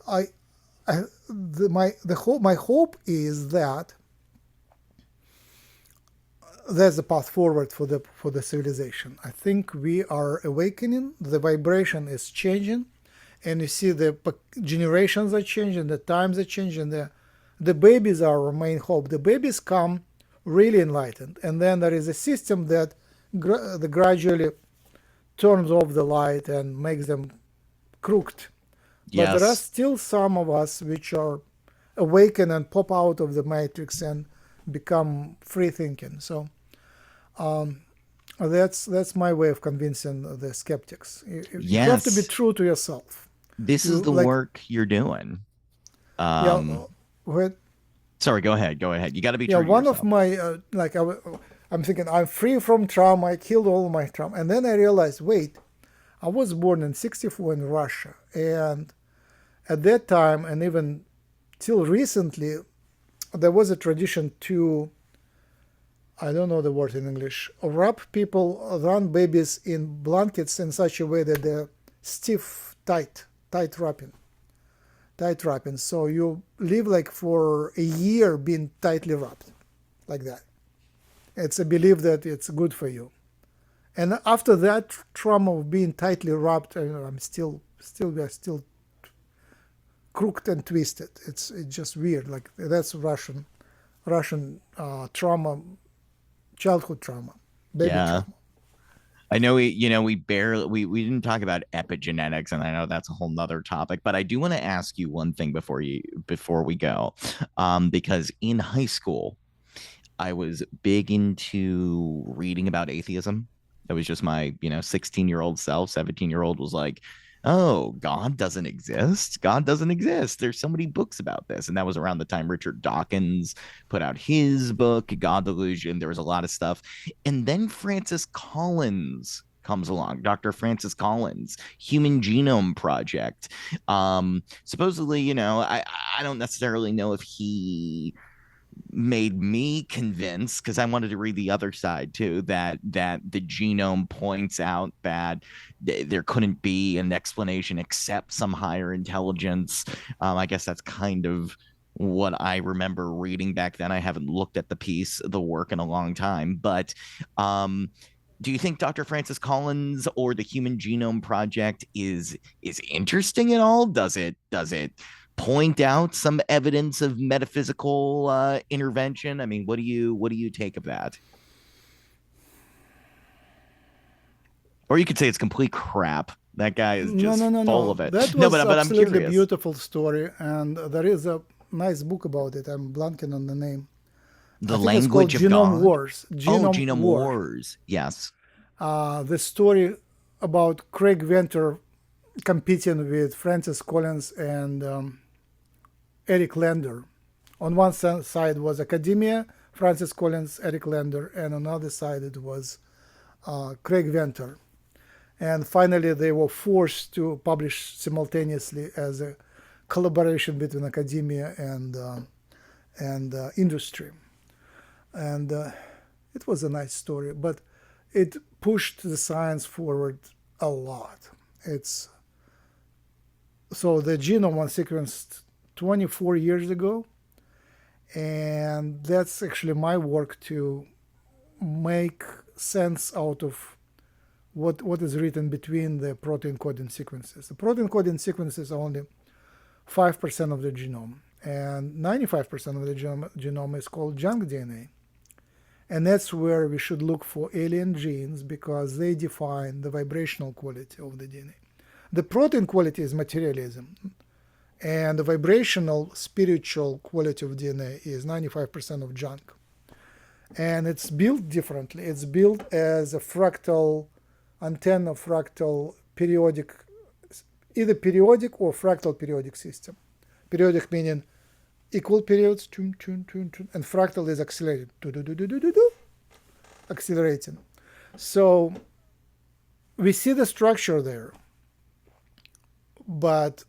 I my hope is that that's the path forward for the civilization. I think we are awakening. The vibration is changing, and you see the generations are changing, the times are changing. The babies are our main hope. The babies come really enlightened, and then there is a system that gradually turns off the light and makes them crooked. But there are Yes. still some of us which are awaken and pop out of the matrix and become free thinking. So that's my way of convincing the skeptics. You have to be Yes. true to yourself. This is You the like work you're doing. yeah Um, when sorry, go ahead. Go ahead. You got to be yeah true to one of yourself. my I'm thinking I'm free from trauma. I killed all my trauma, and then I realized, wait, I was born in '64 in Russia, and at that time, and even till recently, there was a tradition to, I don't know the word in English, wrap people, run babies in blankets in such a way that they're stiff, tight wrapping. Tight wrapping. So you live like for a year being tightly wrapped, like that. It's a belief that it's good for you. And after that trauma of being tightly wrapped, I'm we are still crooked and twisted. It's just weird. Like that's Russian trauma, childhood trauma, baby Yeah. trauma. I know we didn't talk about epigenetics, and I know that's a whole nother topic, but I do want to ask you one thing before we go. Because in high school, I was big into reading about atheism. That was just my, 16-year-old self, 17-year-old was like, oh, God doesn't exist. God doesn't exist. There's so many books about this. And that was around the time Richard Dawkins put out his book, God Delusion. There was a lot of stuff. And then Francis Collins comes along, Dr. Francis Collins, Human Genome Project. Supposedly, I don't necessarily know if he made me convinced, because I wanted to read the other side too, that the genome points out that there couldn't be an explanation except some higher intelligence. I guess that's kind of what I remember reading back then. I haven't looked at the work in a long time, but do you think Dr. Francis Collins or the Human Genome Project is interesting at all? Does it point out some evidence of metaphysical intervention? I mean, what do you take of that? Or you could say it's complete crap. That guy is No, just no, no, full no. of it. That No, was but I'm absolutely curious. beautiful story, and there is a nice book about it. I'm blanking on the name. I The think it's called language of Genome God. Wars. Oh, Genome Genome War. Wars. Yes. The story about Craig Venter competing with Francis Collins and Eric Lander. On one side was academia, Francis Collins, Eric Lander, and on the other side it was Craig Venter. And finally, they were forced to publish simultaneously as a collaboration between academia and industry. And it was a nice story, but it pushed the science forward a lot. It's so the genome was sequenced 24 years ago, and that's actually my work to make sense out of what is written between the protein coding sequences. The protein coding sequences are only 5% of the genome, and 95% of the genome is called junk DNA. And that's where we should look for alien genes because they define the vibrational quality of the DNA. The protein quality is materialism, and the vibrational spiritual quality of DNA is 95% of junk. And it's built differently. It's built as a fractal antenna, fractal periodic, either periodic or fractal periodic system. Periodic meaning equal periods, and fractal is accelerated, accelerating. So we see the structure there, but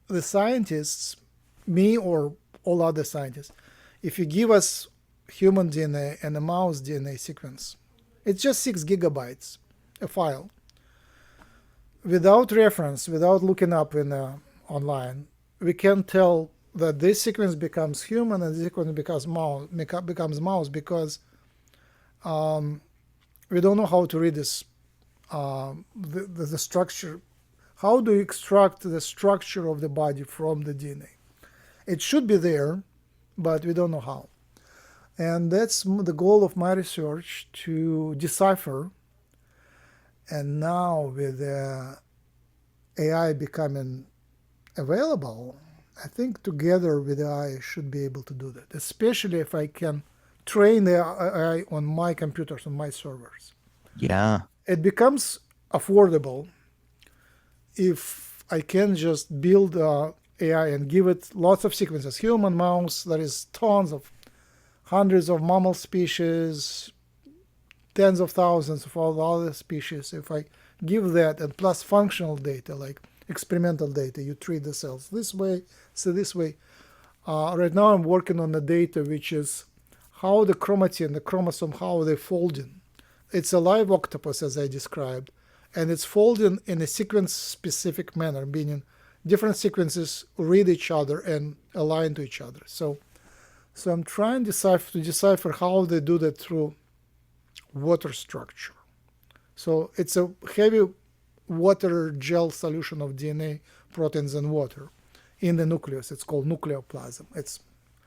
the scientists, me or all other scientists, if you give us human DNA and a mouse DNA sequence, it's just 6 gigabytes, a file. Without reference, without looking up in online, we can tell that this sequence becomes human and this sequence becomes mouse because we don't know how to read this, the structure. How do you extract the structure of the body from the DNA? It should be there, but we don't know how. And that's the goal of my research, to decipher. And now with AI becoming available, I think together with AI I should be able to do that, especially if I can train the AI on my computers, on my servers. Yeah. It becomes affordable if I can just build AI and give it lots of sequences. Human, mouse, there is tons of hundreds of mammal species, tens of thousands of all other species. If I give that and plus functional data like experimental data, you treat the cells this way, so this way. Right now I'm working on the data which is how the chromatin, the chromosome, how they folding. It's a live octopus as I described, and it's folding in a sequence-specific manner, meaning different sequences read each other and align to each other. So I'm trying to decipher how they do that through water structure. So it's a heavy water gel solution of DNA, proteins, and water in the nucleus. It's called nucleoplasm. It's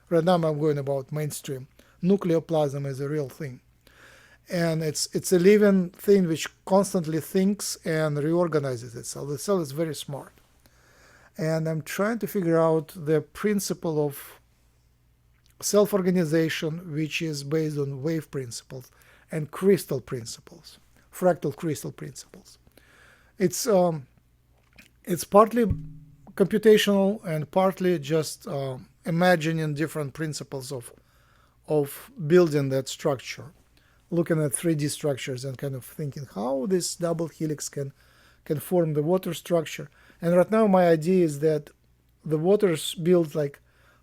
right now I'm going about mainstream. Nucleoplasm is a real thing. And it's a living thing which constantly thinks and reorganizes itself. The cell is very smart. And I'm trying to figure out the principle of self-organization, which is based on wave principles and crystal principles, fractal crystal principles. It's partly computational and partly just imagining different principles of building that structure, looking at 3D structures and kind of thinking how this double helix can form the water structure. And right now my idea is that the water is built like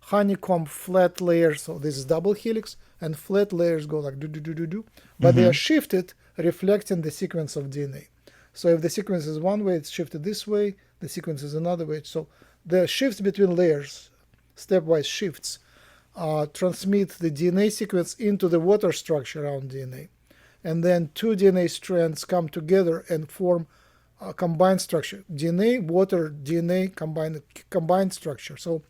honeycomb flat layers. So this is double helix, and flat layers go like do do do do do, but they Mm-hmm. are shifted, reflecting the sequence of DNA. So if the sequence is one way, it's shifted this way. The sequence is another way. So the shifts between layers, stepwise shifts, transmit the DNA sequence into the water structure around DNA. And then two DNA strands come together and form a combined structure. DNA, water, DNA, combined structure. So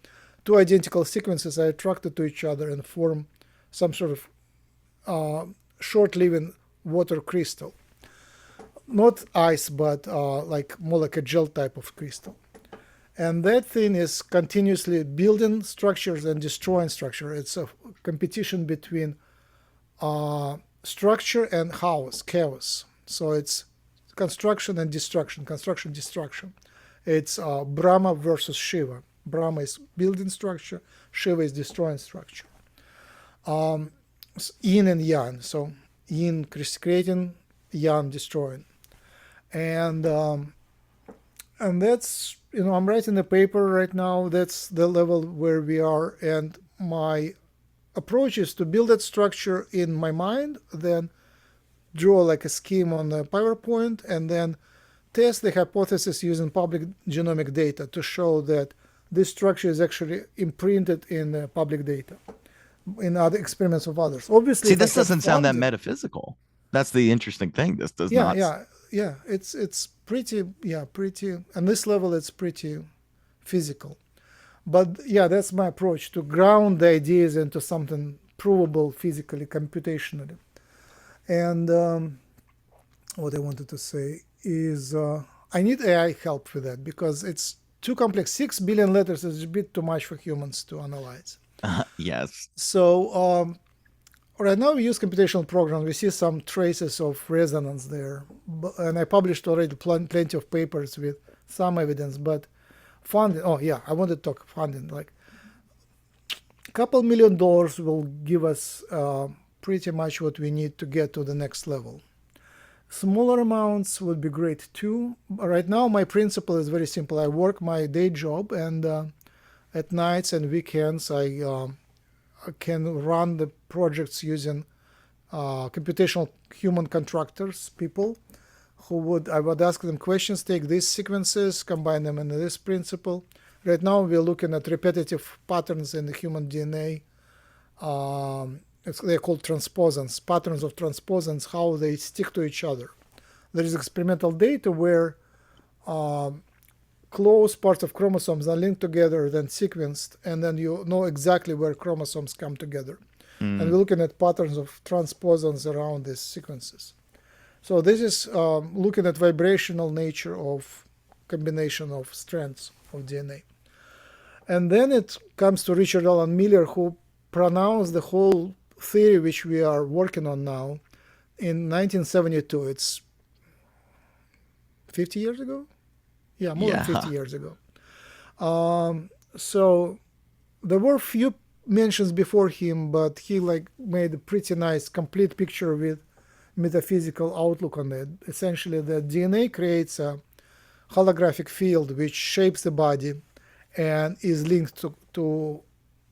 two identical sequences are attracted to each other and form some sort of short-living water crystal. Not ice, but like more like a gel type of crystal. And that thing is continuously building structures and destroying structure. It's a competition between structure and chaos. So it's construction and destruction, construction, destruction. It's Brahma versus Shiva. Brahma is building structure, Shiva is destroying structure. Yin and yang. So yin creating, yang destroying. And that's, I'm writing a paper right now. That's the level where we are. And my approach is to build that structure in my mind, then draw like a scheme on the PowerPoint, and then test the hypothesis using public genomic data to show that this structure is actually imprinted in public data, in other experiments of others. Obviously, See, this doesn't sound that metaphysical. That's the interesting thing. This does not. Yeah. It's pretty, on this level, it's pretty physical. But yeah, that's my approach, to ground the ideas into something provable physically, computationally. And what I wanted to say is I need AI help with that because it's too complex. 6 billion letters is a bit too much for humans to analyze. Yes. So right now we use computational programs. We see some traces of resonance there. And I published already plenty of papers with some evidence, but funding, I wanted to talk funding. Like a couple $1 million will give us pretty much what we need to get to the next level. Smaller amounts would be great too. Right now my principle is very simple. I work my day job, and at nights and weekends I can run the projects using computational human contractors, people I would ask them questions, take these sequences, combine them into this principle. Right now we're looking at repetitive patterns in the human DNA. They're called transposons, patterns of transposons, how they stick to each other. There is experimental data where close parts of chromosomes are linked together, then sequenced, and then you know exactly where chromosomes come together. And we're looking at patterns of transposons around these sequences. So this is looking at vibrational nature of combination of strands of DNA. And then it comes to Richard Alan Miller, who pronounced the whole theory which we are working on now in 1972. It's 50 years ago? Yeah, more than 50 years ago. So there were few mentions before him, but he made a pretty nice complete picture with metaphysical outlook on it. Essentially, the DNA creates a holographic field which shapes the body and is linked to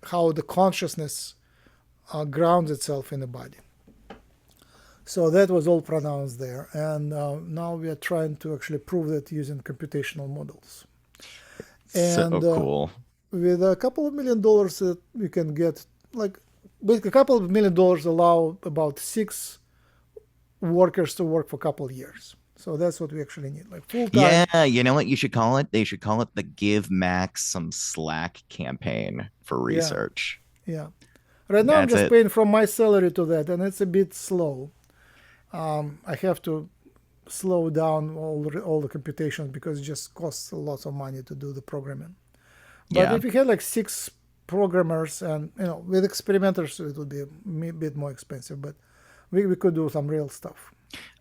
how the consciousness grounds itself in the body. So that was all pronounced there. And now we are trying to actually prove that using computational models. And so cool. With a couple of $1 million that we can get, basically a couple of $1 million allow about 6 workers to work for a couple of years. So that's what we actually need, full time. Yeah, you know what you should call it? They should call it the Give Max Some Slack campaign for research. Yeah. Right now I'm just paying from my salary to that, and it's a bit slow. I have to slow down all the computations because it just costs a lot of money to do the programming. But if you had 6 programmers and with experimenters, it would be a bit more expensive. But we could do some real stuff.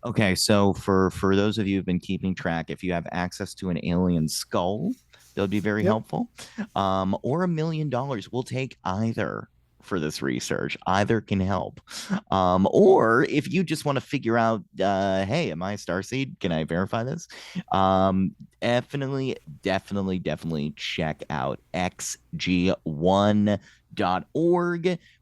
Okay, so for those of you who've been keeping track, if you have access to an alien skull, that would be very helpful. Or $1 million. We'll take either. for this research. Either can help. Or if you just want to figure out, hey, am I a starseed? Can I verify this? Definitely check out xg1.org.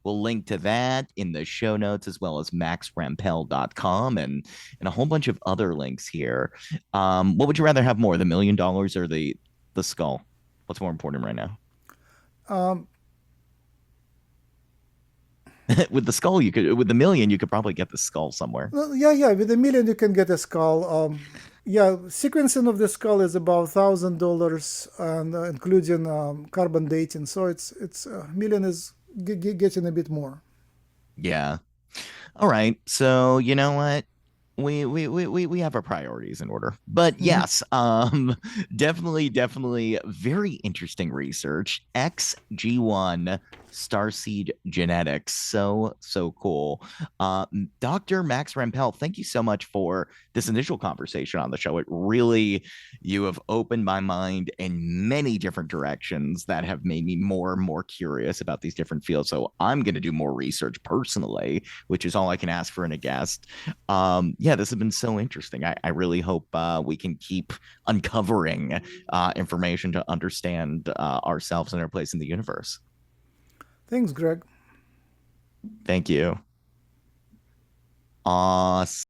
We'll link to that in the show notes, as well as maxrampel.com and a whole bunch of other links here. What would you rather have more, the $1 million or the skull? What's more important right now? Um, With the skull, you could, with the million, you could probably get the skull somewhere. well, yeah. With a million, you can get a skull. Yeah, sequencing of the skull is about $1,000, and including carbon dating. So it's million is getting a bit more. Yeah. All right. So you know what? We have our priorities in order. But Mhm. yes, definitely very interesting research. XG1 starseed genetics. So cool. Dr. Max Rempel, thank you so much for this initial conversation on the show. It really, you have opened my mind in many different directions that have made me more and more curious about these different fields. So I'm going to do more research personally, which is all I can ask for in a guest. Yeah, this has been so interesting. I really hope we can keep uncovering information to understand ourselves and our place in the universe. Thanks, Greg. Thank you. Awesome.